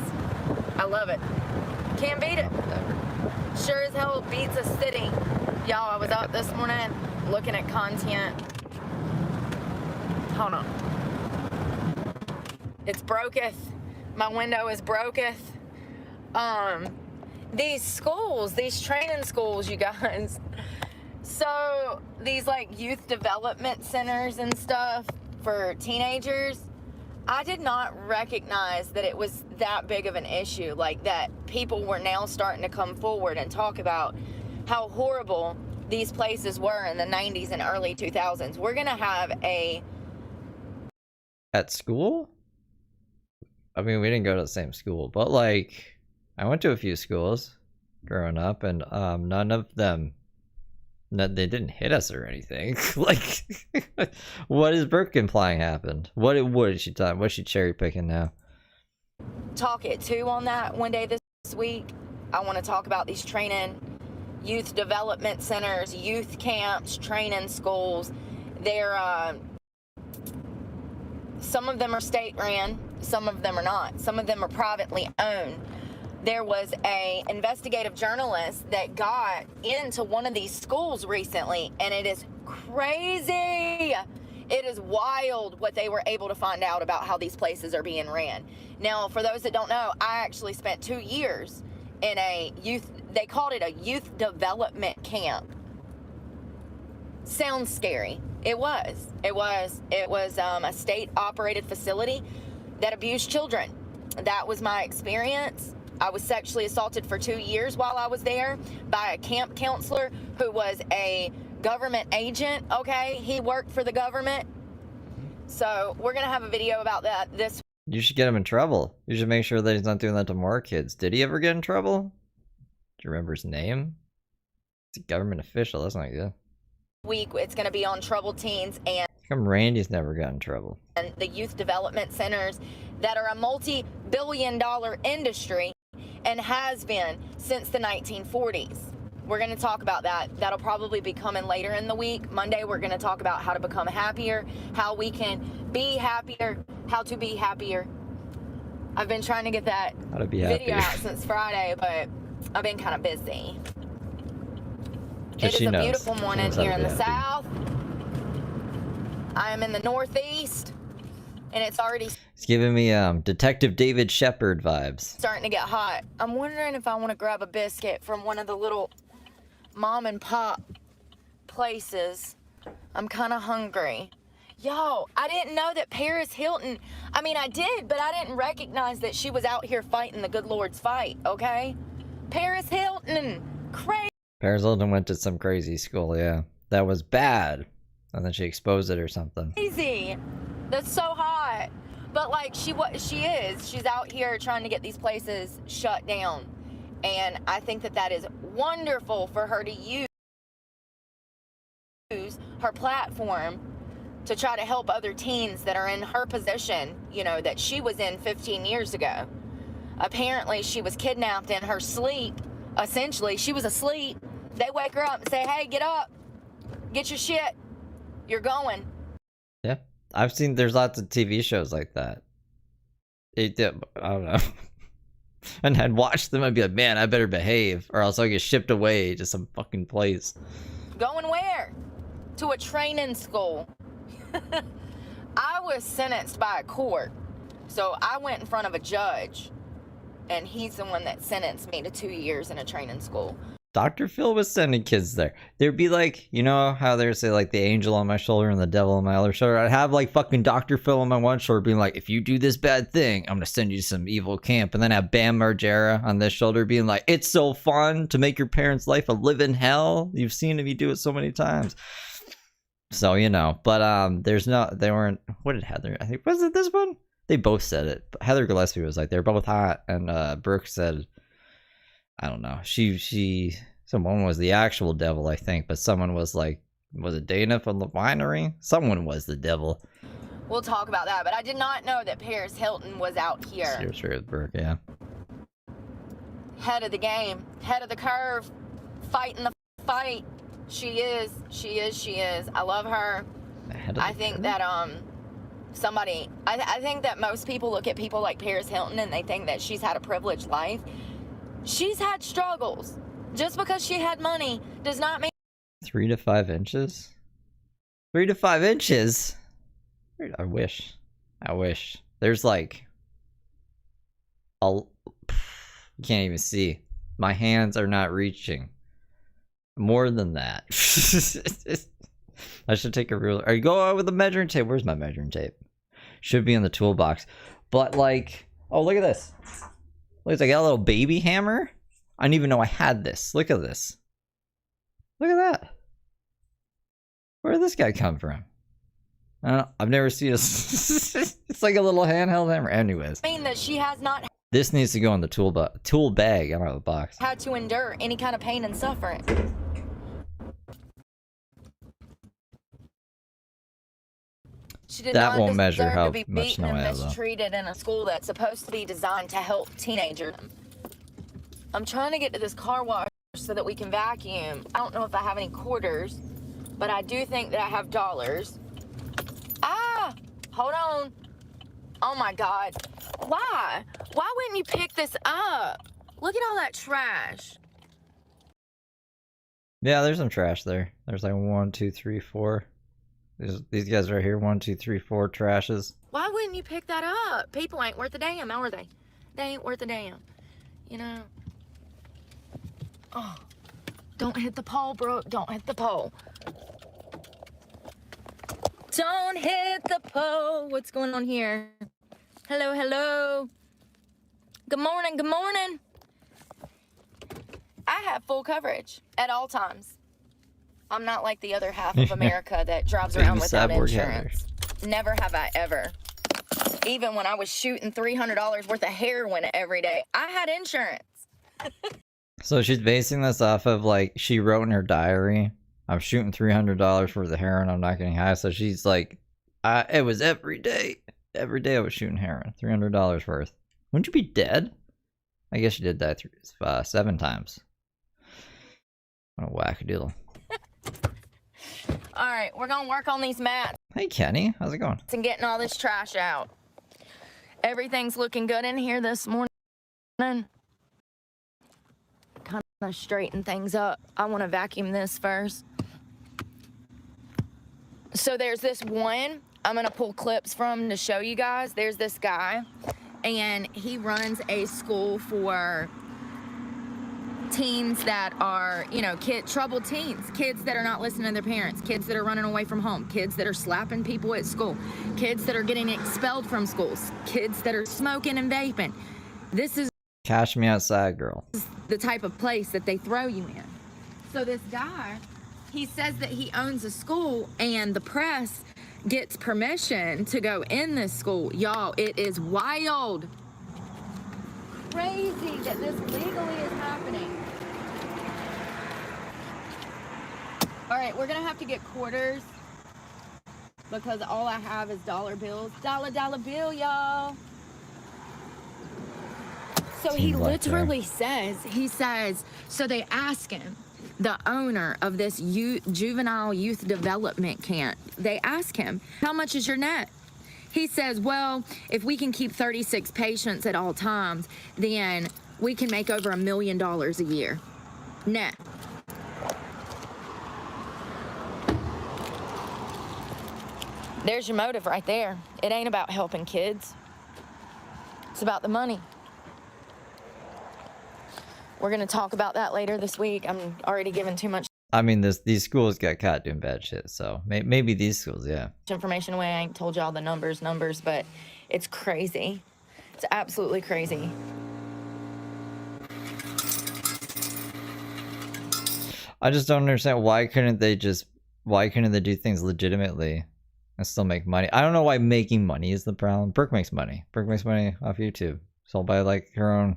I love it. Can't beat it. Sure as hell beats a city. Y'all, I was up this morning looking at content. Hold on. It's broketh. My window is broketh. These schools, these training schools, you guys. So these like youth development centers and stuff for teenagers, I did not recognize that it was that big of an issue. Like that people were now starting to come forward and talk about how horrible these places were in the 90s and early 2000s. We're gonna have At school? I mean, we didn't go to the same school, but like, I went to a few schools growing up, and none of them, they didn't hit us or anything. Like, what is Brooke implying happened? What is she talking? What's she cherry picking now? talk it too on that one day this week. I want to talk about these training youth development centers, youth camps, training schools. They're some of them are state ran, some of them are not. Some of them are privately owned. There was a investigative journalist that got into one of these schools recently, and it is crazy. It is wild what they were able to find out about how these places are being ran. Now, for those that don't know, I actually spent 2 years in a youth, they called it a youth development camp. Sounds scary. It was a state-operated facility that abused children. That was my experience. I was sexually assaulted for 2 years while I was there by a camp counselor who was a government agent, okay? He worked for the government. So we're going to have a video about that this. You should get him in trouble. You should make sure that he's not doing that to more kids. Did he ever get in trouble? Do you remember his name? It's a government official. That's not good. Week, it's going to be on troubled teens and How come Randy's never got in trouble? the youth development centers that are a multi-billion-dollar industry. and has been since the 1940s. We're going to talk about that. That'll probably be coming later in the week. Monday, we're going to talk about how to become happier, how we can be happier, how to be happier. I've been trying to get that video out since Friday, but I've been kind of busy. It is a beautiful morning here in the south. I am in the northeast, and it's already... It's giving me Detective David Shepard vibes. Starting to get hot. I'm wondering if I want to grab a biscuit from one of the little mom and pop places. I'm kind of hungry. Yo, I didn't know that Paris Hilton, I mean, I did, but I didn't recognize that she was out here fighting the good Lord's fight, okay? Paris Hilton, crazy. Paris Hilton went to some crazy school, yeah. That was bad. And then she exposed it or something. Crazy. That's so hot. But like, she's out here trying to get these places shut down. And I think that that is wonderful for her to use her platform to try to help other teens that are in her position, you know, that she was in 15 years ago. Apparently, she was kidnapped in her sleep. Essentially, she was asleep. They wake her up and say, hey, get up. Get your shit. You're going. Yeah. I've seen, there's lots of TV shows like that. I don't know. And I'd watch them, I'd be like, man, I better behave, or else I'll get shipped away to some fucking place. Going where? To a training school. I was sentenced by a court, so I went in front of a judge, and he's the one that sentenced me to 2 years in a training school. Dr. Phil was sending kids there. There'd be like, you know how there's say like the angel on my shoulder and the devil on my other shoulder? I'd have like fucking Dr. Phil on my one shoulder being like, if you do this bad thing, I'm gonna send you to some evil camp. And then have Bam Margera on this shoulder being like, it's so fun to make your parents' life a living hell. You've seen me do it so many times. So, you know, but they weren't, what did Heather, I think, was it this one? They both said it. But Heather Gillespie was like, they're both hot. And Brooke said, I don't know. Someone was the actual devil, I think, but someone was like, was it Dana from the winery? Someone was the devil. We'll talk about that, but I did not know that Paris Hilton was out here. Sure, Brooke, yeah. Head of the game, head of the curve, fighting the fight. She is. I love her. I think that I think that most people look at people like Paris Hilton and they think that she's had a privileged life. She's had struggles. Just because she had money does not mean 3 to 5 inches? 3 to 5 inches? I wish. There's like you can't even see. My hands are not reaching. More than that. I should take a ruler. Or go out with a measuring tape. Where's my measuring tape? Should be in the toolbox. But like, oh, look at this. Look, I got a little baby hammer. I didn't even know I had this. Look at this. Look at that. Where did this guy come from? I don't know. I've never seen a... It's like a little handheld hammer. Anyways. mean that she has not This needs to go in the tool bag. I don't know, the box. had to endure any kind of pain and suffering. She did That not won't measure deserve how to be much beaten snow and I have, though. mistreated in a school that's supposed to be designed to help teenagers. I'm trying to get to this car wash so that we can vacuum. I don't know if I have any quarters, but I do think that I have dollars. Ah, hold on. Oh my God. Why? Why wouldn't you pick this up? Look at all that trash. Yeah, there's some trash there. There's like 1, 2, 3, 4. These guys right here, 1, 2, 3, 4 trashes. Why wouldn't you pick that up? People ain't worth a damn, are they? They ain't worth a damn. You know? Oh, don't hit the pole, Brooke. Don't hit the pole. Don't hit the pole. What's going on here? Hello, hello. Good morning, good morning. I have full coverage at all times. I'm not like the other half of America that drives around without insurance. Never have I ever. Even when I was shooting $300 worth of heroin every day, I had insurance. So she's basing this off of like, she wrote in her diary, I'm shooting $300 worth of heroin, I'm not getting high. So she's like, it was every day. Every day I was shooting heroin, $300 worth. Wouldn't you be dead? I guess you did that 7 times. What a wackadoodle. All right, we're gonna work on these mats Hey, Kenny. How's it going? and getting all this trash out. Everything's looking good in here this morning. Kind of straighten things up. I want to vacuum this first. So there's this one I'm gonna pull clips from to show you guys. There's this guy, and he runs a school for teens that are, you know, troubled teens, kids that are not listening to their parents, kids that are running away from home, kids that are slapping people at school, kids that are getting expelled from schools, kids that are smoking and vaping. This is Cash me outside, girl. the type of place that they throw you in. So this guy, he says that he owns a school, and the press gets permission to go in this school. Y'all, it is wild. Crazy that this legally is happening. All right, we're gonna have to get quarters because all I have is dollar bills. Dollar bill, y'all. So he literally says, so they ask him, the owner of this juvenile youth development camp, they ask him, how much is your net? He says, well, if we can keep 36 patients at all times, then we can make over $1 million a year. Net. There's your motive right there. It ain't about helping kids. It's about the money. We're gonna talk about that later this week. I'm already giving too much I mean, these schools got caught doing bad shit, so maybe these schools, yeah. information away. I ain't told y'all the numbers, but it's crazy. It's absolutely crazy. I just don't understand why couldn't they do things legitimately and still make money? I don't know why making money is the problem. Brooke makes money. Brooke makes money off YouTube. So by like her own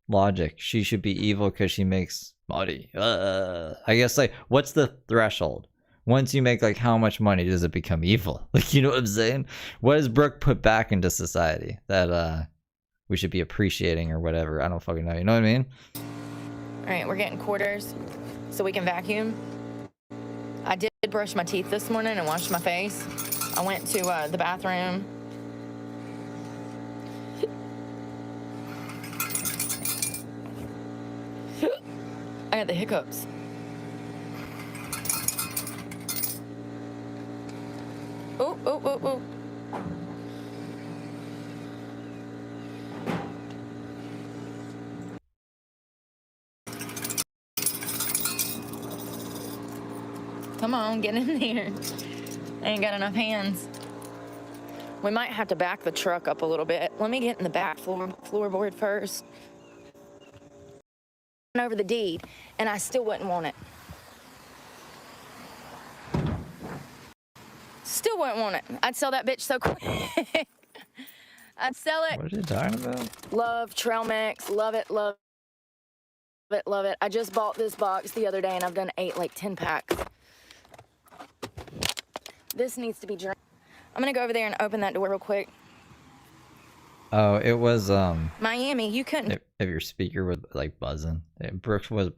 logic, she should be evil because she makes money. I guess, like, what's the threshold? Once you make, like, how much money does it become evil? Like, you know what I'm saying? What does Brooke put back into society that we should be appreciating or whatever? I don't fucking know. You know what I mean? All right, we're getting quarters so we can vacuum. I did brush my teeth this morning and washed my face. I went to the bathroom. I got the hiccups. Oh. Come on, get in there. I ain't got enough hands. We might have to back the truck up a little bit. Let me get in the back floorboard first. Over the deed, and I still wouldn't want it. Still wouldn't want it. I'd sell that bitch so quick. I'd sell it. What are you talking about? Love trail mix. Love it. I just bought this box the other day, and I've done 10 packs. This needs to be drank. I'm gonna go over there and open that door real quick. Oh, it was Miami, you couldn't. If your speaker was like buzzing, Brooks was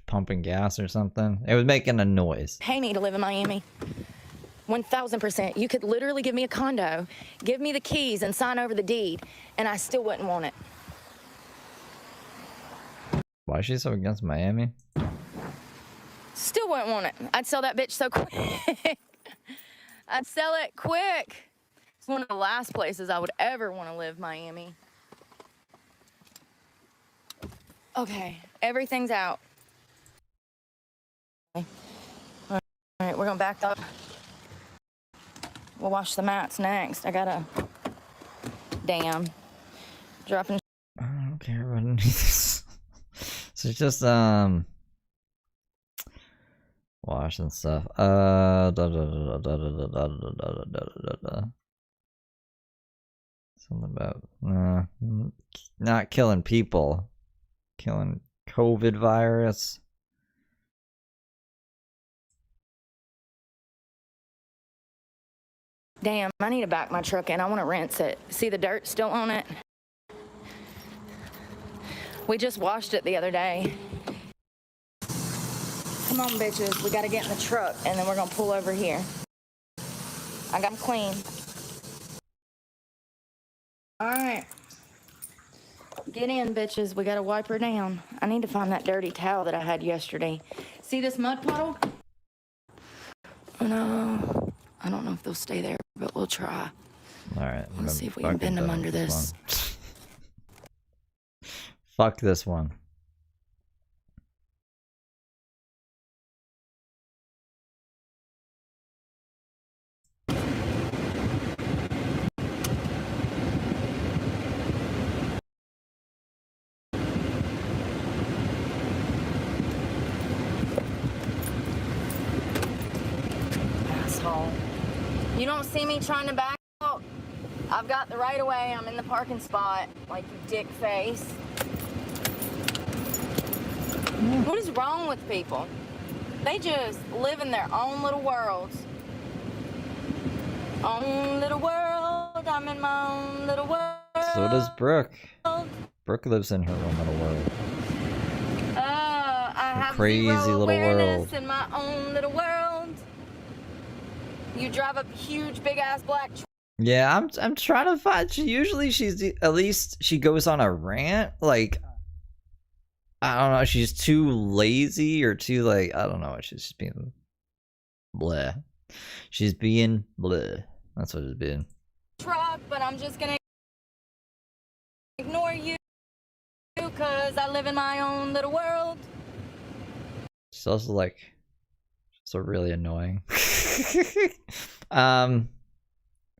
pumping gas or something. It was making a noise. Pay me to live in Miami. 1,000%. You could literally give me a condo, give me the keys, and sign over the deed, and I still wouldn't want it. Why is she so against Miami? Still wouldn't want it. I'd sell that bitch so quick. I'd sell it quick. It's one of the last places I would ever want to live, Miami. Okay, everything's out. All right, we're gonna back up. We'll wash the mats next. I gotta, dropping. I don't care about any of this. So it's just washing stuff. Something about not killing people, killing COVID virus. Damn, I need to back my truck in. I want to rinse it. See the dirt still on it? We just washed it the other day. Come on, bitches. We gotta get in the truck, and then we're gonna pull over here. I got them clean. All right. Get in, bitches. We gotta wipe her down. I need to find that dirty towel that I had yesterday. See this mud puddle? No. I don't know if they'll stay there, but we'll try. All right. Let's see if we can bend them under this. Fuck this one. Asshole. You don't see me trying to back out? I've got the right of way. I'm in the parking spot, like you dick face. What is wrong with people? They just live in their own little worlds. Own little world. I'm in my own little world. So does Brooke. Brooke lives in her own little world. I have crazy zero little awareness world. in my own little world. You drive a huge, big ass black truck. Yeah, I'm trying to find. She's at least she goes on a rant. Like, I don't know. She's too lazy or too like, I don't know. She's just being bleh. She's being bleh. That's what it's been. Truck, but I'm just gonna ignore you because I live in my own little world. She's also like, so really annoying.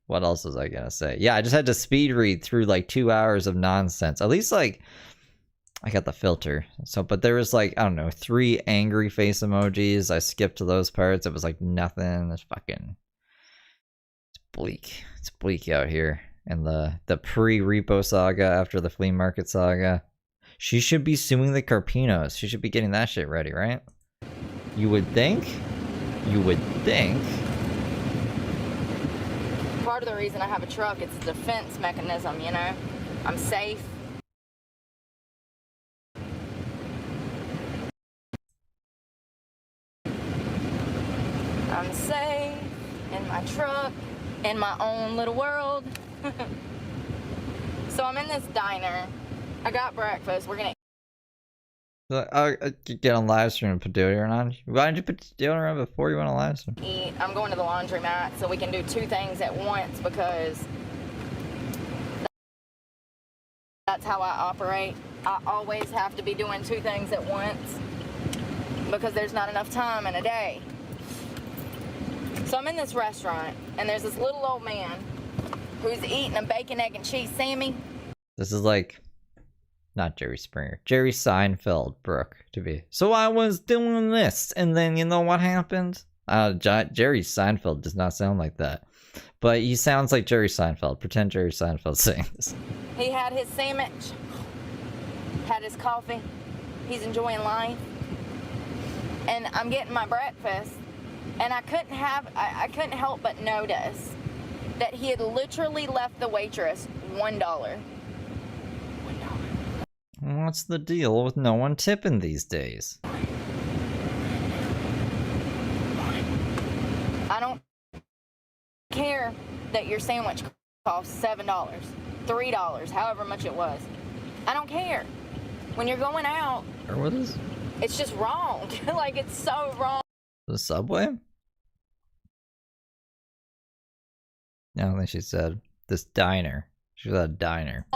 What else was I gonna say? Yeah, I just had to speed read through like 2 hours of nonsense. At least like I got the filter. So, but there was like, I don't know, 3 angry face emojis. I skipped to those parts. It was like nothing. It's fucking, it's bleak. It's bleak out here. And the pre-repo saga after the flea market saga. She should be suing the Carpinos. She should be getting that shit ready, right? You would think. You would think. Part of the reason I have a truck, it's a defense mechanism, you know? I'm safe. I'm safe in my truck, in my own little world. So I'm in this diner. I got breakfast. We're gonna Get on live stream and put deodorant on. Why didn't you put deodorant on before you went on live stream? eat. I'm going to the laundromat so we can do 2 things at once because that's how I operate. I always have to be doing 2 things at once because there's not enough time in a day. So I'm in this restaurant and there's this little old man who's eating a bacon, egg, and cheese Sammy. This is like, not Jerry Springer, Jerry Seinfeld, Brooke, to be. So I was doing this, and then you know what happened? Jerry Seinfeld does not sound like that, but he sounds like Jerry Seinfeld. Pretend Jerry Seinfeld saying this. He had his sandwich, had his coffee. He's enjoying life, and I'm getting my breakfast, and I couldn't help but notice that he had literally left the waitress $1. What's the deal with no one tipping these days? I don't care that your sandwich costs $7, $3, however much it was. I don't care. When you're going out, Or what is it's just wrong. Like, it's so wrong. the Subway? I don't think she said this diner. She was at a diner.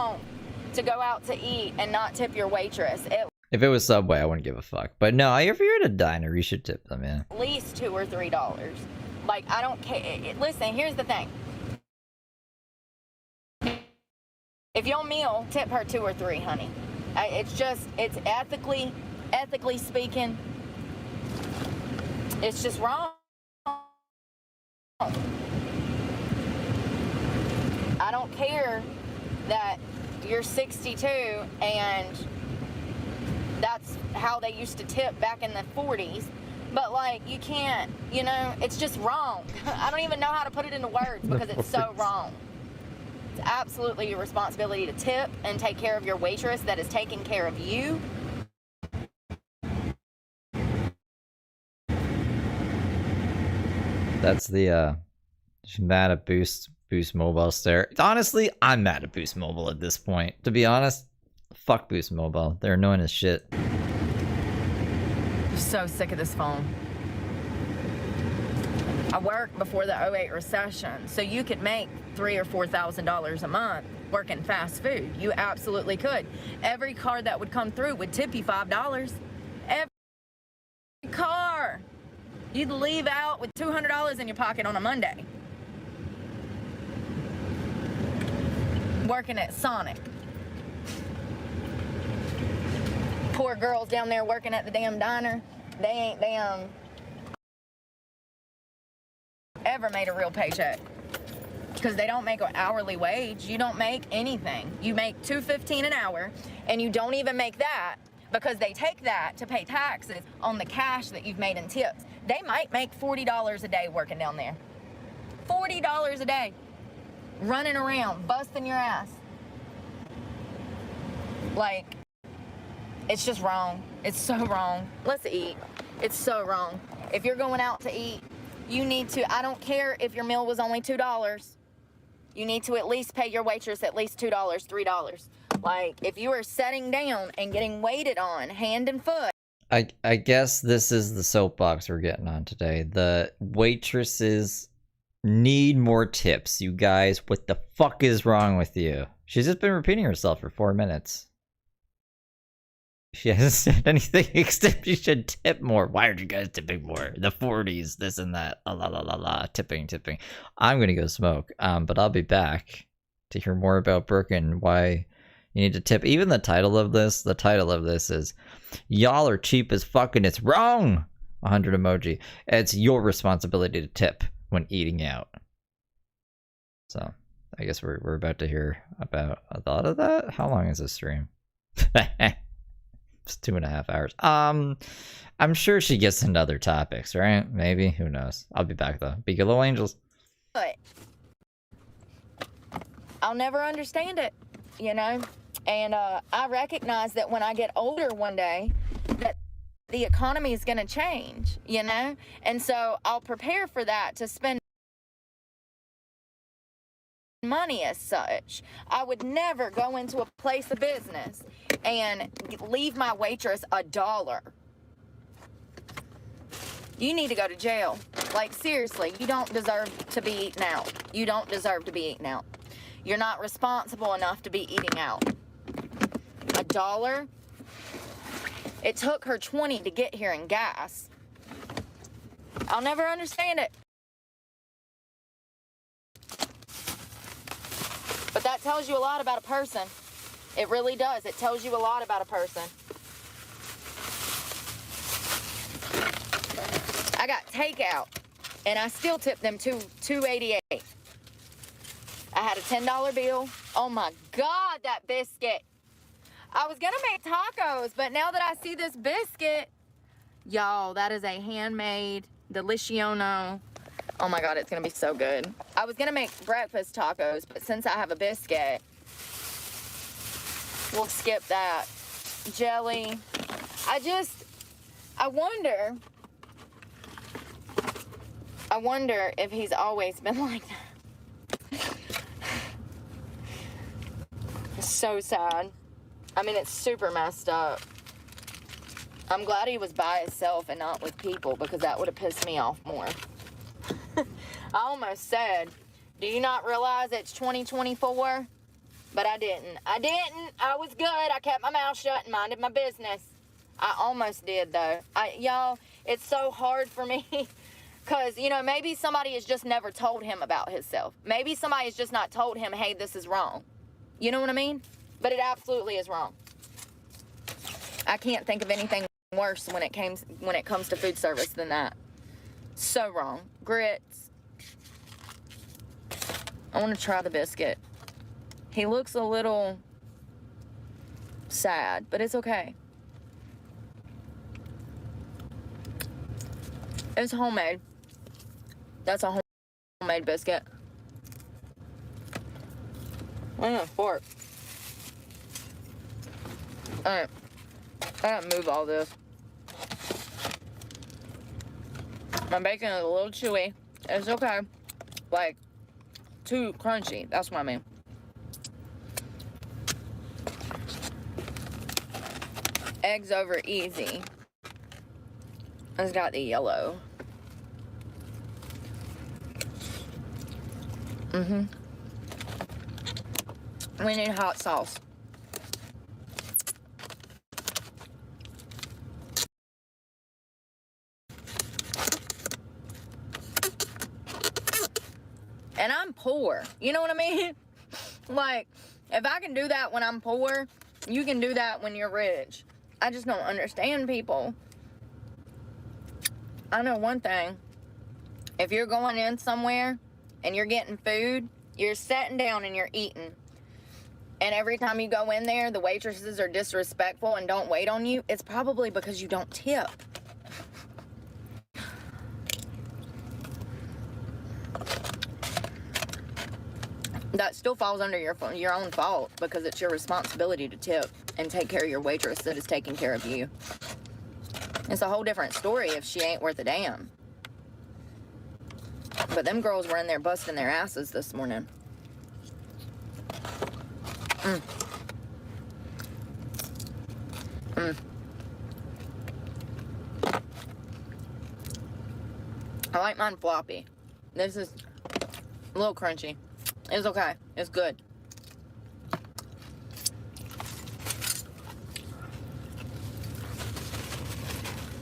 To go out to eat and not tip your waitress. If it was Subway, I wouldn't give a fuck. But no, if you're at a diner, you should tip them, yeah. At least $2 or $3. Like, I don't care. Listen, here's the thing. If your meal, tip her 2 or 3, honey. It's ethically speaking, it's just wrong. I don't care that you're 62 and that's how they used to tip back in the 40s. But, like, you can't, it's just wrong. I don't even know how to put it into words because it's so wrong. It's absolutely your responsibility to tip and take care of your waitress that is taking care of you. That's the she's mad at Boost Mobile stare. Honestly, I'm mad at Boost Mobile at this point. To be honest, fuck Boost Mobile. They're annoying as shit. I'm so sick of this phone. I worked before the '08 recession, so you could make $3,000 or $4,000 a month working fast food. You absolutely could. Every car that would come through would tip you $5. Every car. You'd leave out with $200 in your pocket on a Monday. Working at Sonic. Poor girls down there working at the damn diner. They ain't damn ever made a real paycheck. Because they don't make an hourly wage. You don't make anything. You make $2.15 an hour, and you don't even make that because they take that to pay taxes on the cash that you've made in tips. They might make $40 a day working down there. $40 a day. Running around, busting your ass. Like, it's just wrong. It's so wrong. Let's eat. It's so wrong. If you're going out to eat, you need to, I don't care if your meal was only $2. You need to at least pay your waitress at least $2, $3. Like, if you are sitting down and getting waited on hand and foot. I guess this is the soapbox we're getting on today. The waitresses need more tips. You guys, what the fuck is wrong with you? She's just been repeating herself for 4 minutes. She hasn't said anything except you should tip more. Why aren't you guys tipping more? The 40s, this and that. La la la la. Tipping. I'm gonna go smoke. But I'll be back to hear more about Brooke and why you need to tip. Even the title of this is "Y'all are cheap as fuck and it's wrong." 100 emoji. It's your responsibility to tip when eating out. So I guess we're about to hear about a thought of that. How long is this stream? It's 2.5 hours. I'm sure she gets into other topics, right? Maybe. Who knows? I'll be back though. Be good little angels. But I'll never understand it, you know? And I recognize that when I get older one day, that the economy is going to change, you know? And so I'll prepare for that to spend money as such. I would never go into a place of business and leave my waitress $1. You need to go to jail. Like, seriously, you don't deserve to be eating out. You don't deserve to be eating out. You're not responsible enough to be eating out. $1? It took her 20 to get here in gas. I'll never understand it. But that tells you a lot about a person. It really does. It tells you a lot about a person. I got takeout, and I still tipped them $2.88. I had a $10 bill. Oh my God, that biscuit. I was gonna make tacos, but now that I see this biscuit, y'all, that is a handmade Deliciono. Oh my God, it's gonna be so good. I was gonna make breakfast tacos, but since I have a biscuit, we'll skip that. Jelly. I wonder if he's always been like that. It's so sad. I mean, it's super messed up. I'm glad he was by himself and not with people, because that would have pissed me off more. I almost said, do you not realize it's 2024? But I didn't. I was good. I kept my mouth shut and minded my business. I almost did, though. Y'all, it's so hard for me. Because, you know, maybe somebody has just never told him about himself. Maybe somebody has just not told him, hey, this is wrong. You know what I mean? But it absolutely is wrong. I can't think of anything worse when it comes to food service than that. So wrong. Grits. I want to try the biscuit. He looks a little sad, but it's okay. It's homemade. That's a homemade biscuit. I'm gonna fork. Alright. I gotta move all this. My bacon is a little chewy. It's okay. Like, too crunchy. That's what I mean. Eggs over easy. It's got the yellow. We need hot sauce. And I'm poor. You know what I mean? Like, if I can do that when I'm poor, you can do that when you're rich. I just don't understand people. I know one thing. If you're going in somewhere and you're getting food, you're sitting down and you're eating. And every time you go in there, the waitresses are disrespectful and don't wait on you, it's probably because you don't tip. That still falls under your own fault because it's your responsibility to tip and take care of your waitress that is taking care of you. It's a whole different story if she ain't worth a damn. But them girls were in there busting their asses this morning. I like mine floppy. This is a little crunchy. It's okay. It's good.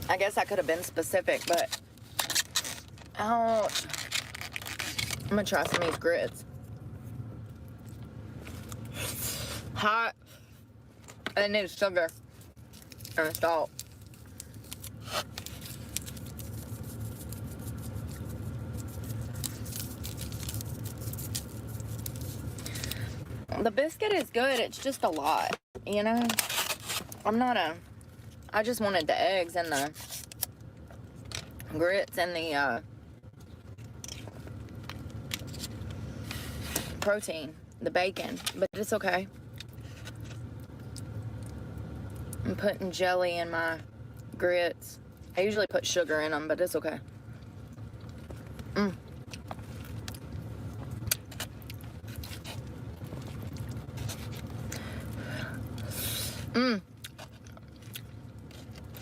I guess I could have been specific, but ouch. I'm gonna try some of these grits. Hot. And it needs sugar and salt. The biscuit is good, it's just a lot, you know? I just wanted the eggs and the grits and the protein, the bacon, but it's okay. I'm putting jelly in my grits. I usually put sugar in them, but it's okay.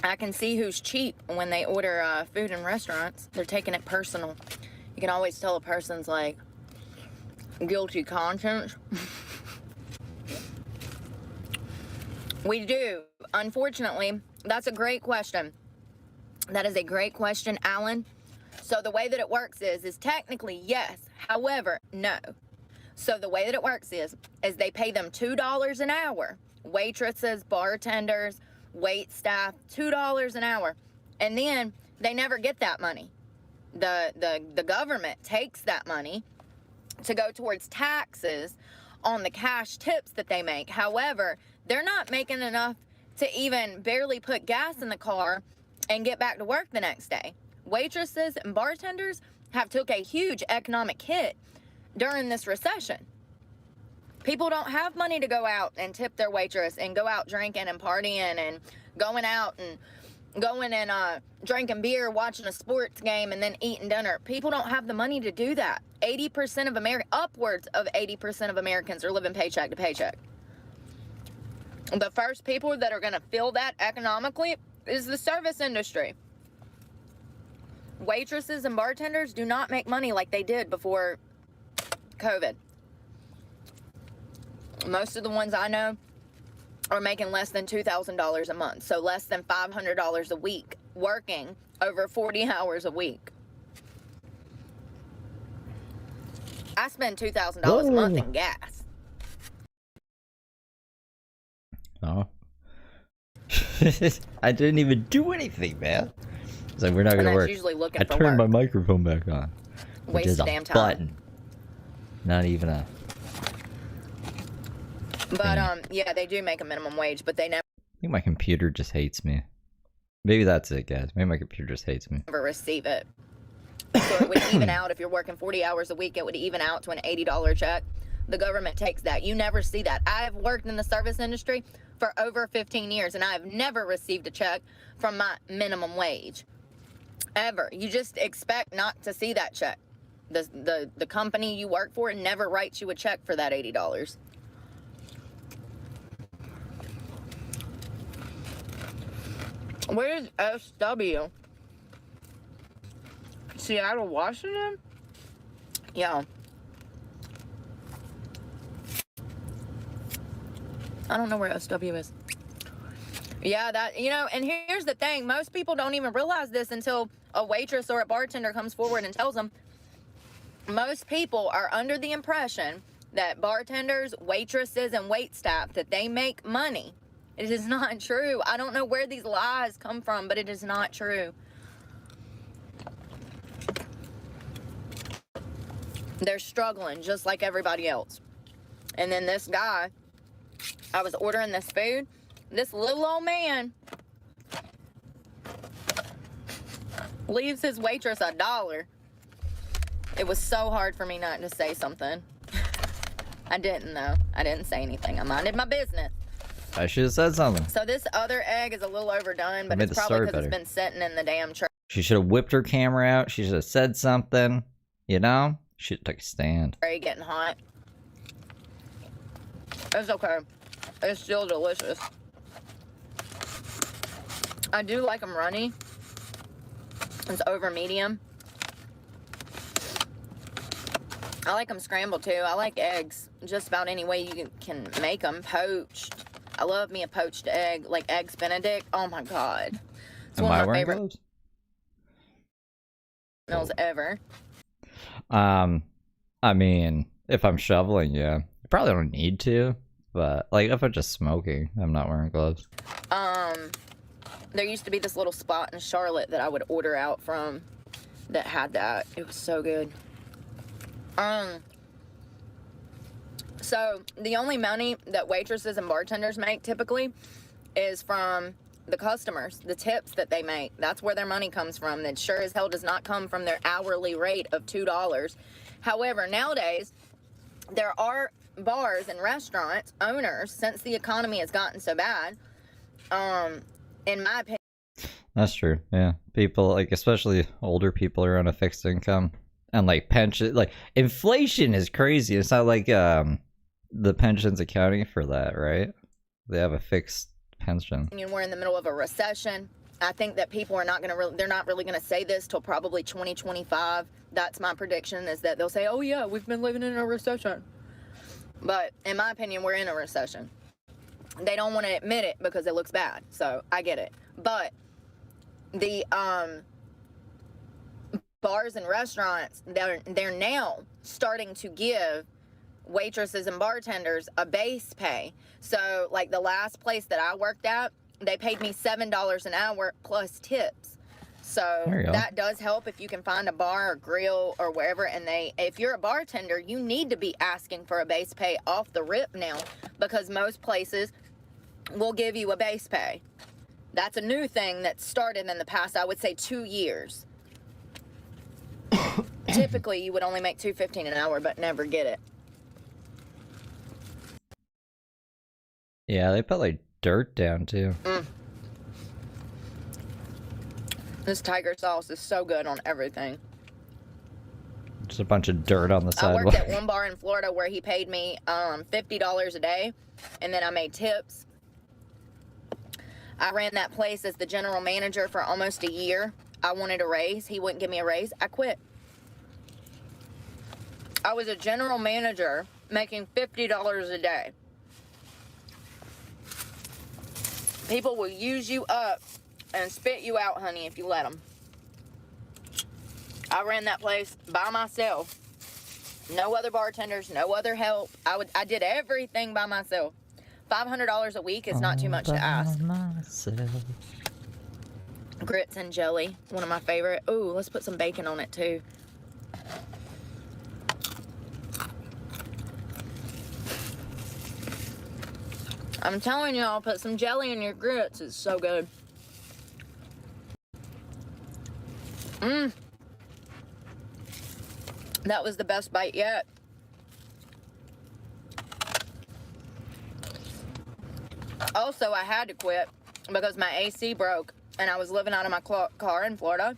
I can see who's cheap when they order food in restaurants. They're taking it personal. You can always tell a person's like guilty conscience. We do. Unfortunately, that's a great question. That is a great question, Alan. So the way that it works is technically yes. However, no. So the way that it works is they pay them $2 an hour. Waitresses, bartenders, wait staff, $2 an hour. And then they never get that money. The government takes that money to go towards taxes on the cash tips that they make. However, they're not making enough to even barely put gas in the car and get back to work the next day. Waitresses and bartenders have took a huge economic hit during this recession. People don't have money to go out and tip their waitress and go out drinking and partying and going out and drinking beer, watching a sports game, and then eating dinner. People don't have the money to do that. 80% of upwards of 80% of Americans are living paycheck to paycheck. The first people that are going to feel that economically is the service industry. Waitresses and bartenders do not make money like they did before COVID. Most of the ones I know are making less than $2,000 a month, so less than $500 a week, working over 40 hours a week. I spend $2,000 a month in gas. Oh. I didn't even do anything, man. It's like, we're not gonna work. Usually looking I for turned my work. microphone back on. Which is a Damn time. button. Not even a... But, yeah, they do make a minimum wage, but they never I think my computer just hates me. Maybe that's it, guys. Maybe my computer just hates me. receive it. So it would even out if you're working 40 hours a week. It would even out to an $80 check. the government takes that. You never see that. I've worked in the service industry for over 15 years, and I have never received a check from my minimum wage. Ever. You just expect not to see that check. The company you work for never writes you a check for that $80. Where's SW? Seattle, Washington? Yeah. I don't know where SW is. Yeah, that, you know, and here's the thing. Most people don't even realize this until a waitress or a bartender comes forward and tells them. Most people are under the impression that bartenders, waitresses, and wait staff, that they make money. It is not true. I don't know where these lies come from, but it is not true. They're struggling just like everybody else. And then this guy, I was ordering this food. This little old man leaves his waitress $1. It was so hard for me not to say something. I didn't, though. I didn't say anything. I minded my business. I should have said something. So this other egg is a little overdone, but it's probably because it's been sitting in the damn tray. She should have whipped her camera out. She should have said something. You know? She took a stand. Getting hot. It's okay. It's still delicious. I do like them runny. It's over medium. I like them scrambled too. I like eggs just about any way you can make them. Poached. I love me a poached egg, like eggs Benedict. Oh my god. It's Am one I of my wearing favorite gloves? meals ever. I mean, if I'm shoveling, yeah. I probably don't need to, but like if I'm just smoking, I'm not wearing gloves. There used to be this little spot in Charlotte that I would order out from that had that. It was so good. So the only money that waitresses and bartenders make typically is from the customers, the tips that they make. That's where their money comes from. That sure as hell does not come from their hourly rate of $2. However, nowadays, there are bars and restaurants, owners, since the economy has gotten so bad, in my opinion. That's true, yeah. People, like, especially older people are on a fixed income. And, like, pension, like, inflation is crazy. It's not like, the pension's accounting for that, right? They have a fixed pension. We're in the middle of a recession. I think that people are not going to they're not really going to say this till probably 2025. That's my prediction, is that they'll say, oh yeah, we've been living in a recession. But in my opinion, we're in a recession. They don't want to admit it because it looks bad. So I get it. But the bars and restaurants, they're now starting to give waitresses and bartenders a base pay. So like the last place that I worked at, they paid me $7 an hour plus tips. So that does help if you can find a bar or grill or wherever, and if you're a bartender, you need to be asking for a base pay off the rip now, because most places will give you a base pay. That's a new thing that started in the past, I would say 2 years. Typically you would only make $2.15 an hour, but never get it. Yeah, they put like dirt down too. This tiger sauce is so good on everything. Just a bunch of dirt on the sidewalk. I worked at one bar in Florida where he paid me $50 a day, and then I made tips. I ran that place as the general manager for almost a year. I wanted a raise. He wouldn't give me a raise. I quit. I was a general manager making $50 a day. People will use you up and spit you out, honey, if you let them. I ran that place by myself. No other bartenders, no other help. I did everything by myself. $500 a week is not too much to ask. Grits and jelly, one of my favorite. Ooh, let's put some bacon on it too. I'm telling y'all, put some jelly in your grits. It's so good. That was the best bite yet. Also, I had to quit because my AC broke and I was living out of my car in Florida.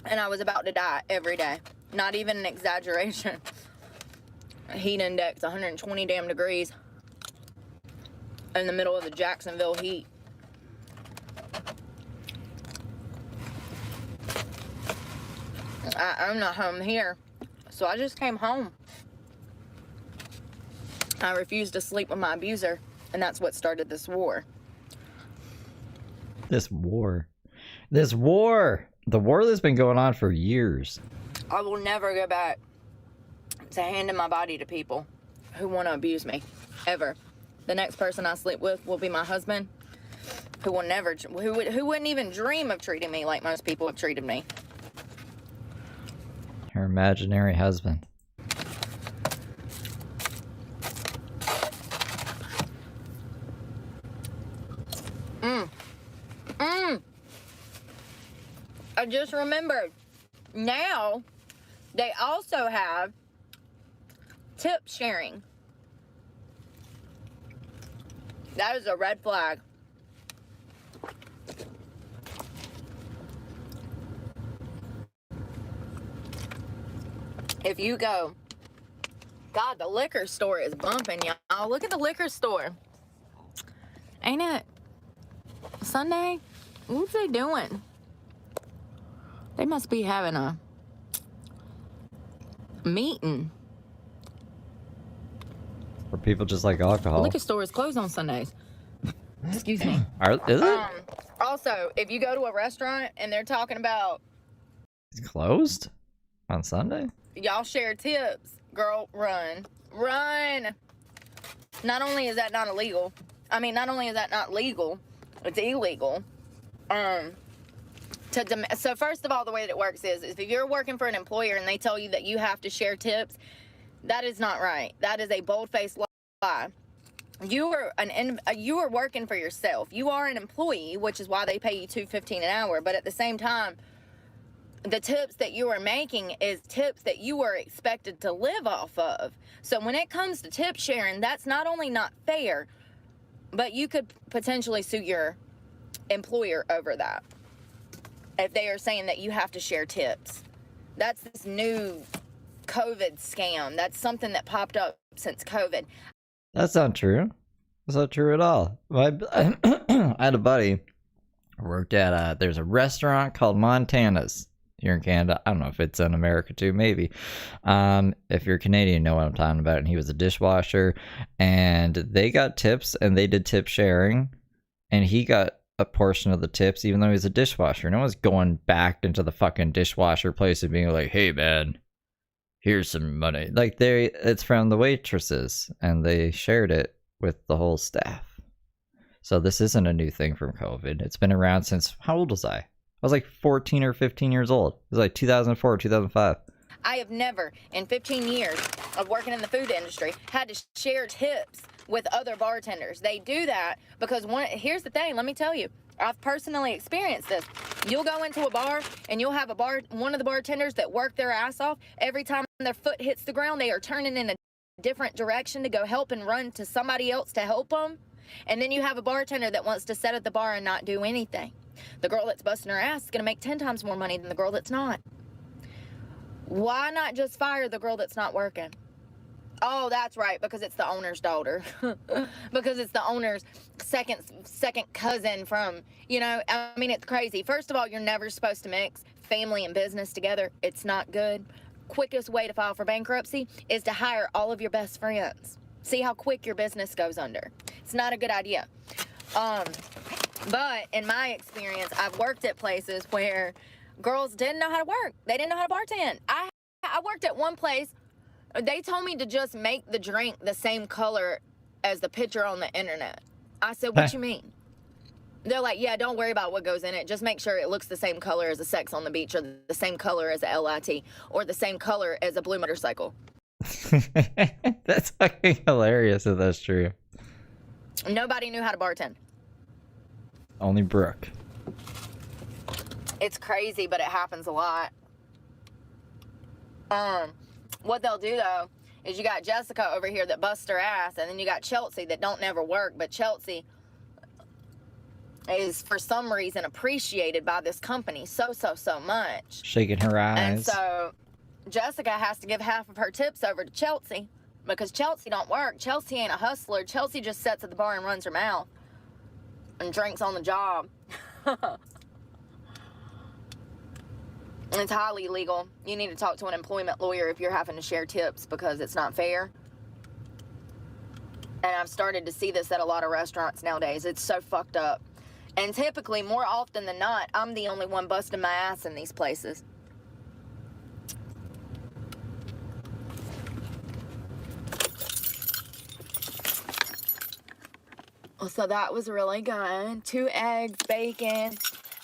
And I was about to die every day. Not even an exaggeration. Heat index 120 damn degrees in the middle of the Jacksonville heat. I'm not home here, so I just came home. I refused to sleep with my abuser, and that's what started this war. This war. This war! The war that's been going on for years. I will never go back to handing my body to people who want to abuse me, ever. The next person I sleep with will be my husband, who will never, who wouldn't even dream of treating me like most people have treated me. Her imaginary husband. I just remembered. Now, they also have tip sharing. That is a red flag. If you go, God, the liquor store is bumping, y'all. Look at the liquor store. Ain't it Sunday? What's they doing? They must be having a meeting. Or people just like alcohol. The liquor store is closed on Sundays. Excuse me. Is it? Also, if you go to a restaurant and they're talking about It's closed? On Sunday? y'all share tips, girl, run. Run. Not only is that not illegal, not only is that not legal, it's illegal. So first of all, the way that it works is if you're working for an employer and they tell you that you have to share tips, that is not right. That is a bold-faced lie. You are working for yourself. You are an employee, which is why they pay you $2.15 an hour. But at the same time, the tips that you are making is tips that you are expected to live off of. So when it comes to tip sharing, that's not only not fair, but you could potentially sue your employer over that if they are saying that you have to share tips. That's this new COVID scam. That's something that popped up since COVID. That's not true. That's not true at all. I had a buddy who worked at there's a restaurant called Montana's here in Canada. I don't know if it's in America too, maybe. If you're Canadian, you know what I'm talking about. And he was a dishwasher, and they got tips, and they did tip sharing, and he got a portion of the tips, even though he's a dishwasher. No one's going back into the fucking dishwasher place and being like, "Hey, man, here's some money." Like, it's from the waitresses, and they shared it with the whole staff. So this isn't a new thing from COVID. It's been around since, how old was I? I was like 14 or 15 years old. It was like 2004, 2005. I have never, in 15 years of working in the food industry, had to share tips with other bartenders. They do that because here's the thing, let me tell you, I've personally experienced this. You'll go into a bar and you'll have one of the bartenders that work their ass off. Every time their foot hits the ground, they are turning in a different direction to go help and run to somebody else to help them. And then you have a bartender that wants to sit at the bar and not do anything. The girl that's busting her ass is going to make 10 times more money than the girl that's not. Why not just fire the girl that's not working? Oh, that's right, because it's the owner's daughter. Because it's the owner's second cousin from, it's crazy. First of all, you're never supposed to mix family and business together. It's not good. Quickest way to file for bankruptcy is to hire all of your best friends. See how quick your business goes under. It's not a good idea. But in my experience, I've worked at places where girls didn't know how to work. They didn't know how to bartend. I worked at one place. They told me to just make the drink the same color as the picture on the internet. I said, what you mean? They're like, yeah, don't worry about what goes in it. Just make sure it looks the same color as a sex on the beach, or the same color as a LIT, or the same color as a blue motorcycle. That's fucking hilarious if that's true. Nobody knew how to bartend. Only Brooke. It's crazy, but it happens a lot. What they'll do, though, is you got Jessica over here that busts her ass, and then you got Chelsea that don't never work, but Chelsea is for some reason appreciated by this company so much. Shaking her eyes. And so Jessica has to give half of her tips over to Chelsea because Chelsea don't work. Chelsea ain't a hustler. Chelsea just sits at the bar and runs her mouth and drinks on the job. It's highly illegal. You need to talk to an employment lawyer if you're having to share tips because it's not fair. And I've started to see this at a lot of restaurants nowadays. It's so fucked up. And typically, more often than not, I'm the only one busting my ass in these places. So that was really good. 2 eggs, bacon.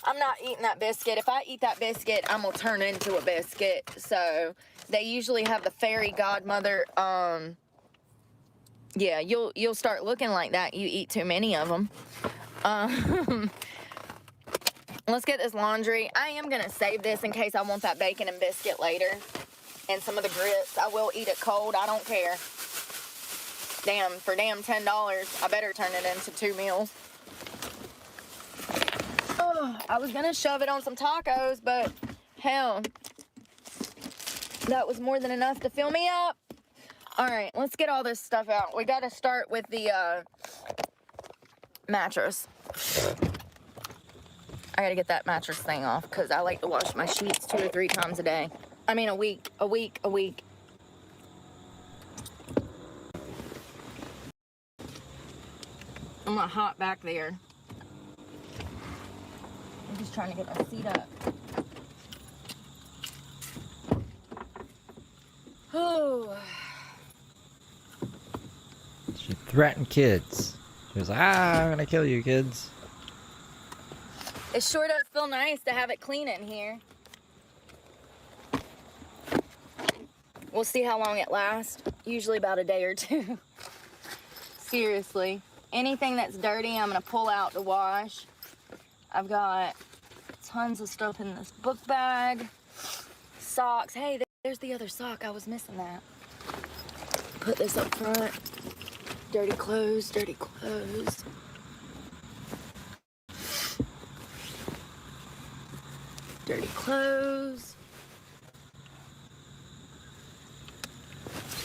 I'm not eating that biscuit. If I eat that biscuit, I'm gonna turn into a biscuit. So they usually have the fairy godmother. Yeah, you'll start looking like that. You eat too many of them. Let's get this laundry. I am gonna save this in case I want that bacon and biscuit later, and some of the grits. I will eat it cold. I don't care. Damn, for damn $10, I better turn it into 2 meals. Oh, I was gonna shove it on some tacos, but hell, that was more than enough to fill me up. All right, let's get all this stuff out. We gotta start with the mattress. I gotta get that mattress thing off because I like to wash my sheets 2 or 3 times a day. I mean, a week. I'm gonna hop back there. I'm just trying to get my seat up. Oh. She threatened kids. She was like, I'm gonna kill you, kids. It sure does feel nice to have it clean in here. We'll see how long it lasts. Usually about a day or 2. Seriously. Anything that's dirty, I'm gonna pull out to wash. I've got tons of stuff in this book bag. Socks. Hey, there's the other sock. I was missing that. Put this up front. Dirty clothes, dirty clothes. Dirty clothes.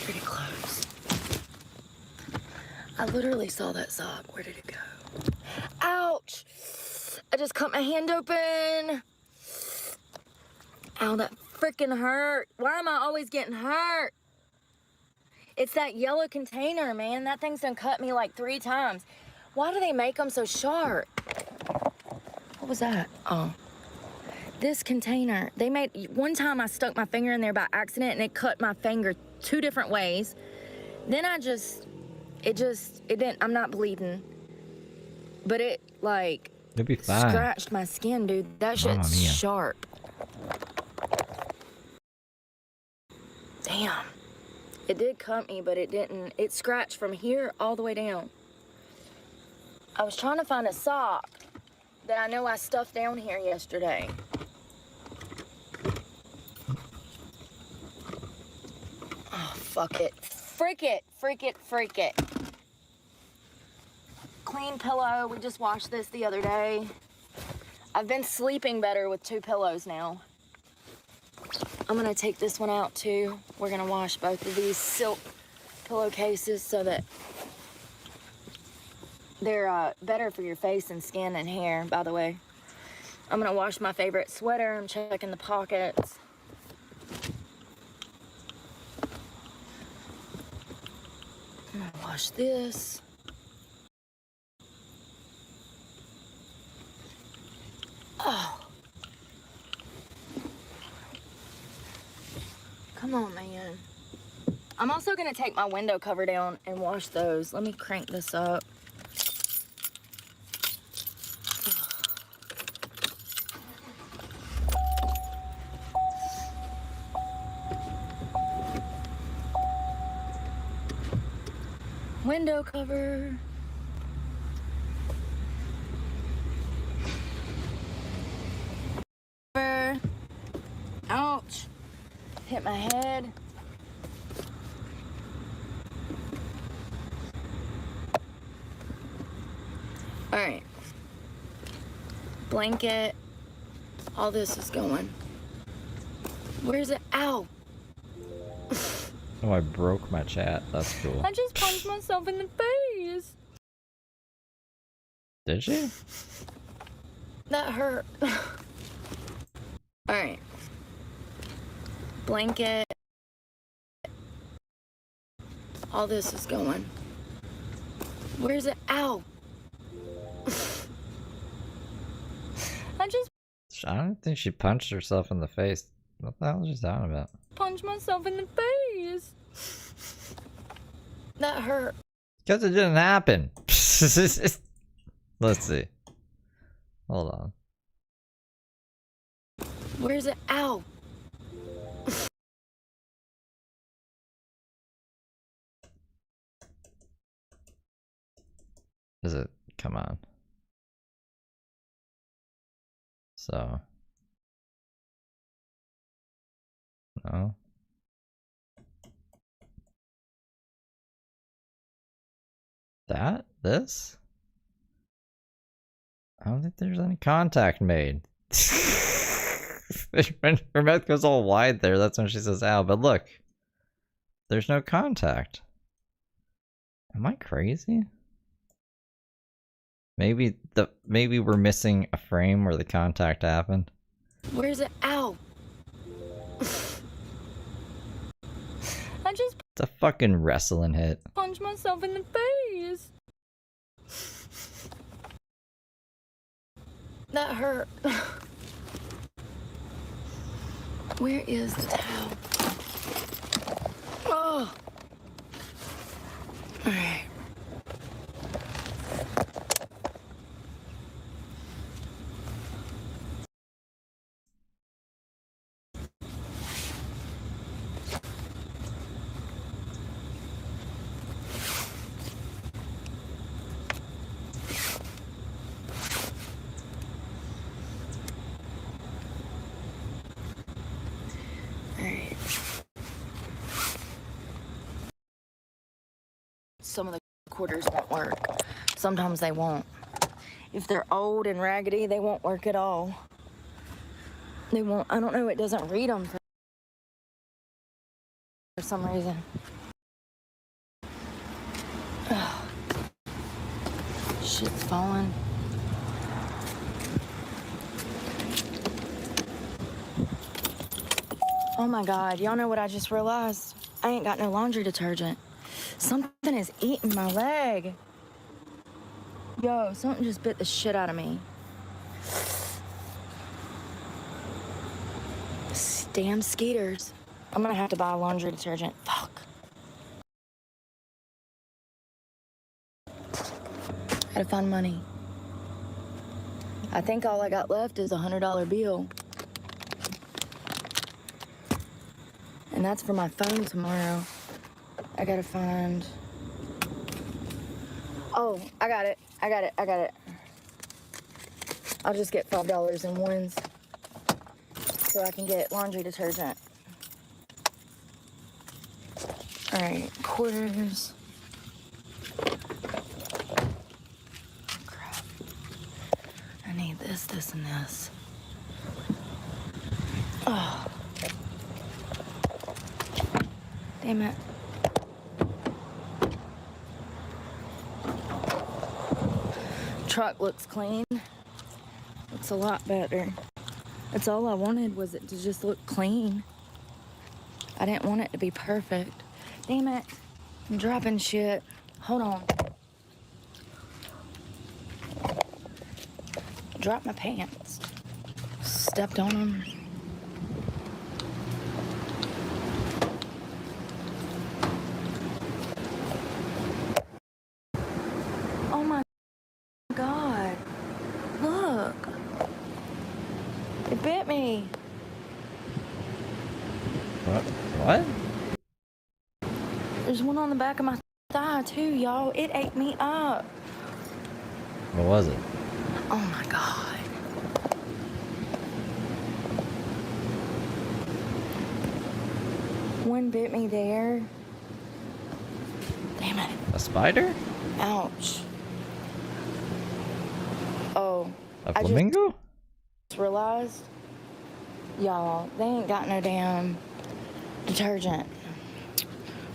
Dirty clothes. I literally saw that sock. Where did it go? Ouch! I just cut my hand open. Ow, that freaking hurt. Why am I always getting hurt? It's that yellow container, man. That thing's done cut me like 3 times. Why do they make them so sharp? What was that? Oh. This container, they made, one time I stuck my finger in there by accident and it cut my finger 2 different ways. Then it didn't, I'm not bleeding. But it, like, You'll be fine. scratched my skin, dude. That shit's sharp. Damn. It did cut me, but it didn't. It scratched from here all the way down. I was trying to find a sock that I know I stuffed down here yesterday. Oh, fuck it. Freak it. Clean pillow. We just washed this the other day. I've been sleeping better with 2 pillows now. I'm gonna take this one out too. We're gonna wash both of these silk pillowcases so that they're better for your face and skin and hair, by the way. I'm gonna wash my favorite sweater. I'm checking the pockets. I'm gonna wash this. Oh. Come on, man. I'm also gonna take my window cover down and wash those. Let me crank this up. Window cover. Ouch. Hit my head. All right. Blanket. All this is going. Where's it? Ow. Oh, I broke my chat. That's cool. I just punched myself in the face. Did she? That hurt. All right. Blanket. All this is going. Where's it? Ow. I just I don't think she punched herself in the face. What the hell is she talking about? punched myself in the face. That hurt. Because it didn't happen. Let's see. Hold on. Where's it? Ow. Is it? Come on. So. No. That? This? I don't think there's any contact made. When her mouth goes all wide there, that's when she says ow. But look. There's no contact. Am I crazy? Maybe we're missing a frame where the contact happened. Where's it? Ow. I just It's a fucking wrestling hit. punched myself in the face. That hurt. Where is the towel? Oh. All right. Some of the quarters won't work. Sometimes they won't. If they're old and raggedy, they won't work at all. They won't. I don't know. It doesn't read them for some reason. Ugh. Shit's falling. Oh my God. Y'all know what I just realized? I ain't got no laundry detergent. Something is eating my leg. Yo, something just bit the shit out of me. Damn skeeters. I'm gonna have to buy laundry detergent. Fuck. Gotta find money. I think all I got left is a $100 bill. And that's for my phone tomorrow. I gotta find... Oh, I got it. I got it. I'll just get $5 in ones so I can get laundry detergent. All right, quarters. Oh, crap. I need this, and this. Oh. Damn it. Truck looks clean. Looks a lot better. That's all I wanted, was it to just look clean. I didn't want it to be perfect. Damn it. I'm dropping shit. Hold on. Dropped my pants. Stepped on them. Oh my God. Look. It bit me. What? There's one on the back of my thigh too, y'all. It ate me up. What was it? Oh my God. One bit me there. Damn it. A spider? Ouch. Oh, A I flamingo? just realized, y'all, they ain't got no damn detergent.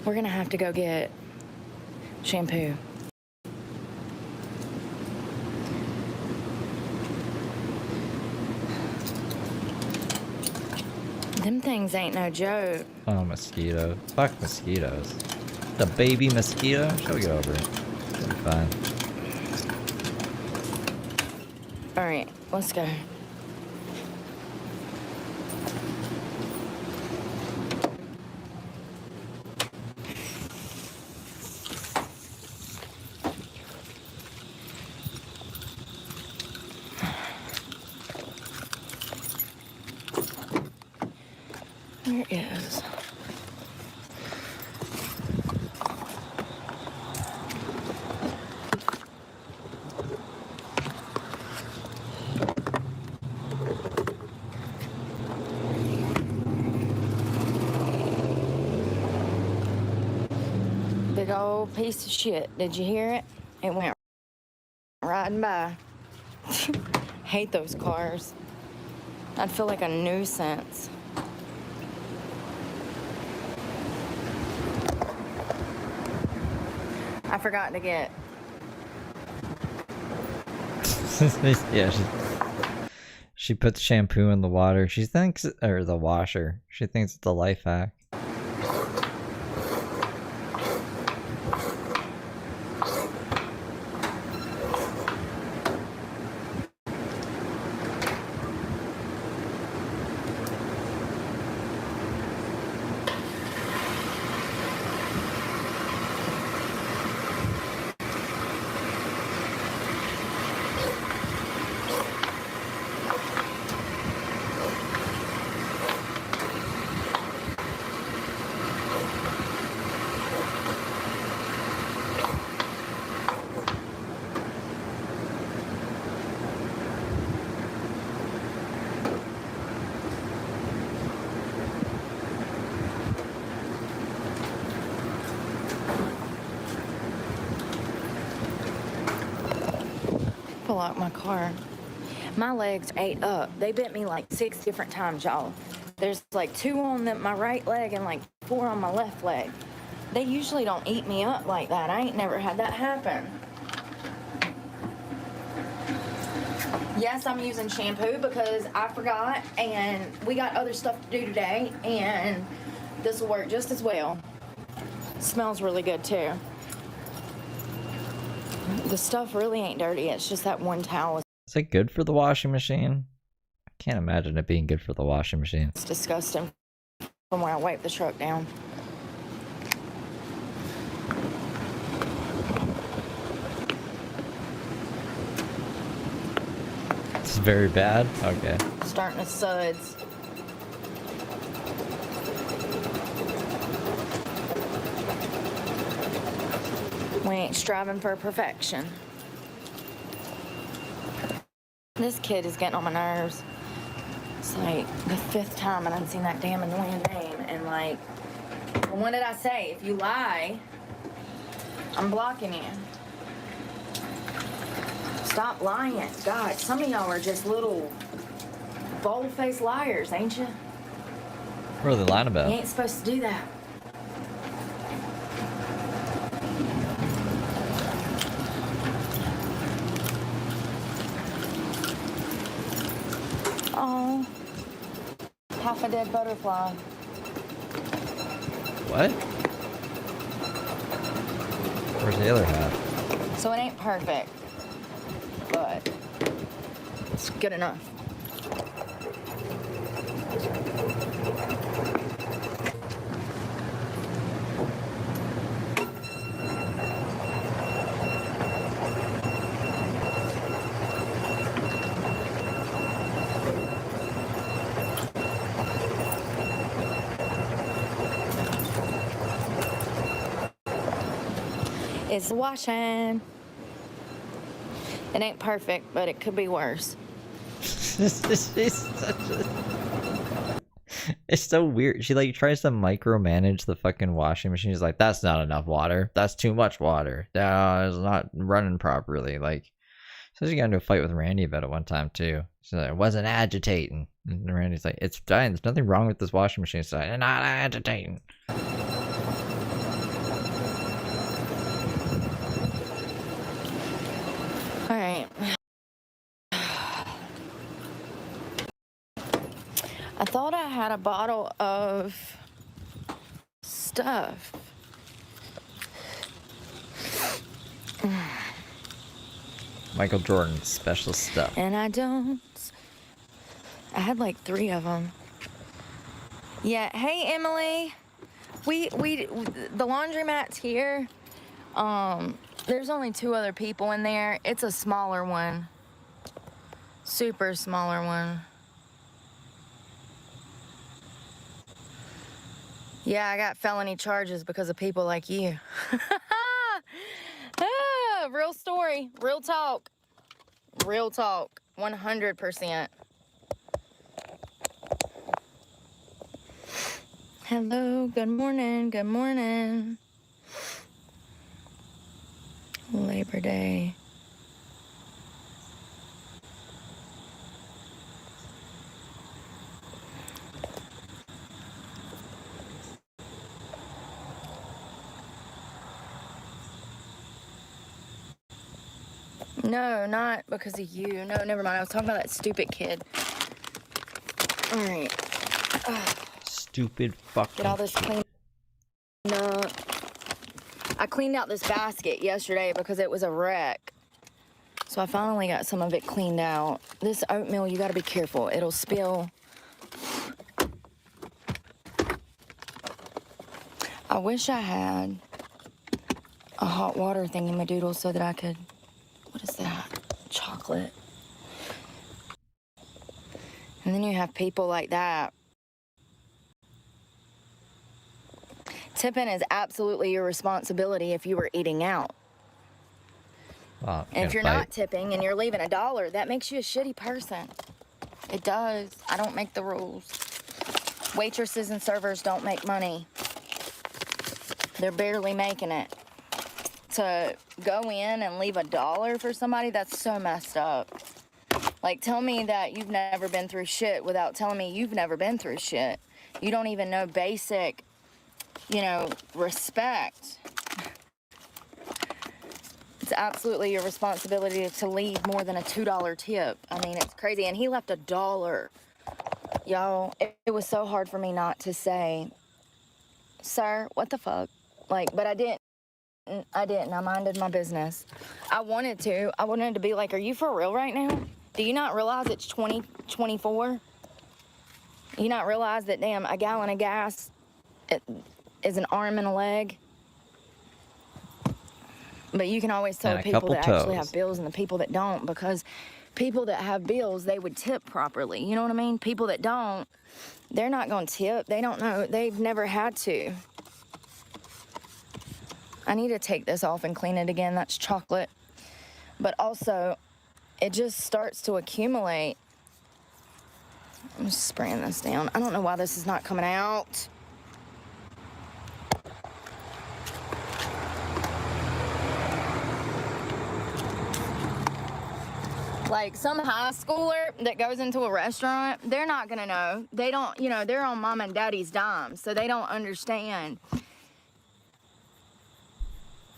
We're gonna have to go get shampoo. Them things ain't no joke. Oh, mosquito. Fuck mosquitoes. The baby mosquito? She'll get over it. She'll be fine. All right, let's go. There is. Big old piece of shit. Did you hear it? It went riding by. Hate those cars. I'd feel like a nuisance. I forgot to get. Yeah, she puts shampoo in the water. She thinks, or the washer. She thinks it's a life hack. Pull out my car. My legs ate up. They bit me like 6 different times, y'all. There's like 2 on my right leg and like 4 on my left leg. They usually don't eat me up like that. I ain't never had that happen. Yes, I'm using shampoo because I forgot and we got other stuff to do today and this will work just as well. Smells really good too. The stuff really ain't dirty. It's just that one towel. Is it good for the washing machine? I can't imagine it being good for the washing machine. It's disgusting from where I wipe the truck down. It's very bad? Okay. Starting to suds. We ain't striving for perfection. This kid is getting on my nerves. It's like the 5th time and I've seen that damn annoying name. And like, well, what did I say? If you lie, I'm blocking you. Stop lying. God, some of y'all are just little bold-faced liars, ain't you? What are they lying You about? ain't supposed to do that. Oh, half a dead butterfly. What? Where's the other half? So it ain't perfect, but it's good enough. It's washing. It ain't perfect, but it could be worse. It's so weird. She like tries to micromanage the fucking washing machine. She's like, that's not enough water. That's too much water. It's not running properly. Like, Says you got into a fight with Randy about it one time too. She's like, I wasn't agitating. And Randy's like, it's fine. There's nothing wrong with this washing machine. She's like, not agitating. All right. I thought I had a bottle of stuff. Michael Jordan special stuff. And I don't. I had like 3 of them. Yeah. Hey, Emily. The laundromat's here. There's only 2 other people in there. It's a smaller one. Super smaller one. Yeah, I got felony charges because of people like you. Real story, real talk. Real talk, 100%. Hello, good morning, good morning. Labor Day. No, not because of you. No, never mind. I was talking about that stupid kid. All right. Stupid fucking. Get all this cleaned up. I cleaned out this basket yesterday because it was a wreck. So I finally got some of it cleaned out. This oatmeal, you gotta be careful. It'll spill. I wish I had a hot water thingy-madoodle so that I could... What is that? Chocolate. And then you have people like that. Tipping is absolutely your responsibility if you were eating out. Well, And if you're not tipping and you're leaving $1, that makes you a shitty person. It does. I don't make the rules. Waitresses and servers don't make money. They're barely making it. To go in and leave $1 for somebody, that's so messed up. Like, tell me that you've never been through shit without telling me you've never been through shit. You don't even know basic, respect. It's absolutely your responsibility to leave more than a $2 tip. I mean, it's crazy. And he left $1. Y'all, it was so hard for me not to say, sir, what the fuck? But I didn't. I minded my business. I wanted to be like, are you for real right now? Do you not realize it's 2024? You not realize that, damn, a gallon of gas is an arm and a leg? But you can always tell the people that actually have bills and the people that don't, because people that have bills, they would tip properly. You know what I mean? People that don't, they're not going to tip. They don't know. They've never had to. I need to take this off and clean it again. That's chocolate. But also, it just starts to accumulate. I'm just spraying this down. I don't know why this is not coming out. Like some high schooler that goes into a restaurant, they're not gonna know. They don't, they're on mom and daddy's dime, so they don't understand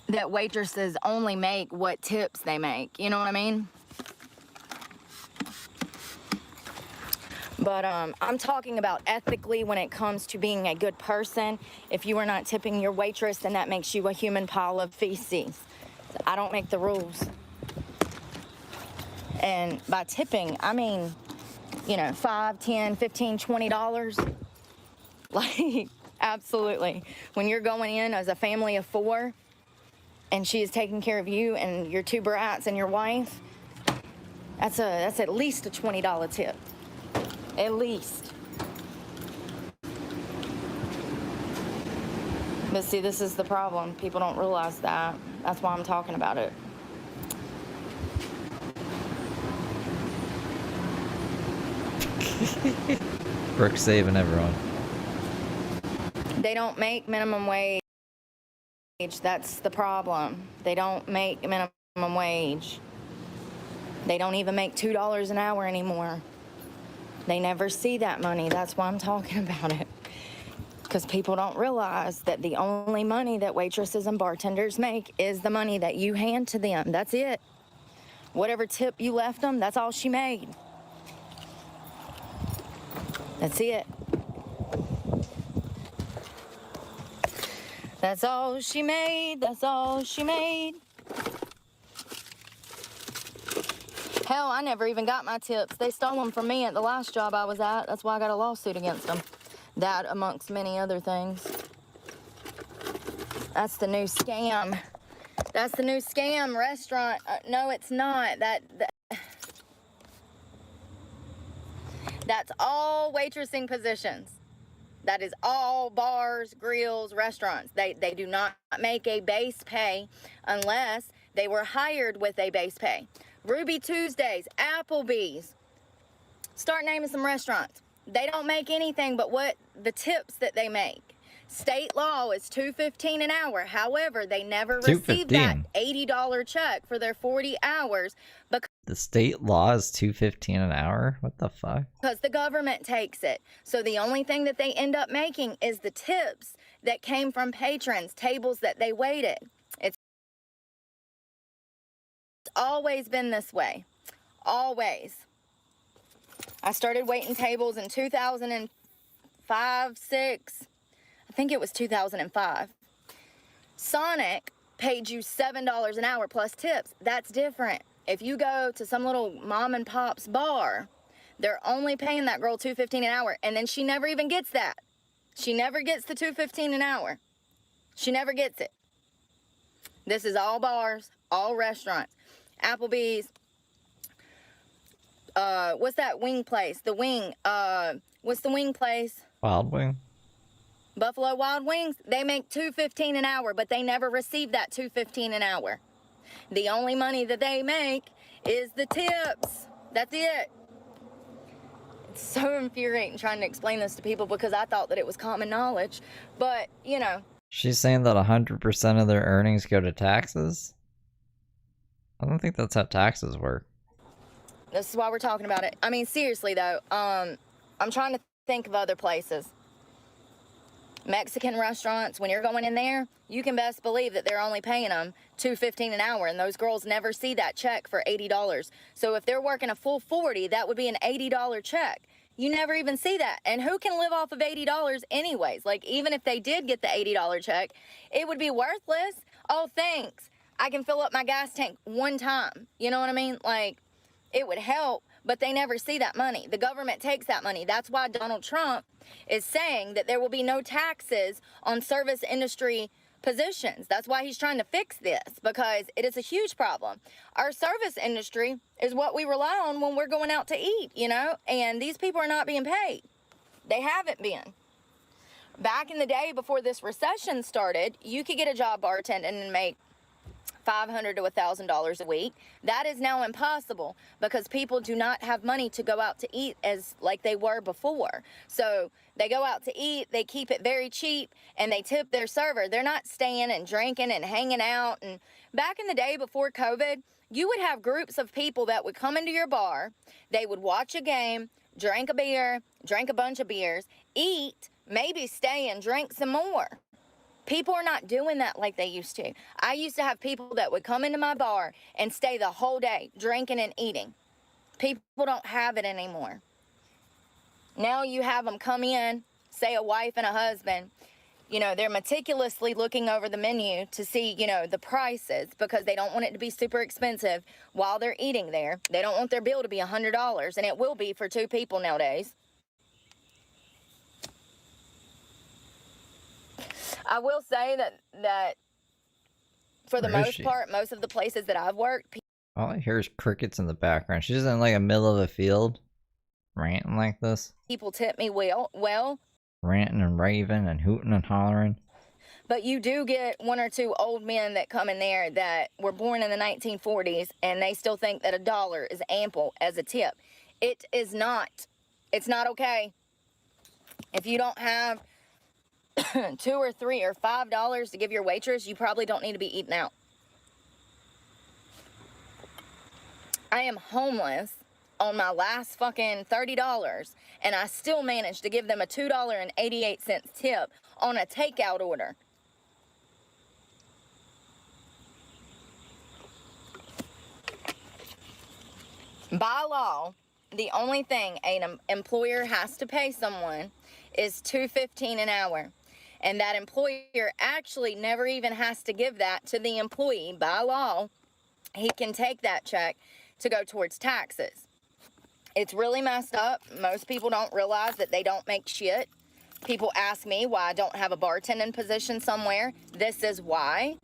that waitresses only make what tips they make. You know what I mean? But I'm talking about ethically when it comes to being a good person. If you are not tipping your waitress, then that makes you a human pile of feces. I don't make the rules. And by tipping, I mean, $5, $10, $15, $20. Like, absolutely. When you're going in as a family of 4, and she is taking care of you and your 2 brats and your wife, that's at least a $20 tip. At least. But see, this is the problem. People don't realize that. That's why I'm talking about it. Brooke saving everyone. They don't make minimum wage. That's the problem. They don't make minimum wage. They don't even make $2 an hour anymore. They never see that money. That's why I'm talking about it. Because people don't realize that the only money that waitresses and bartenders make is the money that you hand to them. That's it. Whatever tip you left them, that's all she made. That's it. That's all she made. That's all she made. Hell, I never even got my tips. They stole them from me at the last job I was at. That's why I got a lawsuit against them. That, amongst many other things. That's the new scam. That's the new scam restaurant. No, it's not. That's all waitressing positions. That is all bars, grills, restaurants. They do not make a base pay unless they were hired with a base pay. Ruby Tuesdays, Applebee's. Start naming some restaurants. They don't make anything but what the tips that they make. State law is $2.15 an hour. However, they never receive that $80 check for their 40 hours because the state law is $2.15 an hour. What the fuck? Because the government takes it. So the only thing that they end up making is the tips that came from patrons, tables that they waited. It's always been this way. Always. I started waiting tables in 2005, 6. I think it was 2005. Sonic paid you $7 an hour plus tips. That's different. If you go to some little mom and pop's bar, they're only paying that girl $2.15 an hour, and then she never even gets that. She never gets the $2.15 an hour. She never gets it. This is all bars, all restaurants. Applebee's. What's that wing place? The wing. What's the wing place? Wild Wing. Buffalo Wild Wings. They make $2.15 an hour, but they never receive that $2.15 an hour. The only money that they make is the tips. That's it. It's so infuriating trying to explain this to people because I thought that it was common knowledge. But, you know. She's saying that 100% of their earnings go to taxes? I don't think that's how taxes work. This is why we're talking about it. I mean, seriously, though, I'm trying to think of other places. Mexican restaurants, when you're going in there, you can best believe that they're only paying them $2.15 an hour, and those girls never see that check for $80. So if they're working a full 40, that would be an $80 check. You never even see that. And who can live off of $80 anyways? Like, even if they did get the $80 check, it would be worthless. Oh, thanks. I can fill up my gas tank one time. You know what I mean? Like, it would help, but they never see that money. The government takes that money. That's why Donald Trump is saying that there will be no taxes on service industry positions. That's why he's trying to fix this, because it is a huge problem. Our service industry is what we rely on when we're going out to eat, you know, and these people are not being paid. They haven't been. Back in the day before this recession started, you could get a job bartending and make $500 to $1,000 a week. That is now impossible because people do not have money to go out to eat as like they were before. So they go out to eat, they keep it very cheap, and they tip their server. They're not staying and drinking and hanging out. And back in the day before COVID, you would have groups of people that would come into your bar. They would watch a game, drink a beer, drink a bunch of beers, eat, maybe stay and drink some more. People are not doing that like they used to. I used to have people that would come into my bar and stay the whole day drinking and eating. People don't have it anymore. Now you have them come in, say a wife and a husband. You know, they're meticulously looking over the menu to see, you know, the prices because they don't want it to be super expensive while they're eating there. They don't want their bill to be $100, and it will be for 2 people nowadays. I will say that for the most part, most of the places that I've worked, all I hear is crickets in the background. She's in like the middle of a field, ranting like this. People tip me well. Ranting and raving and hooting and hollering. But you do get 1 or 2 old men that come in there that were born in the 1940s, and they still think that $1 is ample as a tip. It is not. It's not okay. If you don't have $2 or $3 or $5 to give your waitress, you probably don't need to be eating out. I am homeless on my last fucking $30, and I still managed to give them a $2.88 tip on a takeout order. By law, the only thing an employer has to pay someone is $2.15 an hour. And that employer actually never even has to give that to the employee. By law, he can take that check to go towards taxes. It's really messed up. Most people don't realize that they don't make shit. People ask me why I don't have a bartending position somewhere. This is why.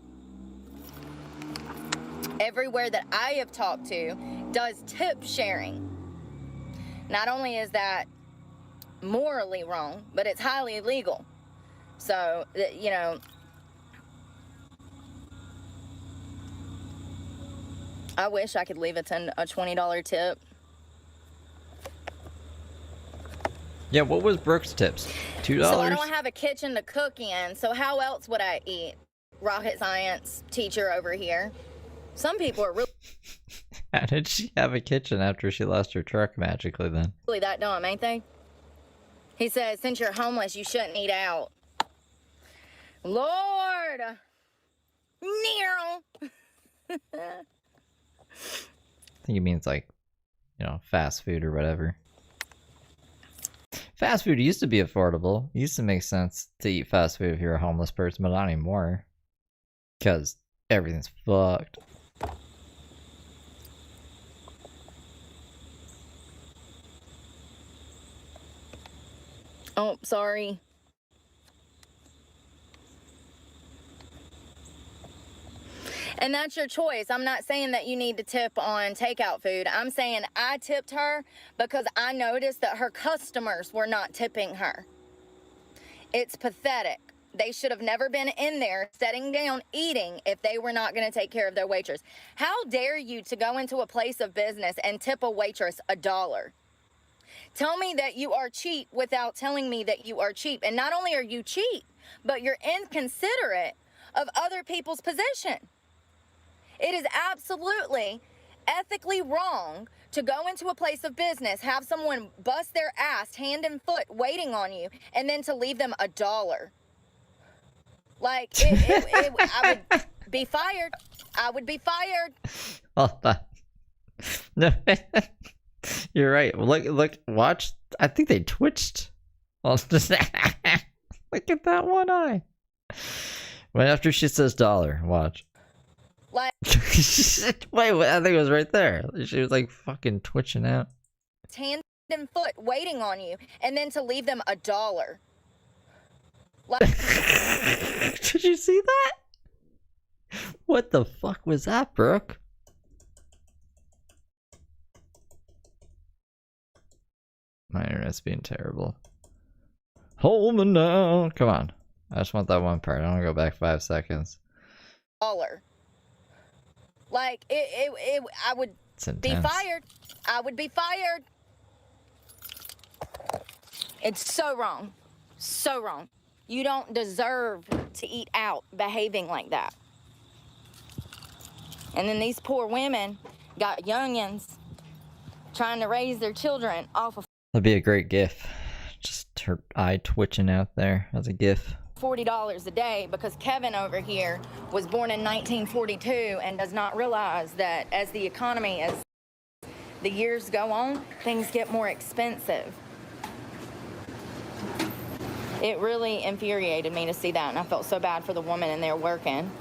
Everywhere that I have talked to does tip sharing. Not only is that morally wrong, but it's highly illegal. So, you know, I wish I could leave a $20 tip. Yeah, what was Brooke's tips? $2? So I don't have a kitchen to cook in, so how else would I eat? Rocket science teacher over here. Some people are How did she have a kitchen after she lost her truck magically then? really that dumb, ain't they? He says, since you're homeless, you shouldn't eat out. Lord! Nero! I think he means like, you know, fast food or whatever. Fast food used to be affordable. It used to make sense to eat fast food if you're a homeless person, but not anymore. Because everything's fucked. Oh, sorry. And that's your choice. I'm not saying that you need to tip on takeout food. I'm saying I tipped her because I noticed that her customers were not tipping her. It's pathetic. They should have never been in there sitting down eating if they were not going to take care of their waitress. How dare you to go into a place of business and tip a waitress $1? Tell me that you are cheap without telling me that you are cheap. And not only are you cheap, but you're inconsiderate of other people's position. It is absolutely ethically wrong to go into a place of business, have someone bust their ass hand and foot waiting on you, and then to leave them $1. Like, I would be fired. I would be fired. Hold on. No, you're right. Look, watch. I think they twitched. Well, just look at that one eye. Right after she says $, watch. Like, wait, I think it was right there. She was like fucking twitching out. hand and foot waiting on you, and then to leave them $1. Like, did you see that? What the fuck was that, Brooke? My internet's being terrible. Hold me now. Come on. I just want that one part. I want to go back 5 seconds. $1. Like, I would be fired. I would be fired. It's so wrong. So wrong. You don't deserve to eat out behaving like that. And then these poor women got youngins trying to raise their children off of That'd be a great gif. Just her eye twitching out there as a gif. $40 a day because Kevin over here was born in 1942 and does not realize that as the economy, as the years go on, things get more expensive. It really infuriated me to see that, and I felt so bad for the woman in there working.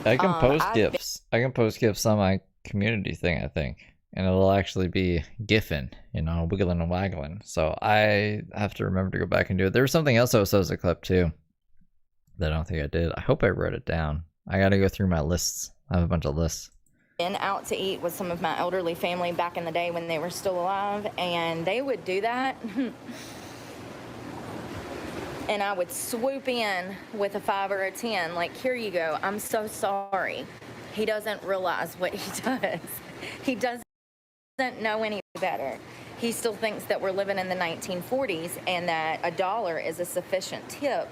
I can post gifs. I can post gifs on my community thing, I think. And it'll actually be gifting, you know, wiggling and waggling. So I have to remember to go back and do it. There was something else I was supposed to clip too that I don't think I did. I hope I wrote it down. I gotta go through my lists. I have a bunch of lists. Been out to eat with some of my elderly family back in the day when they were still alive, and they would do that. And I would swoop in with a 5 or a 10, like, here you go, I'm so sorry. He doesn't realize what he does. He doesn't know any better. He still thinks that we're living in the 1940s and that $1 is a sufficient tip.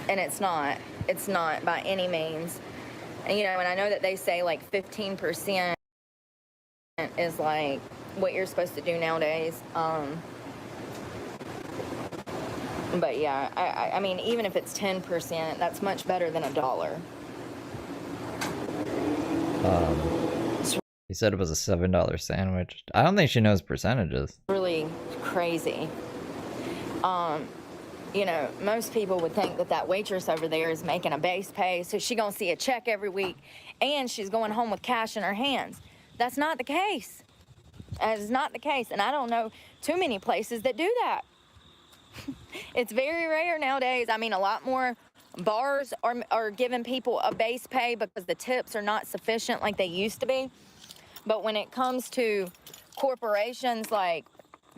And it's not. It's not by any means. And, you know, and I know that they say like 15% is like what you're supposed to do nowadays. But yeah, I mean, even if it's 10%, that's much better than $1. He said it was a $7 sandwich. I don't think she knows percentages. Really crazy. You know, most people would think that that waitress over there is making a base pay, so she's gonna see a check every week, and she's going home with cash in her hands. That's not the case. That is not the case, and I don't know too many places that do that. It's very rare nowadays. I mean, a lot more bars are giving people a base pay because the tips are not sufficient like they used to be. But when it comes to corporations like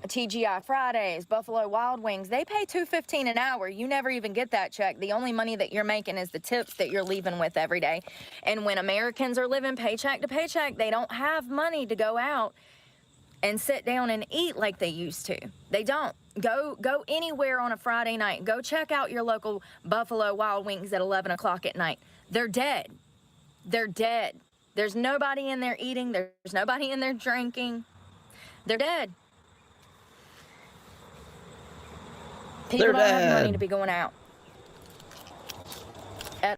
TGI Fridays, Buffalo Wild Wings, they pay $2.15 an hour. You never even get that check. The only money that you're making is the tips that you're leaving with every day. And when Americans are living paycheck to paycheck, they don't have money to go out and sit down and eat like they used to. They don't. Go anywhere on a Friday night. Go check out your local Buffalo Wild Wings at 11 o'clock at night. They're dead. They're dead. There's nobody in there eating. There's nobody in there drinking. They're dead. People don't have money to be going out.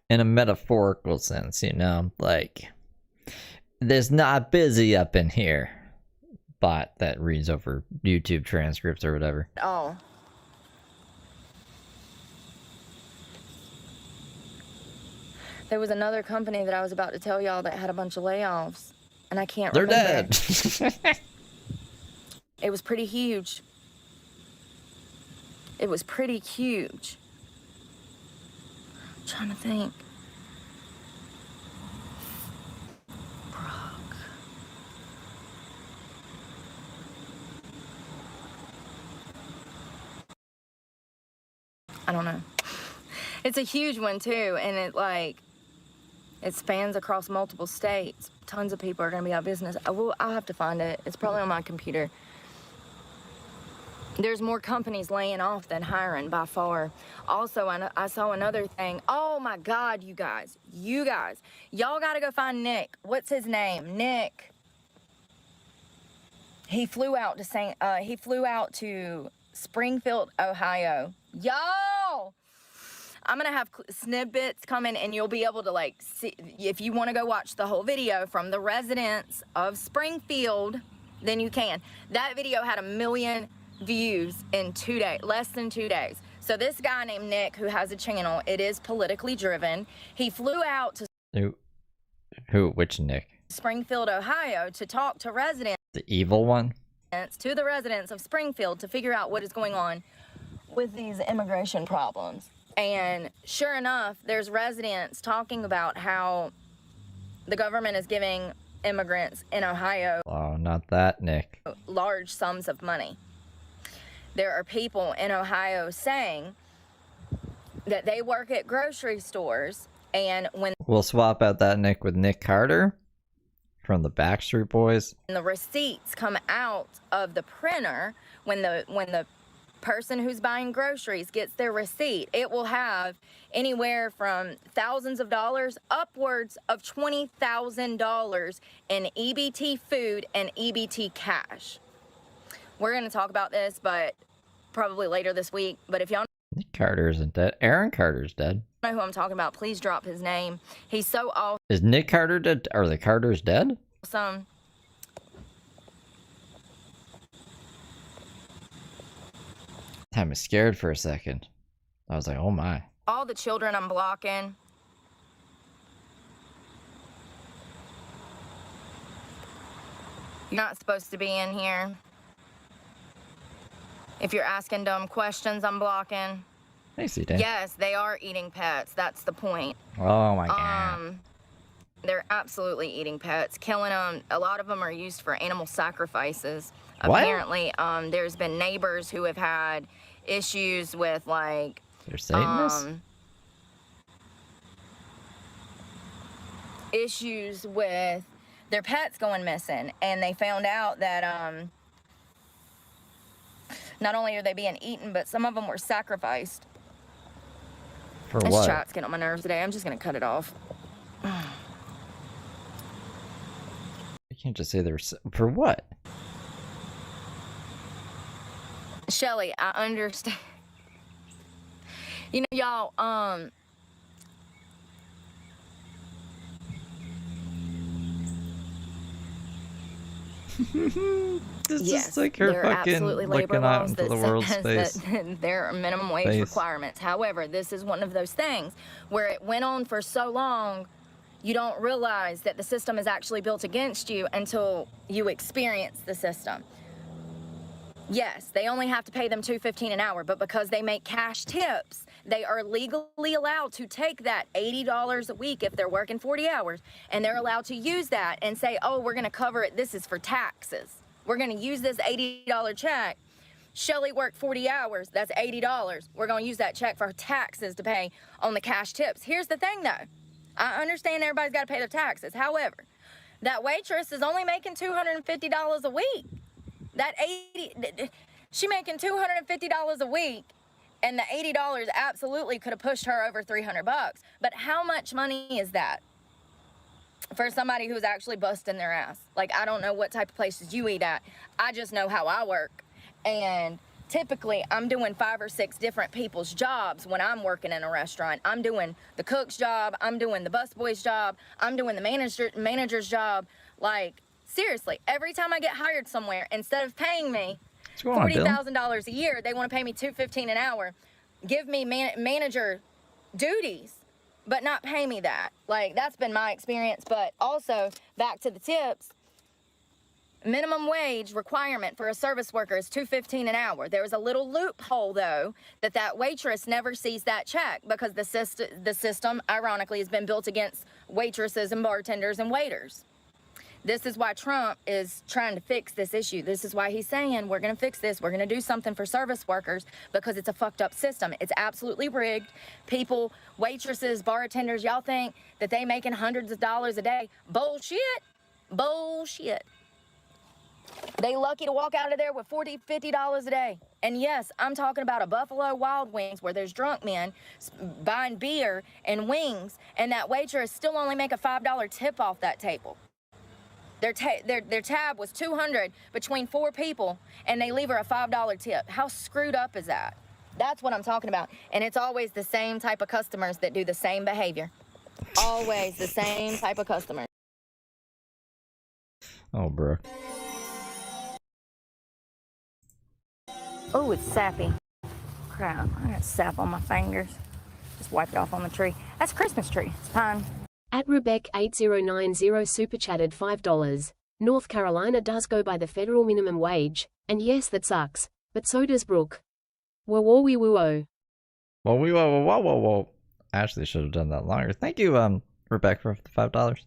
In a metaphorical sense, you know, like, there's not busy up in here. Bot that reads over YouTube transcripts or whatever. Oh. There was another company that I was about to tell y'all that had a bunch of layoffs, and I can't remember. They're dead. It was pretty huge. It was pretty huge. I'm trying to think. Brooke. I don't know. It's a huge one too, and it spans across multiple states. Tons of people are gonna be out of business. I'll have to find it. It's probably on my computer. There's more companies laying off than hiring by far. Also, I saw another thing. Oh my God, you guys, y'all gotta go find Nick. What's his name? Nick. He flew out to Springfield, Ohio. Y'all, I'm gonna have snippets coming, and you'll be able to like see if you want to go watch the whole video from the residents of Springfield. Then you can. That video had 1 million views in 2 days, less than 2 days. So this guy named Nick, who has a channel, it is politically driven. He flew out to Which Nick? Springfield, Ohio, to talk to residents. The evil one? To the residents of Springfield to figure out what is going on with these immigration problems. And sure enough, there's residents talking about how the government is giving immigrants in Ohio Oh, not that Nick. large sums of money. There are people in Ohio saying that they work at grocery stores, and when We'll swap out that Nick with Nick Carter from the Backstreet Boys. the receipts come out of the printer, when the person who's buying groceries gets their receipt, it will have anywhere from thousands of dollars upwards of $20,000 in EBT food and EBT cash. We're going to talk about this, but probably later this week. But if y'all Nick Carter isn't dead. Aaron Carter's dead. know who I'm talking about, please drop his name. He's so Is Nick Carter dead? Are the Carters dead? awesome. I was scared for a second. I was like, oh my. All the children I'm blocking. You're not supposed to be in here. If you're asking dumb questions, I'm blocking. Thanks, Dan. Yes, they are eating pets. That's the point. Oh my god. They're absolutely eating pets, killing them. A lot of them are used for animal sacrifices. What? Apparently, there's been neighbors who have had issues with like They're Satanists? issues with their pets going missing, and they found out that not only are they being eaten, but some of them were sacrificed. For This what? chat's getting on my nerves today. I'm just gonna cut it off. You can't just say there's for what? Shelly, I understand. You know, y'all, This yes, is like her there are fucking absolutely labor looking out laws into that the world says space. that there are minimum wage Space. requirements. However, this is one of those things where it went on for so long, you don't realize that the system is actually built against you until you experience the system. Yes, they only have to pay them $2.15 an hour, but because they make cash tips, they are legally allowed to take that $80 a week if they're working 40 hours, and they're allowed to use that and say, oh, we're going to cover it. This is for taxes. We're going to use this $80 check. Shelly worked 40 hours. That's $80. We're going to use that check for taxes to pay on the cash tips. Here's the thing, though. I understand everybody's got to pay their taxes. However, that waitress is only making $250 a week. That she making $250 a week, and the $80 absolutely could have pushed her over $300. But how much money is that for somebody who's actually busting their ass? Like, I don't know what type of places you eat at. I just know how I work, and typically I'm doing 5 or 6 different people's jobs when I'm working in a restaurant. I'm doing the cook's job, I'm doing the busboy's job, I'm doing the manager's job. Like, seriously, every time I get hired somewhere, instead of paying me $40,000 a year, they want to pay me $2.15 an hour, give me manager duties, but not pay me that. Like, that's been my experience. But also, back to the tips, minimum wage requirement for a service worker is $2.15 an hour. There is a little loophole, though, that waitress never sees that check because the system, ironically, has been built against waitresses and bartenders and waiters. This is why Trump is trying to fix this issue. This is why he's saying, we're going to fix this. We're going to do something for service workers because it's a fucked up system. It's absolutely rigged. People, waitresses, bartenders, y'all think that they making hundreds of dollars a day. Bullshit. Bullshit. They lucky to walk out of there with $40, $50 a day. And yes, I'm talking about a Buffalo Wild Wings where there's drunk men buying beer and wings, and that waitress still only make a $5 tip off that table. Their tab was $200 between 4 people, and they leave her a $5 tip. How screwed up is that? That's what I'm talking about. And it's always the same type of customers that do the same behavior. Always the same type of customers. Oh, Brooke. Oh, it's sappy. Crap, I got sap on my fingers. Just wiped it off on the tree. That's a Christmas tree. It's pine. At Rebecca8090 super chatted $5. North Carolina does go by the federal minimum wage, and yes, that sucks, but so does Brooke. Whoa whoa wee woo oh. Whoa. Ashley should have done that longer. Thank you, Rebecca, for the $5.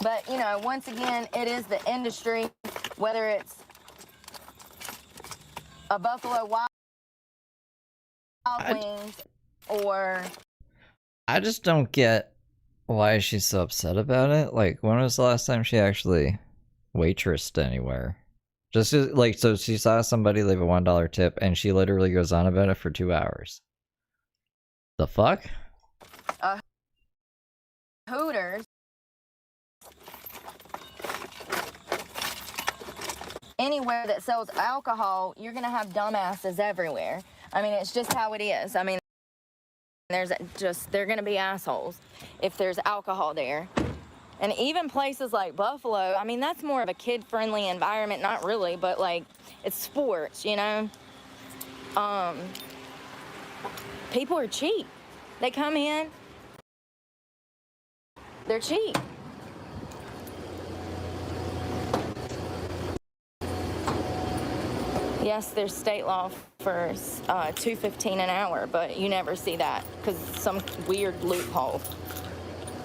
But, you know, once again, it is the industry, whether it's a Buffalo Wild Wings or... I just don't get why she's so upset about it. Like, when was the last time she actually waitressed anywhere? Just like, so she saw somebody leave a $1 tip and she literally goes on about it for 2 hours. The fuck? Hooters. Anywhere that sells alcohol, you're going to have dumbasses everywhere. I mean, it's just how it is. I mean, they're going to be assholes if there's alcohol there. And even places like Buffalo, I mean, that's more of a kid-friendly environment. Not really, but, like, it's sports, you know? People are cheap. They come in, they're cheap. Yes, there's state law for $2.15 an hour, but you never see that because some weird loophole.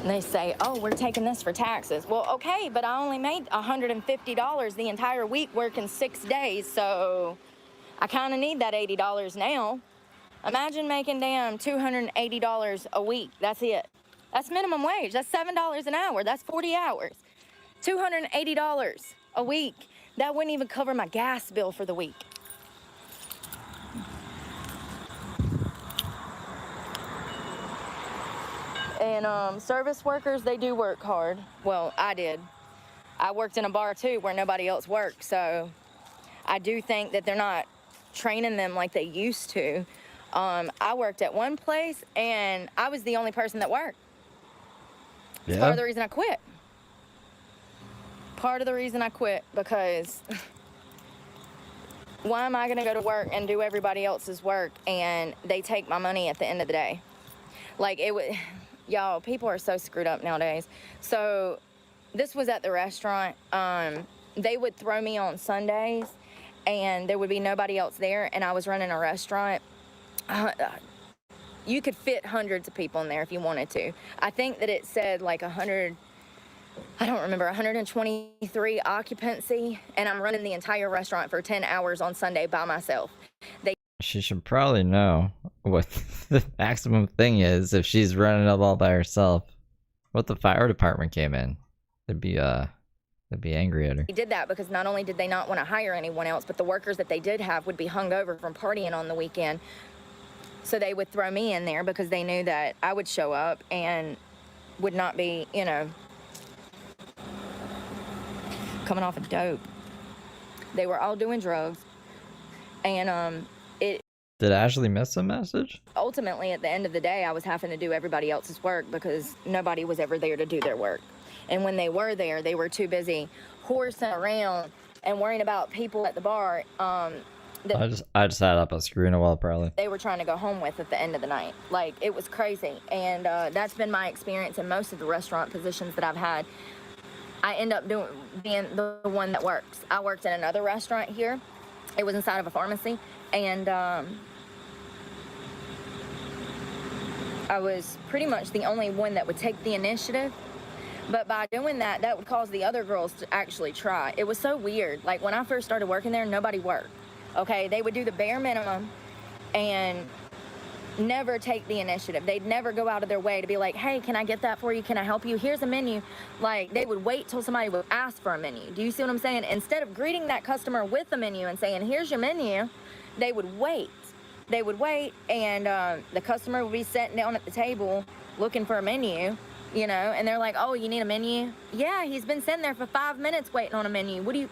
And they say, oh, we're taking this for taxes. Well, okay, but I only made $150 the entire week working 6 days, so I kind of need that $80 now. Imagine making damn $280 a week. That's it. That's minimum wage. That's $7 an hour. That's 40 hours. $280 a week. That wouldn't even cover my gas bill for the week. And service workers, they do work hard. Well, I did. I worked in a bar too where nobody else worked, so I do think that they're not training them like they used to. I worked at one place and I was the only person that worked. It's part of the reason I quit. Part of the reason I quit, because why am I gonna go to work and do everybody else's work and they take my money at the end of the day? Like, it would, y'all, people are so screwed up nowadays. So this was at the restaurant. They would throw me on Sundays and there would be nobody else there, and I was running a restaurant. You could fit hundreds of people in there if you wanted to. I think that it said like 100, I don't remember, 123 occupancy, and I'm running the entire restaurant for 10 hours on Sunday by myself. She should probably know what the maximum thing is if she's running it all by herself. What the fire department came in, they'd be angry at her. They did that because not only did they not want to hire anyone else, but the workers that they did have would be hungover from partying on the weekend. So they would throw me in there because they knew that I would show up and would not be, you know, coming off of dope. They were all doing drugs. And Did Ashley miss a message? ultimately, at the end of the day, I was having to do everybody else's work because nobody was ever there to do their work. And when they were there, they were too busy horsing around and worrying about people at the bar that I just had up a screw in a wall, probably. they were trying to go home with at the end of the night. Like, it was crazy. And that's been my experience in most of the restaurant positions that I've had. I end up being the one that works. I worked in another restaurant here. It was inside of a pharmacy. And I was pretty much the only one that would take the initiative. But by doing that, that would cause the other girls to actually try. It was so weird. Like, when I first started working there, nobody worked. Okay, they would do the bare minimum and never take the initiative. They'd never go out of their way to be like, hey, can I get that for you? Can I help you? Here's a menu. Like, they would wait till somebody would ask for a menu. Do you see what I'm saying? Instead of greeting that customer with a menu and saying, here's your menu, they would wait. They would wait, and the customer would be sitting down at the table looking for a menu, you know, and they're like, oh, you need a menu? Yeah, he's been sitting there for 5 minutes waiting on a menu. What do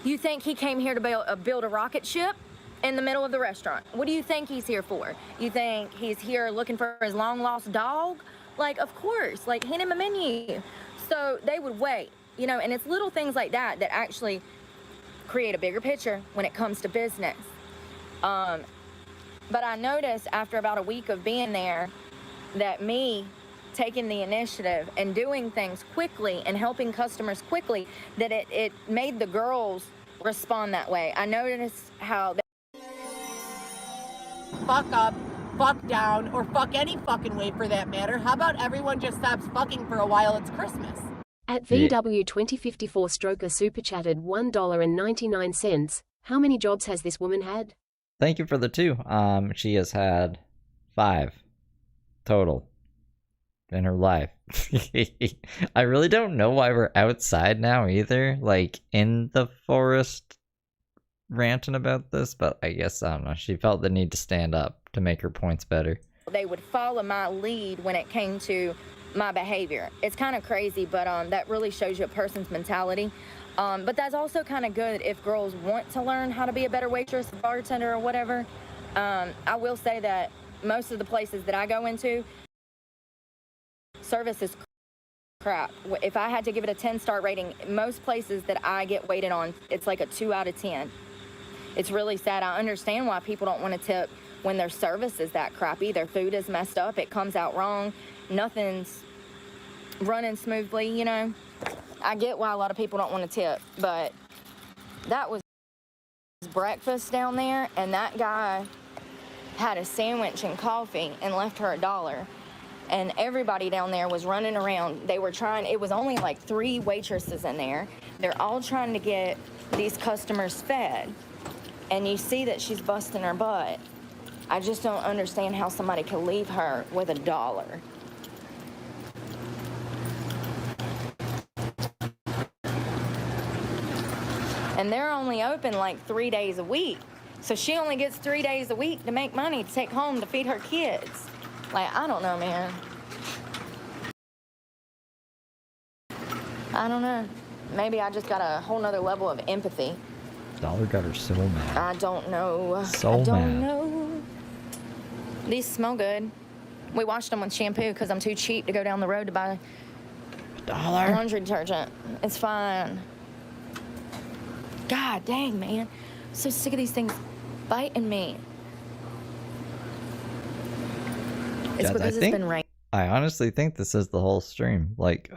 you think he came here to build a rocket ship in the middle of the restaurant? What do you think he's here for? You think he's here looking for his long-lost dog? Like, of course, like, hand him a menu. So they would wait, you know, and it's little things like that that actually create a bigger picture when it comes to business. But I noticed after about a week of being there that me taking the initiative and doing things quickly and helping customers quickly, that it made the girls respond that way. I noticed how Fuck up, fuck down, or fuck any fucking way for that matter. How about everyone just stops fucking for a while? It's Christmas. At VW2054 Stroker super chatted $1.99. How many jobs has this woman had? Thank you for the 2. She has had 5 total in her life. I really don't know why we're outside now either, like in the forest ranting about this, but I guess, I don't know, she felt the need to stand up to make her points better. they would follow my lead when it came to my behavior. It's kind of crazy, but that really shows you a person's mentality. But that's also kind of good if girls want to learn how to be a better waitress, bartender, or whatever. I will say that most of the places that I go into, service is crap. If I had to give it a 10-star rating, most places that I get waited on, it's like a 2 out of 10. It's really sad. I understand why people don't want to tip when their service is that crappy. Their food is messed up. It comes out wrong. Nothing's running smoothly, you know. I get why a lot of people don't want to tip, but that was breakfast down there, and that guy had a sandwich and coffee and left her $1. And everybody down there was running around. They were trying, it was only like 3 waitresses in there. They're all trying to get these customers fed. And you see that she's busting her butt. I just don't understand how somebody could leave her with $1. And they're only open like 3 days a week. So she only gets 3 days a week to make money to take home to feed her kids. Like, I don't know, man. I don't know. Maybe I just got a whole nother level of empathy. Dollar got her so mad. I don't know. So I don't mad. know. These smell good. We washed them with shampoo because I'm too cheap to go down the road to buy $1. laundry detergent. It's fine. God dang, man. I'm so sick of these things biting me. It's Guys, because it's been raining. I honestly think this is the whole stream. Like,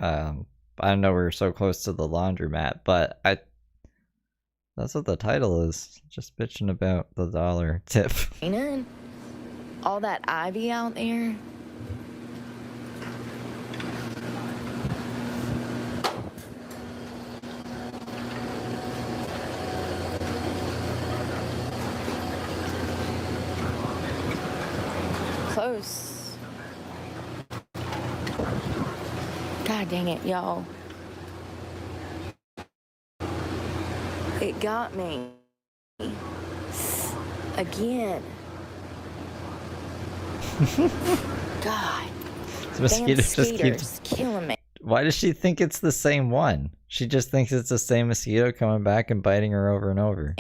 I know we're so close to the laundromat, but that's what the title is. Just bitching about the dollar tip. All that ivy out there. Close. God dang it, y'all. It got me. Again. God. The mosquito just Mosquitoes keeps killing me. Why does she think it's the same one? She just thinks it's the same mosquito coming back and biting her over and over.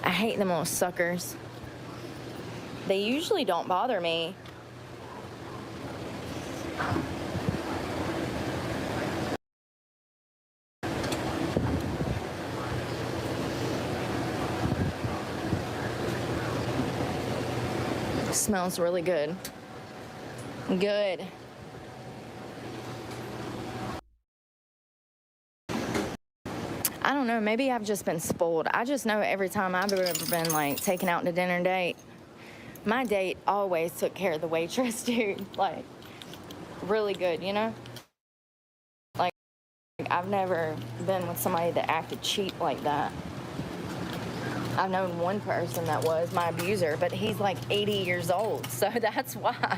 I hate them little suckers. They usually don't bother me. Smells really good. Good. I don't know, maybe I've just been spoiled. I just know every time I've ever been like taken out to dinner date, my date always took care of the waitress, dude. Like, really good, you know? Like, I've never been with somebody that acted cheap like that. I've known one person that was my abuser, but he's like 80 years old, so that's why.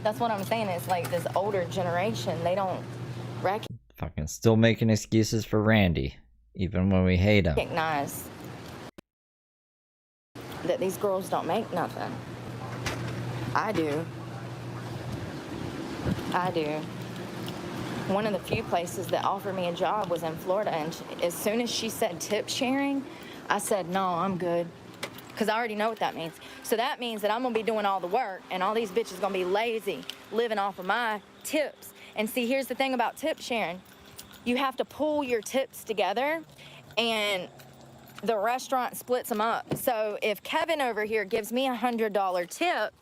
That's what I'm saying. It's like this older generation, they don't Fucking still making excuses for Randy, even when we hate him. recognize that these girls don't make nothing. I do. I do. One of the few places that offered me a job was in Florida, and as soon as she said tip sharing, I said, no, I'm good. Because I already know what that means. So that means that I'm going to be doing all the work, and all these bitches going to be lazy, living off of my tips. And see, here's the thing about tip sharing. You have to pull your tips together, and the restaurant splits them up. So if Kevin over here gives me $100 tip,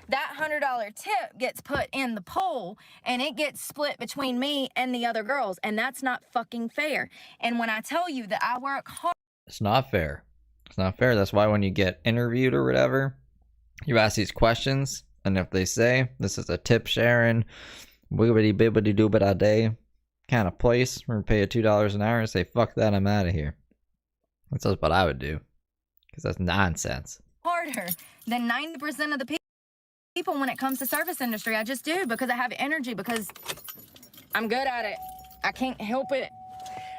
that $100 tip gets put in the pool, and it gets split between me and the other girls, and that's not fucking fair. And when I tell you that I work hard... It's not fair. It's not fair. That's why when you get interviewed or whatever, you ask these questions, and if they say this is a tip sharing, wibbity bibbity doobity day kind of place, we're gonna pay you $2 an hour and say, fuck that, I'm out of here. That's just what I would do. Because that's nonsense. harder than 90% of the people when it comes to service industry. I just do, because I have energy, because I'm good at it. I can't help it.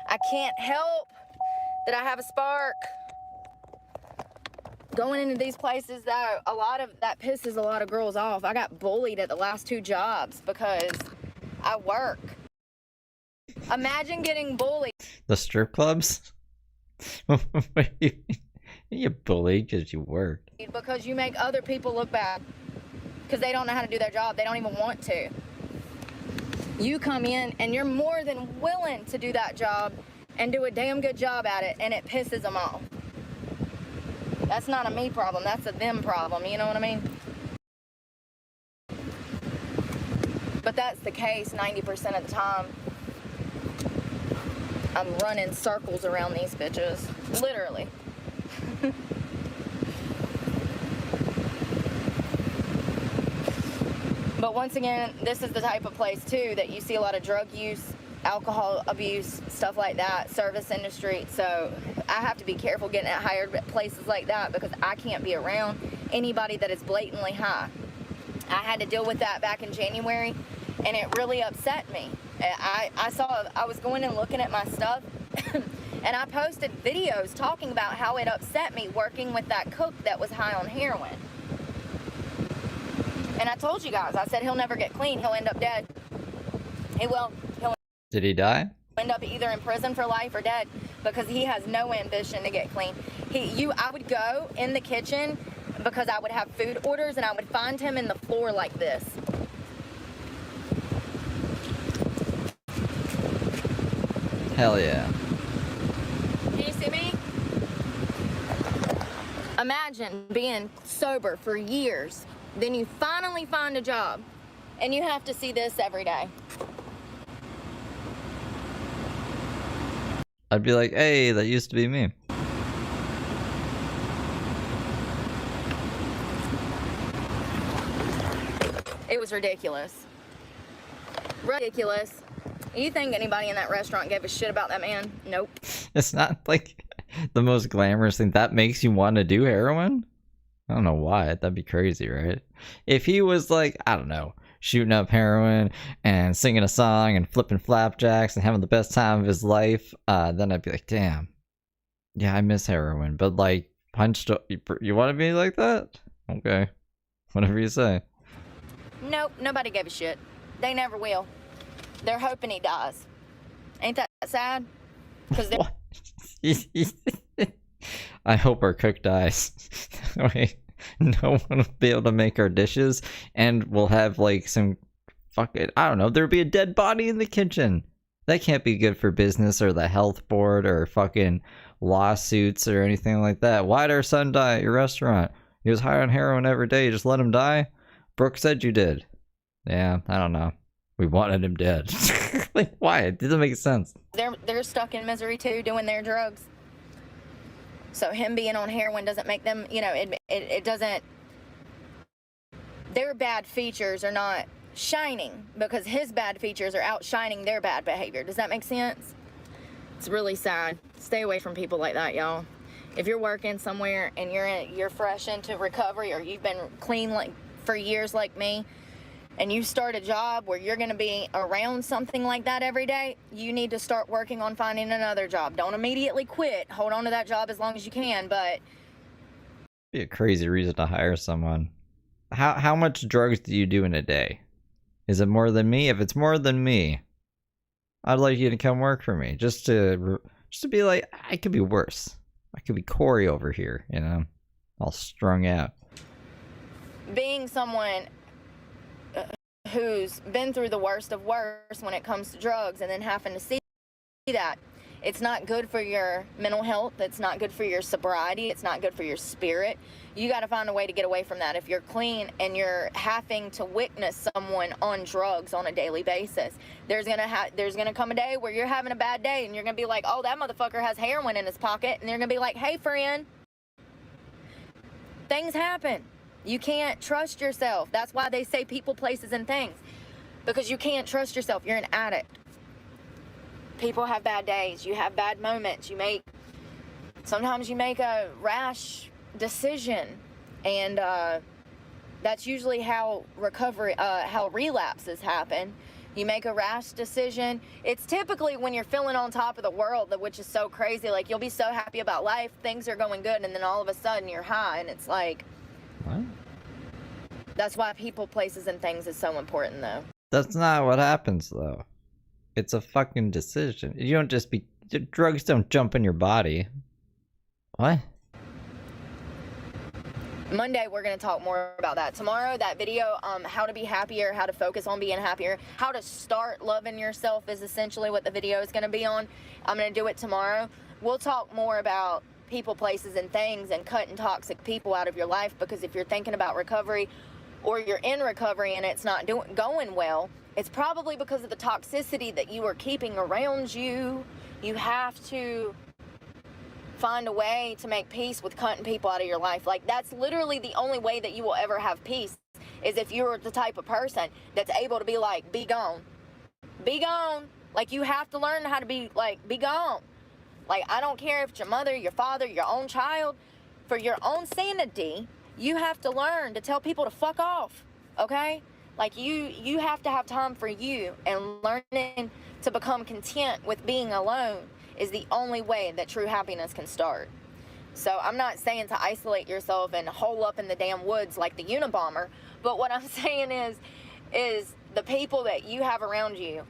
I can't help that I have a spark. Going into these places, though, a lot of that pisses a lot of girls off. I got bullied at the last 2 jobs because I work. Imagine getting bullied. The strip clubs? You bullied because you work. Because you make other people look bad. Because they don't know how to do their job. They don't even want to. You come in and you're more than willing to do that job and do a damn good job at it, and it pisses them off. That's not a me problem, that's a them problem, you know what I mean? But that's the case 90% of the time. I'm running circles around these bitches, literally. But once again, this is the type of place too that you see a lot of drug use, alcohol abuse, stuff like that, service industry. So I have to be careful getting hired at places like that, because I can't be around anybody that is blatantly high. I had to deal with that back in January, and it really upset me. I was going and looking at my stuff, and I posted videos talking about how it upset me working with that cook that was high on heroin. And I told you guys, I said he'll never get clean, he'll end up dead. He will. Did he die? End up either in prison for life or dead because he has no ambition to get clean. I would go in the kitchen because I would have food orders and I would find him in the floor like this. Hell yeah. Can you see me? Imagine being sober for years, then you finally find a job and you have to see this every day. I'd be like, hey, that used to be me. It was ridiculous. Ridiculous. You think anybody in that restaurant gave a shit about that man? Nope. It's not like the most glamorous thing. That makes you want to do heroin? I don't know why. That'd be crazy, right? If he was like, I don't know, shooting up heroin and singing a song and flipping flapjacks and having the best time of his life, then I'd be like, damn. Yeah, I miss heroin. But like, punched up, you want to be like that? Okay. Whatever you say. Nope, nobody gave a shit. They never will. They're hoping he dies. Ain't that sad? Because they're... I hope our cook dies. Wait, no one will be able to make our dishes, and we'll have like some fucking, I don't know, there'll be a dead body in the kitchen. That can't be good for business or the health board or fucking lawsuits or anything like that. Why'd our son die at your restaurant? He was high on heroin every day. You just let him die? Brooke said you did. Yeah, I don't know. We wanted him dead. Like, why? It doesn't make sense. They're stuck in misery too, doing their drugs. So him being on heroin doesn't make them, you know, it doesn't, their bad features are not shining because his bad features are outshining their bad behavior. Does that make sense? It's really sad. Stay away from people like that, y'all. If you're working somewhere and you're fresh into recovery or you've been clean like for years like me, and you start a job where you're going to be around something like that every day, you need to start working on finding another job. Don't immediately quit. Hold on to that job as long as you can, but... Be a crazy reason to hire someone. How much drugs do you do in a day? Is it more than me? If it's more than me, I'd like you to come work for me. Just to be like, I could be worse. I could be Corey over here, you know? All strung out. Being someone... who's been through the worst of worst when it comes to drugs and then having to see that it's not good for your mental health, it's not good for your sobriety, it's not good for your spirit. You got to find a way to get away from that. If you're clean and you're having to witness someone on drugs on a daily basis, there's gonna come a day where you're having a bad day and you're gonna be like, oh, that motherfucker has heroin in his pocket, and they're gonna be like, hey friend, things happen. You can't trust yourself. That's why they say people, places, and things. Because you can't trust yourself. You're an addict. People have bad days. You have bad moments. Sometimes you make a rash decision. And that's usually how relapses happen. You make a rash decision. It's typically when you're feeling on top of the world, which is so crazy. Like, you'll be so happy about life. Things are going good. And then all of a sudden you're high. And it's like... What? That's why people, places, and things is so important, though. That's not what happens, though. It's a fucking decision. You don't just be... Drugs don't jump in your body. What? Monday, we're going to talk more about that. Tomorrow, that video, how to be happier, how to focus on being happier, how to start loving yourself is essentially what the video is going to be on. I'm going to do it tomorrow. We'll talk more about people, places, and things and cutting toxic people out of your life, because if you're thinking about recovery or you're in recovery and it's not going well, it's probably because of the toxicity that you are keeping around you. You have to find a way to make peace with cutting people out of your life. Like, that's literally the only way that you will ever have peace, is if you're the type of person that's able to be like, be gone. Be gone. Like, you have to learn how to be like, be gone. Like, I don't care if it's your mother, your father, your own child. For your own sanity, you have to learn to tell people to fuck off, okay? Like, you have to have time for you, and learning to become content with being alone is the only way that true happiness can start. So I'm not saying to isolate yourself and hole up in the damn woods like the Unabomber, but what I'm saying is the people that you have around you,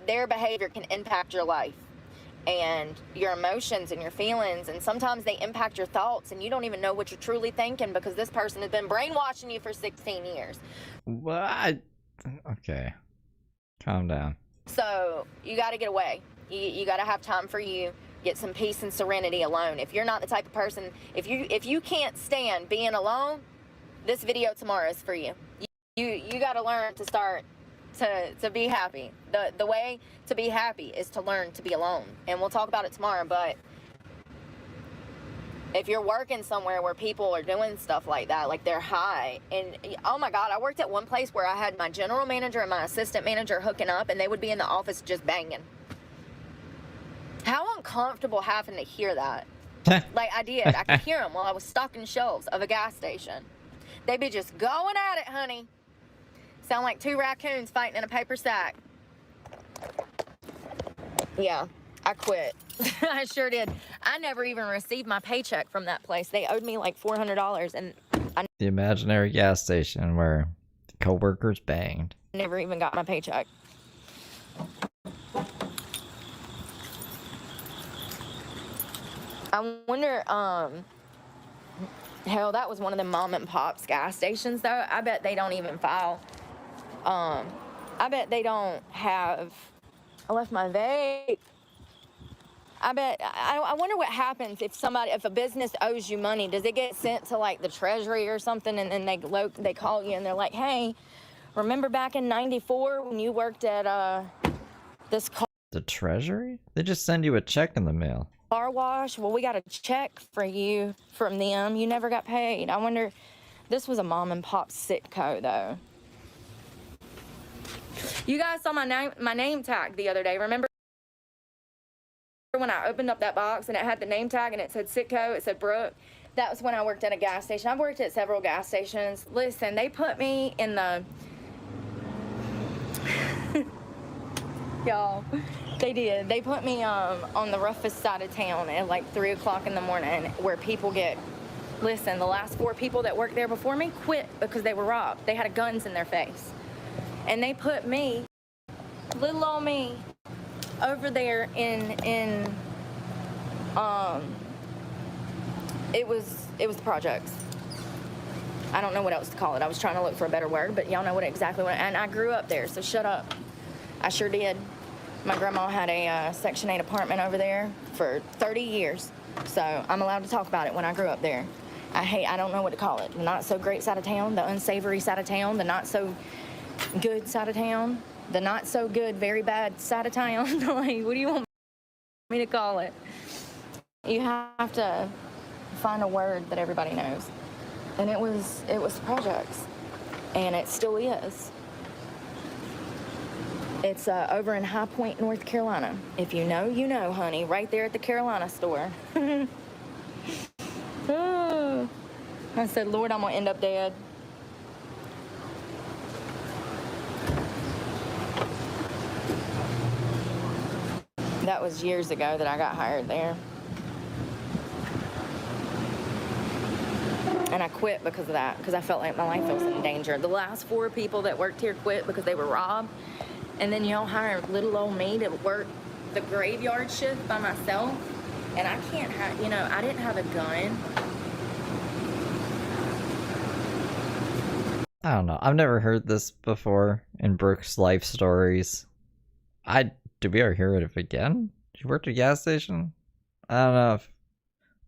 their behavior can impact your life and your emotions and your feelings, and sometimes they impact your thoughts and you don't even know what you're truly thinking because this person has been brainwashing you for 16 years. What? Okay. Calm down. So you got to get away. You got to have time for you. Get some peace and serenity alone. If you're not the type of person, if you can't stand being alone, this video tomorrow is for you. You got to learn to start to be happy. The way to be happy is to learn to be alone. And we'll talk about it tomorrow, but if you're working somewhere where people are doing stuff like that, like they're high, and oh my God, I worked at one place where I had my general manager and my assistant manager hooking up, and they would be in the office just banging. How uncomfortable having to hear that. Like I did. I could hear them while I was stocking shelves of a gas station. They'd be just going at it, honey. Sound like two raccoons fighting in a paper sack. Yeah, I quit. I sure did. I never even received my paycheck from that place. They owed me like $400, and I The imaginary gas station where coworkers banged. never even got my paycheck. I wonder, hell, that was one of the mom and pop's gas stations, though. I bet they don't even file. I bet they don't have. I left my vape. I wonder what happens if a business owes you money. Does it get sent to like the treasury or something, and then they call you and they're like, hey, remember back in '94 when you worked at this The treasury? They just send you a check in the mail. car wash? Well, we got a check for you from them. You never got paid. I wonder. This was a mom and pop Sitco though. You guys saw my name tag the other day. Remember when I opened up that box and it had the name tag and it said Sitco, it said Brooke? That was when I worked at a gas station. I've worked at several gas stations. Listen, they put me in the y'all, they did. They put me on the roughest side of town at like 3 o'clock in the morning where people get. Listen, the last 4 people that worked there before me quit because they were robbed. They had guns in their face. And they put me, little old me, over there in it was the projects. I don't know what else to call it. I was trying to look for a better word, but y'all know and I grew up there, so shut up. I sure did. My grandma had a Section 8 apartment over there for 30 years, so I'm allowed to talk about it when I grew up there. I don't know what to call it. The not so great side of town, the unsavory side of town, the not so good side of town, the not so good, very bad side of town. Like, what do you want me to call it? You have to find a word that everybody knows. And it was projects. And it still is. It's over in High Point, North Carolina. If you know, you know, honey. Right there at the Carolina store. Oh. I said, Lord, I'm gonna end up dead. That was years ago that I got hired there. And I quit because of that, because I felt like my life was in danger. The last 4 people that worked here quit because they were robbed. And then y'all hired little old me to work the graveyard shift by myself. And I can't have, I didn't have a gun. I don't know. I've never heard this before in Brooke's life stories. Did we ever hear it again? She worked at a gas station? I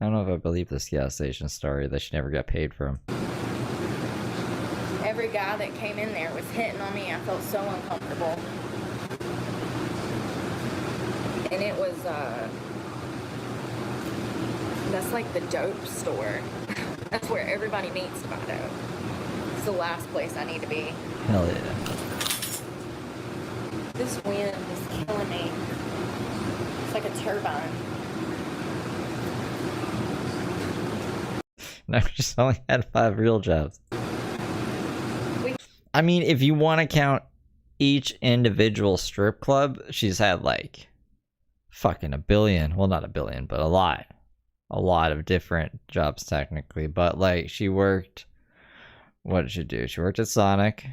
don't know if I believe this gas station story that she never got paid from. Every guy that came in there was hitting on me. I felt so uncomfortable. And it was, that's like the dope store. That's where everybody meets to buy dope. It's the last place I need to be. Hell yeah. This wind is killing me. It's like a turbine. No, she's only had 5 real jobs. I mean, if you want to count each individual strip club, she's had like fucking a billion. Well, not a billion, but a lot of different jobs technically. But like, she worked. What did she do? She worked at Sonic.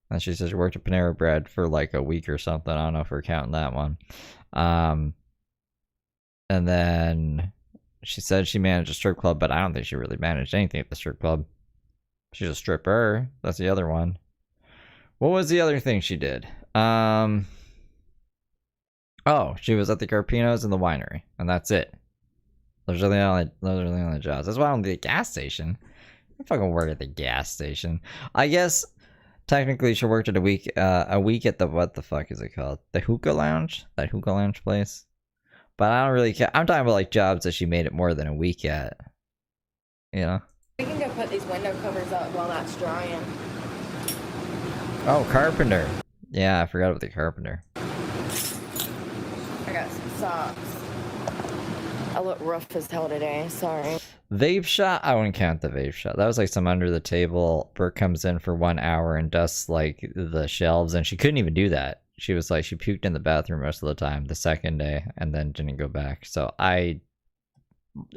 And she said she worked at Panera Bread for like a week or something. I don't know if we're counting that one. And then she said she managed a strip club, but I don't think she really managed anything at the strip club. She's a stripper. That's the other one. What was the other thing she did? Oh, she was at the Carpinos and the winery, and that's it. Those are the only jobs. That's why I'm at the gas station. I fucking work at the gas station. I guess technically she worked at a week at the, what the fuck is it called? The hookah lounge? That hookah lounge place? But I don't really care. I'm talking about like jobs that she made it more than a week at. You know? We can go put these window covers up while that's drying. Oh, carpenter. Yeah, I forgot about the carpenter. I got some socks. I look rough as hell today, sorry. Vape shot? I wouldn't count the vape shot. That was like some under the table. Brooke comes in for 1 hour and dusts like the shelves, and she couldn't even do that. She was like, she puked in the bathroom most of the time the second day and then didn't go back. So I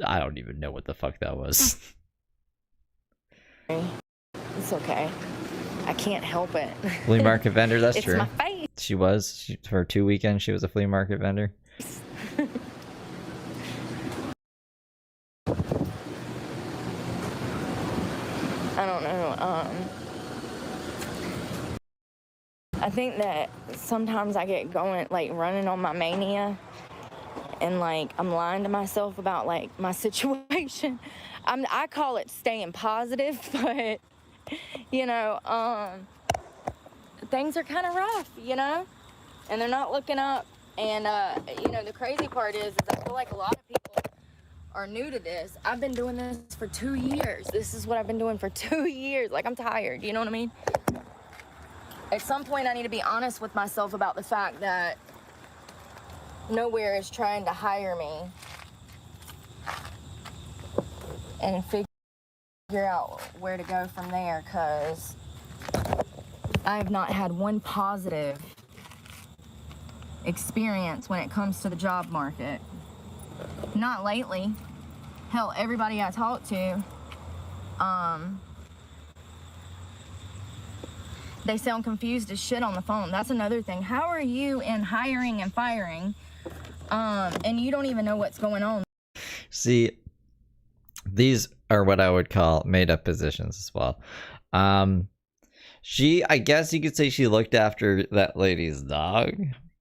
don't even know what the fuck that was. It's okay. I can't help it. Flea market vendor, that's it's true. My face. She was. For 2 weekends, she was a flea market vendor. I don't know. I think that sometimes I get going, like running on my mania, and like I'm lying to myself about like my situation. I call it staying positive, but you know, things are kind of rough, you know, and they're not looking up. And you know, the crazy part is I feel like a lot of people are new to this. I've been doing this for 2 years. This is what I've been doing for 2 years. Like, I'm tired, you know what I mean? At some point, I need to be honest with myself about the fact that nowhere is trying to hire me and figure out where to go from there, because I have not had one positive experience when it comes to the job market. Not lately. Hell, everybody I talk to, they sound confused as shit on the phone. That's another thing. How are you in hiring and firing, and you don't even know what's going on? See, these are what I would call made-up positions as well. I guess you could say she looked after that lady's dog,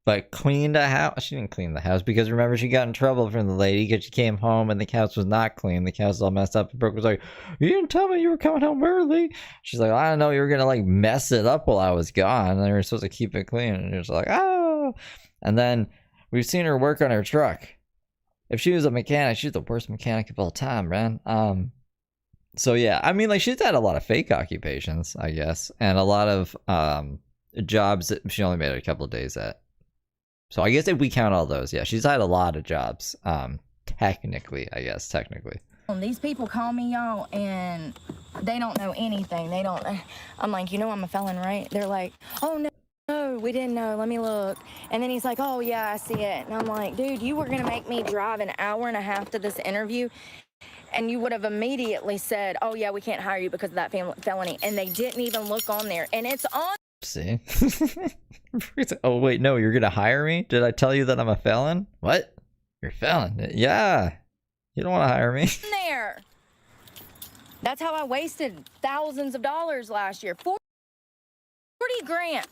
but cleaned a house. She didn't clean the house because remember she got in trouble from the lady because she came home and the house was not clean. The house was all messed up. And Brooke was like, "You didn't tell me you were coming home early." She's like, "I don't know. You were gonna like mess it up while I was gone. And they were supposed to keep it clean." And you're just like, "Oh." And then we've seen her work on her truck. If she was a mechanic, she's the worst mechanic of all time, man. So yeah, I mean, like she's had a lot of fake occupations, I guess, and a lot of jobs that she only made a couple of days at. So I guess if we count all those, yeah, she's had a lot of jobs. Technically. These people call me, y'all, and they don't know anything. They don't. I'm like, you know, I'm a felon, right? They're like, oh no, we didn't know. Let me look. And then he's like, oh yeah, I see it. And I'm like, dude, you were gonna make me drive an hour and a half to this interview, and you would have immediately said, oh yeah, we can't hire you because of that felony. And they didn't even look on there, and it's on. See? Oh wait, no, you're gonna hire me? Did I tell you that I'm a felon? What? You're a felon? Yeah. You don't want to hire me. There. That's how I wasted thousands of dollars last year. 40 grand.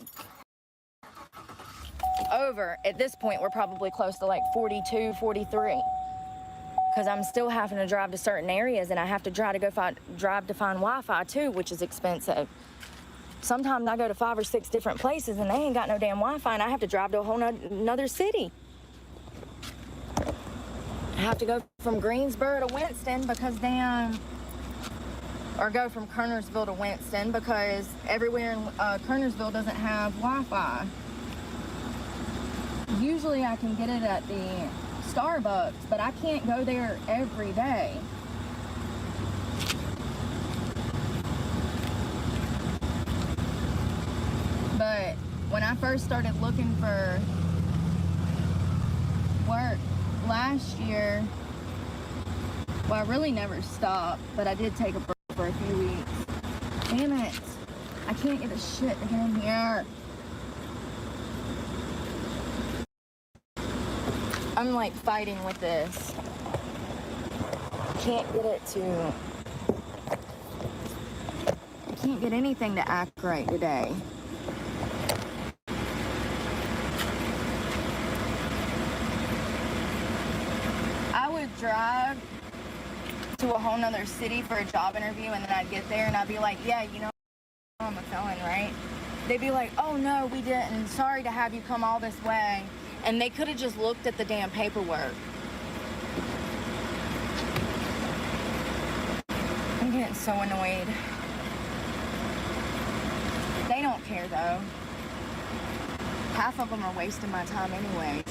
Over. At this point, we're probably close to like 42, 43. Because I'm still having to drive to certain areas, and I have to drive to find Wi-Fi too, which is expensive. Sometimes I go to 5 or 6 different places and they ain't got no damn Wi-Fi, and I have to drive to a whole another city. I have to go from Greensboro to Winston because or go from Kernersville to Winston because everywhere in Kernersville doesn't have Wi-Fi. Usually I can get it at the Starbucks, but I can't go there every day. But when I first started looking for work last year, well, I really never stopped, but I did take a break for a few weeks. Damn it. I can't get the shit to get in here. I'm like fighting with this. Can't get it to. I can't get anything to act right today. I would drive to a whole nother city for a job interview, and then I'd get there and I'd be like, yeah, you know, I'm a felon, right? They'd be like, oh no, we didn't. Sorry to have you come all this way. And they could have just looked at the damn paperwork. I'm getting so annoyed. They don't care though. Half of them are wasting my time anyways.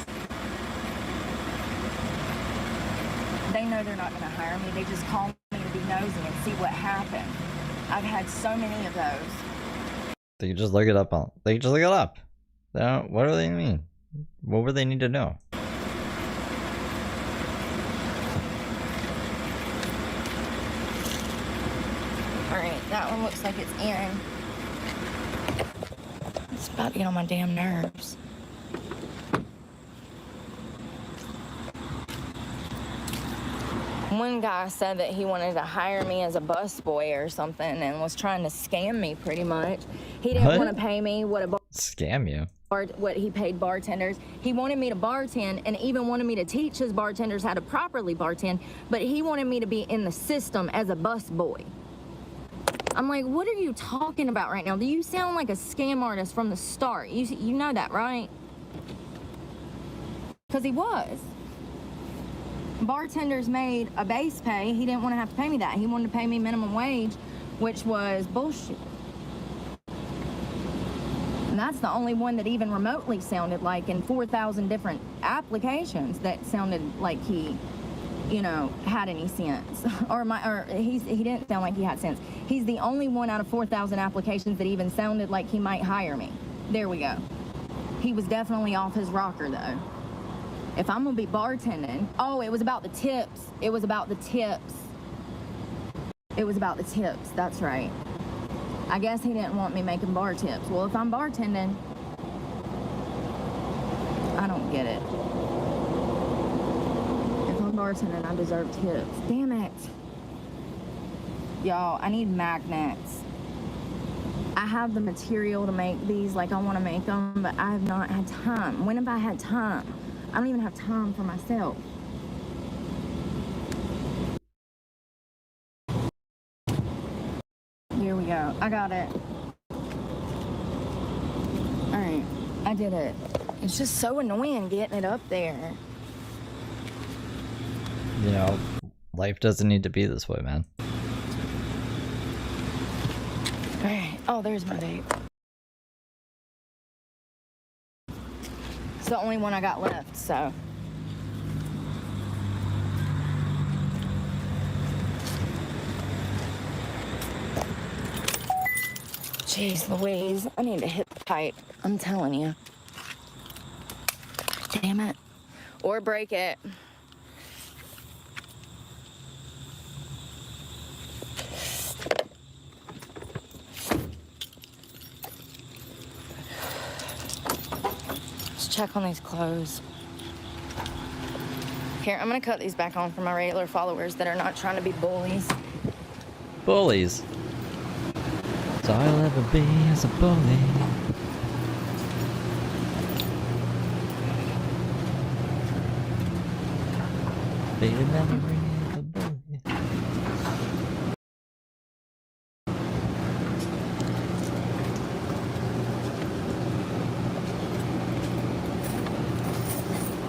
They know they're not gonna hire me. They just call me to be nosy and see what happened. I've had so many of those. They can just look it up on. They can just look it up. They don't, what do they mean? What would they need to know? Alright, that one looks like it's in. It's about to get on my damn nerves. One guy said that he wanted to hire me as a busboy or something and was trying to scam me pretty much. He didn't want to pay me what a scam you. What he paid bartenders. He wanted me to bartend and even wanted me to teach his bartenders how to properly bartend, but he wanted me to be in the system as a busboy. I'm like, what are you talking about right now? Do you sound like a scam artist from the start? You know that, right? Because he was. Bartenders made a base pay. He didn't want to have to pay me that. He wanted to pay me minimum wage, which was bullshit. And that's the only one that even remotely sounded like in 4,000 different applications that sounded like he, you know, had any sense. He didn't sound like he had sense. He's the only one out of 4,000 applications that even sounded like he might hire me. There we go. He was definitely off his rocker though. If I'm gonna be bartending, oh, it was about the tips. It was about the tips. It was about the tips, that's right. I guess he didn't want me making bar tips. Well, if I'm bartending, I don't get it. If I'm bartending, I deserve tips. Damn it. Y'all, I need magnets. I have the material to make these like I want to make them, but I have not had time. When have I had time? I don't even have time for myself. Here we go. I got it. Alright, I did it. It's just so annoying getting it up there. You know, life doesn't need to be this way, man. Alright, oh, there's my vape. It's the only one I got left, so. Jeez Louise, I need to hit the pipe. I'm telling you. Damn it. Or break it. Let's check on these clothes. Here, I'm gonna cut these back on for my regular followers that are not trying to be bullies. Bullies. So I'll ever be as a bully. Be the memory of a bully.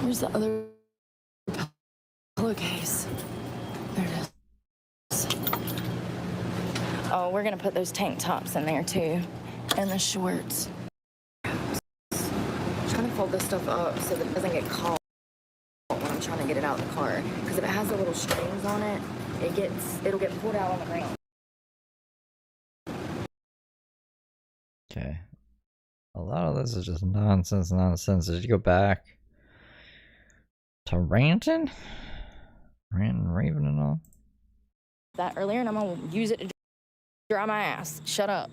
Here's the other pillowcase. There it is. Oh, we're gonna put those tank tops in there too, and the shorts. I'm trying to fold this stuff up so that it doesn't get caught when I'm trying to get it out of the car. Because if it has the little strings on it, it'll get pulled out on the ground. Okay. A lot of this is just nonsense. Did you go back to ranting? Ranting, raving and all? That earlier, and I'm gonna use it to dry my ass. Shut up.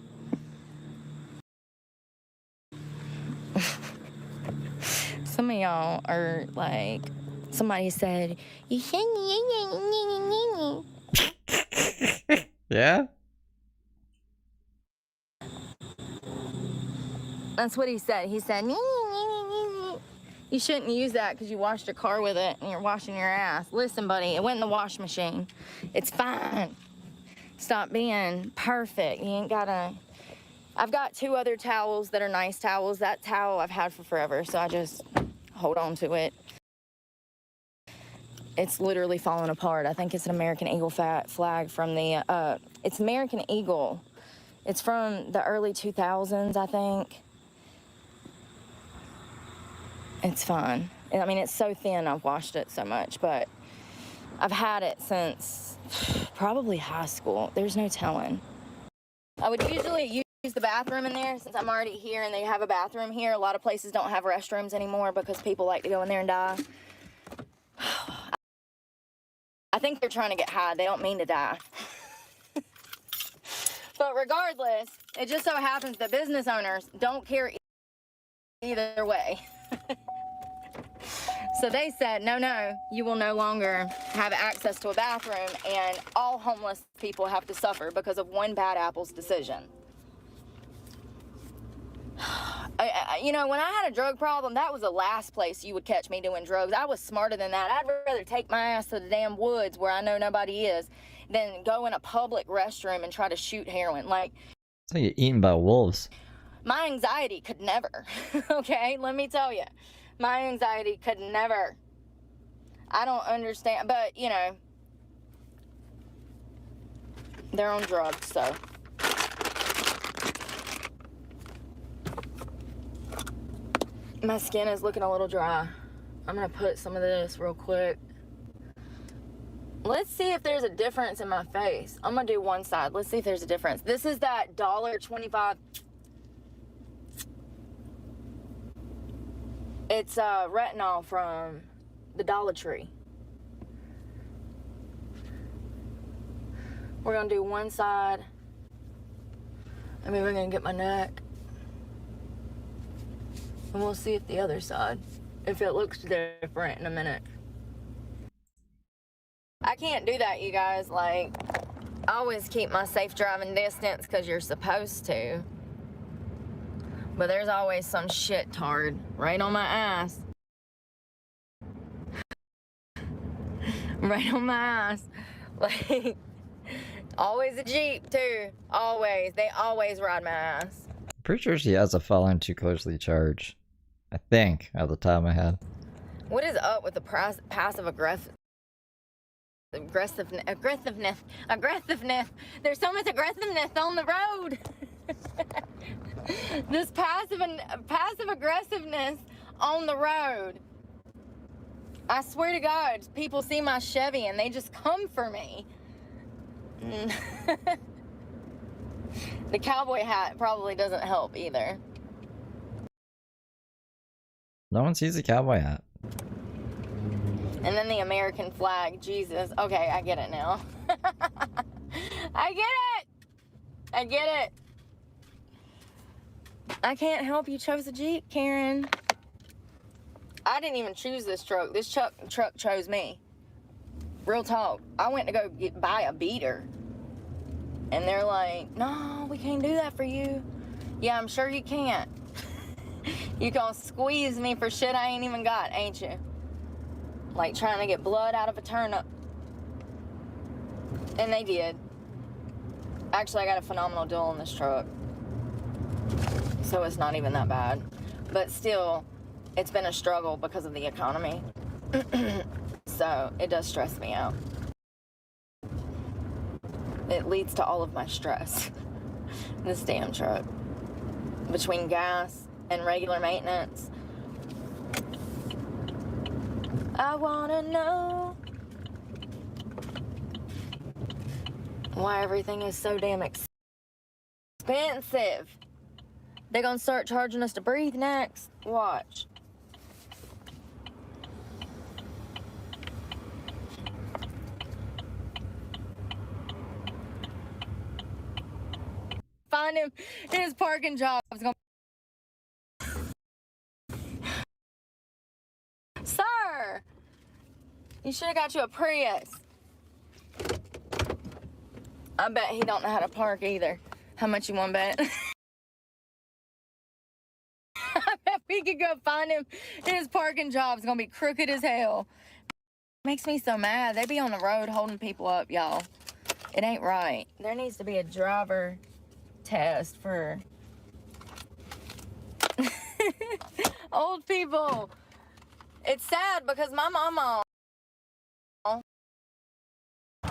Some of y'all are like, somebody said, you shouldn't. Yeah? That's what he said. He said, you shouldn't use that because you washed your car with it and you're washing your ass. Listen, buddy, it went in the wash machine. It's fine. Stop being perfect. You ain't gotta. I've got 2 other towels that are nice towels. That towel I've had for forever, so I just hold on to it. It's literally falling apart. I think it's an American Eagle flag from the, it's American Eagle. It's from the early 2000s, I think. It's fine. I mean, it's so thin, I've washed it so much, but I've had it since probably high school. There's no telling. I would usually use the bathroom in there since I'm already here and they have a bathroom here. A lot of places don't have restrooms anymore because people like to go in there and die. I think they're trying to get high. They don't mean to die. But regardless, it just so happens that business owners don't care either way. So they said, no, you will no longer have access to a bathroom, and all homeless people have to suffer because of one bad apple's decision. You know, when I had a drug problem, that was the last place you would catch me doing drugs. I was smarter than that. I'd rather take my ass to the damn woods where I know nobody is than go in a public restroom and try to shoot heroin. Like, So you're eaten by wolves. my anxiety could never, okay? Let me tell you. My anxiety could never. I don't understand, but, you know, they're on drugs, so. My skin is looking a little dry. I'm gonna put some of this real quick. Let's see if there's a difference in my face. I'm gonna do one side. Let's see if there's a difference. This is that $1.25. It's retinol from the Dollar Tree. We're gonna do one side. I mean, we're gonna get my neck. And we'll see if the other side, if it looks different in a minute. I can't do that, you guys. Like, I always keep my safe driving distance because you're supposed to. But there's always some shit tard right on my ass. Right on my ass. Like, always a Jeep, too. Always. They always ride my ass. Pretty sure she has a following too closely charged. I think, off the top of my head. What is up with the passive aggressiveness? There's so much aggressiveness on the road. This passive aggressiveness on the road. I swear to God, people see my Chevy and they just come for me. The cowboy hat probably doesn't help either. No one sees a cowboy hat. And then the American flag. Jesus. Okay, I get it now. I get it. I get it. I can't help you chose a Jeep, Karen. I didn't even choose this truck. This truck chose me. Real talk. I went to go buy a beater. And they're like, no, we can't do that for you. Yeah, I'm sure you can't. You gonna squeeze me for shit I ain't even got, ain't you? Like trying to get blood out of a turnip. And they did. Actually, I got a phenomenal deal on this truck. So it's not even that bad. But still, it's been a struggle because of the economy. So it does stress me out. It leads to all of my stress. This damn truck. Between gas and regular maintenance. I wanna know why everything is so damn expensive. They're gonna start charging us to breathe next. Watch. Find him. His parking job is gonna Sir! You should have got you a Prius. I bet he don't know how to park either. How much you want to bet? I bet we could go find him. His parking job's gonna be crooked as hell. Makes me so mad. They be on the road holding people up, y'all. It ain't right. There needs to be a driver test for old people. It's sad because my mama.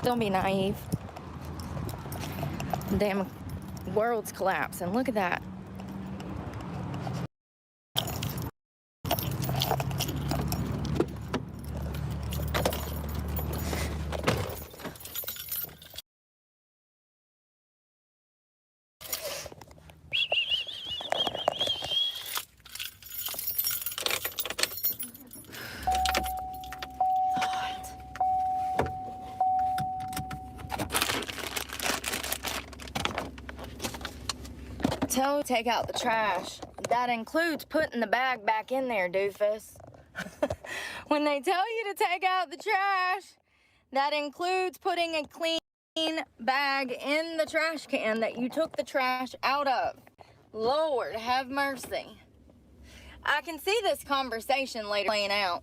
Don't be naive. Damn world's collapsing. Look at that. Take out the trash. That includes putting the bag back in there, doofus. When they tell you to take out the trash, that includes putting a clean bag in the trash can that you took the trash out of. Lord, have mercy. I can see this conversation later playing out.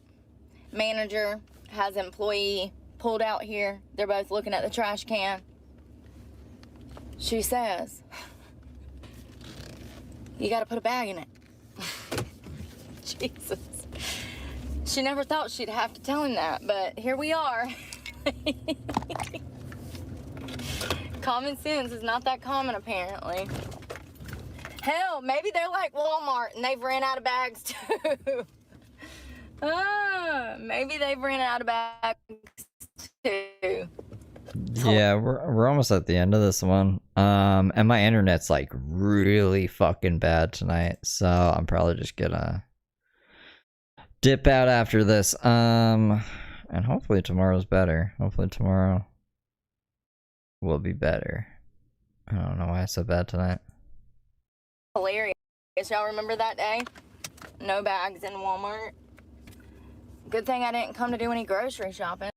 Manager has employee pulled out here. They're both looking at the trash can. She says, you gotta put a bag in it. Jesus. She never thought she'd have to tell him that, but here we are. Common sense is not that common, apparently. Hell, maybe they're like Walmart and they've ran out of bags too. Maybe they've ran out of bags too. Yeah, we're almost at the end of this one. And my internet's like really fucking bad tonight, so I'm probably just gonna dip out after this. And hopefully tomorrow's better. Hopefully tomorrow will be better. I don't know why it's so bad tonight. Hilarious. Y'all remember that day? No bags in Walmart. Good thing I didn't come to do any grocery shopping.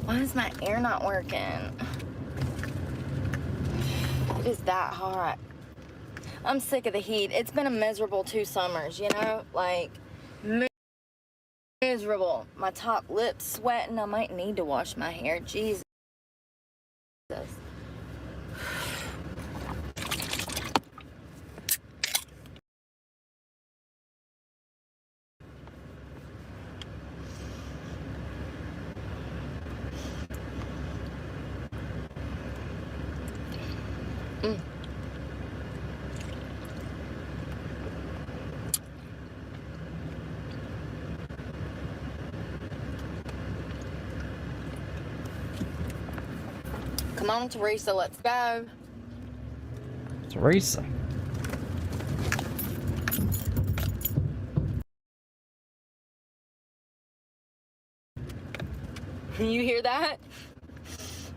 Why is my air not working? It is that hot. I'm sick of the heat. It's been a miserable 2 summers, you know? Like, miserable. My top lip's sweating. I might need to wash my hair. Jesus. Come on, Teresa, let's go. Teresa. You hear that?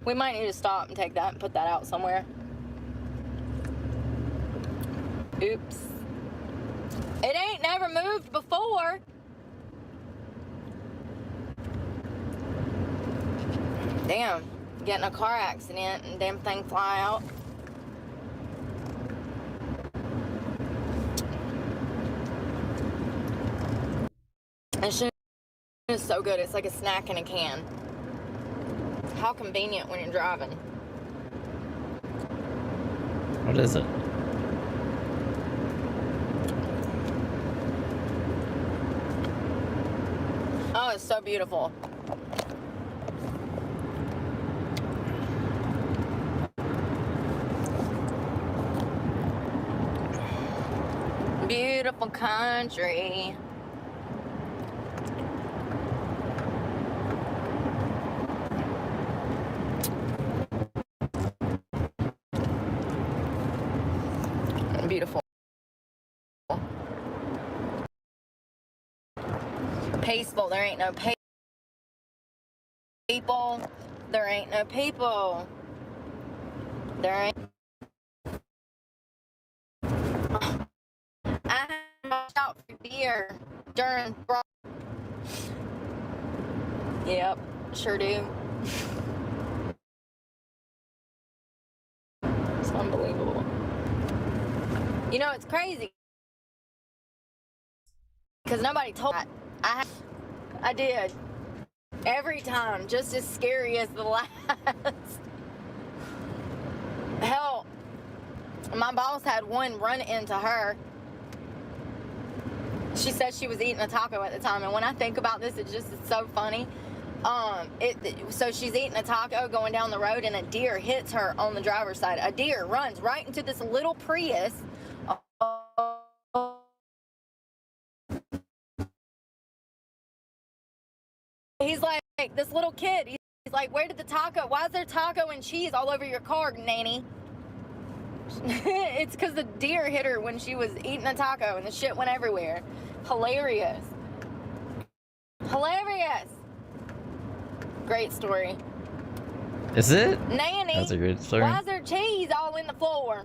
We might need to stop and take that and put that out somewhere. Oops. It ain't never moved before. Damn. Get in a car accident and damn thing fly out. And shit is so good. It's like a snack in a can. How convenient when you're driving. What is it? Oh, it's so beautiful. Beautiful country. Beautiful. Peaceful. There ain't no people. There ain't no people. There ain't. I had to watch out for deer during. Yep, sure do. It's unbelievable. You know, it's crazy because nobody told me. I did. Every time, just as scary as the last. Hell, my boss had one run into her. She said she was eating a taco at the time, and when I think about this, it's so funny. So she's eating a taco going down the road, and a deer hits her on the driver's side. A deer runs right into this little Prius. He's like, this little kid, he's like, where did the taco, why is there taco and cheese all over your car, nanny? It's because the deer hit her when she was eating a taco and the shit went everywhere. Hilarious. Hilarious. Great story. Is it? Nanny, That's a great story. why is there cheese all in the floor?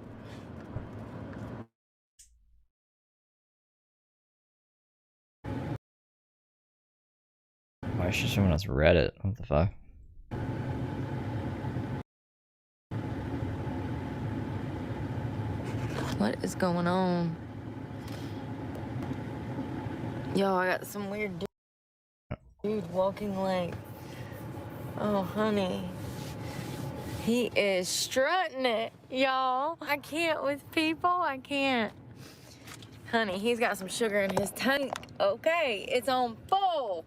Why is she showing us Reddit? What the fuck? What is going on? Yo, I got some weird dude walking like, oh, honey. He is strutting it, y'all. I can't with people, I can't. Honey, he's got some sugar in his tank. Okay, it's on full.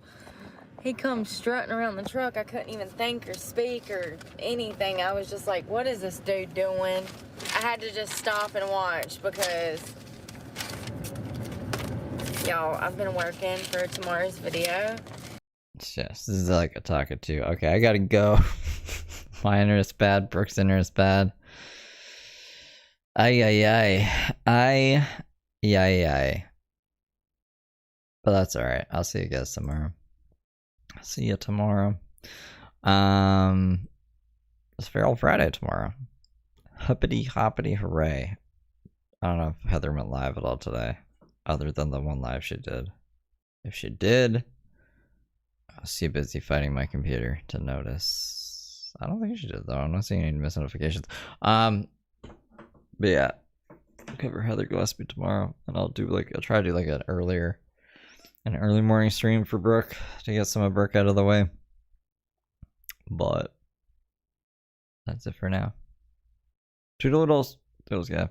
He comes strutting around the truck. I couldn't even think or speak or anything. I was just like, what is this dude doing? I had to just stop and watch because, y'all, I've been working for tomorrow's video. Yes, this is like a taco too. Okay, I gotta go. My internet's bad. Brooke's internet's bad. Ay. But that's alright. I'll see you guys tomorrow. See you tomorrow. It's Feral Friday tomorrow. Huppity hoppity hooray. I don't know if Heather went live at all today, other than the one live she did. If she did, I was too busy fighting my computer to notice. I don't think she did though. I'm not seeing any miss notifications. But yeah, I'll cover Heather Gillespie tomorrow, and I'll try to do like an early morning stream for Brooke to get some of Brooke out of the way. But that's it for now. Toodle-oodles. Toodles, guy.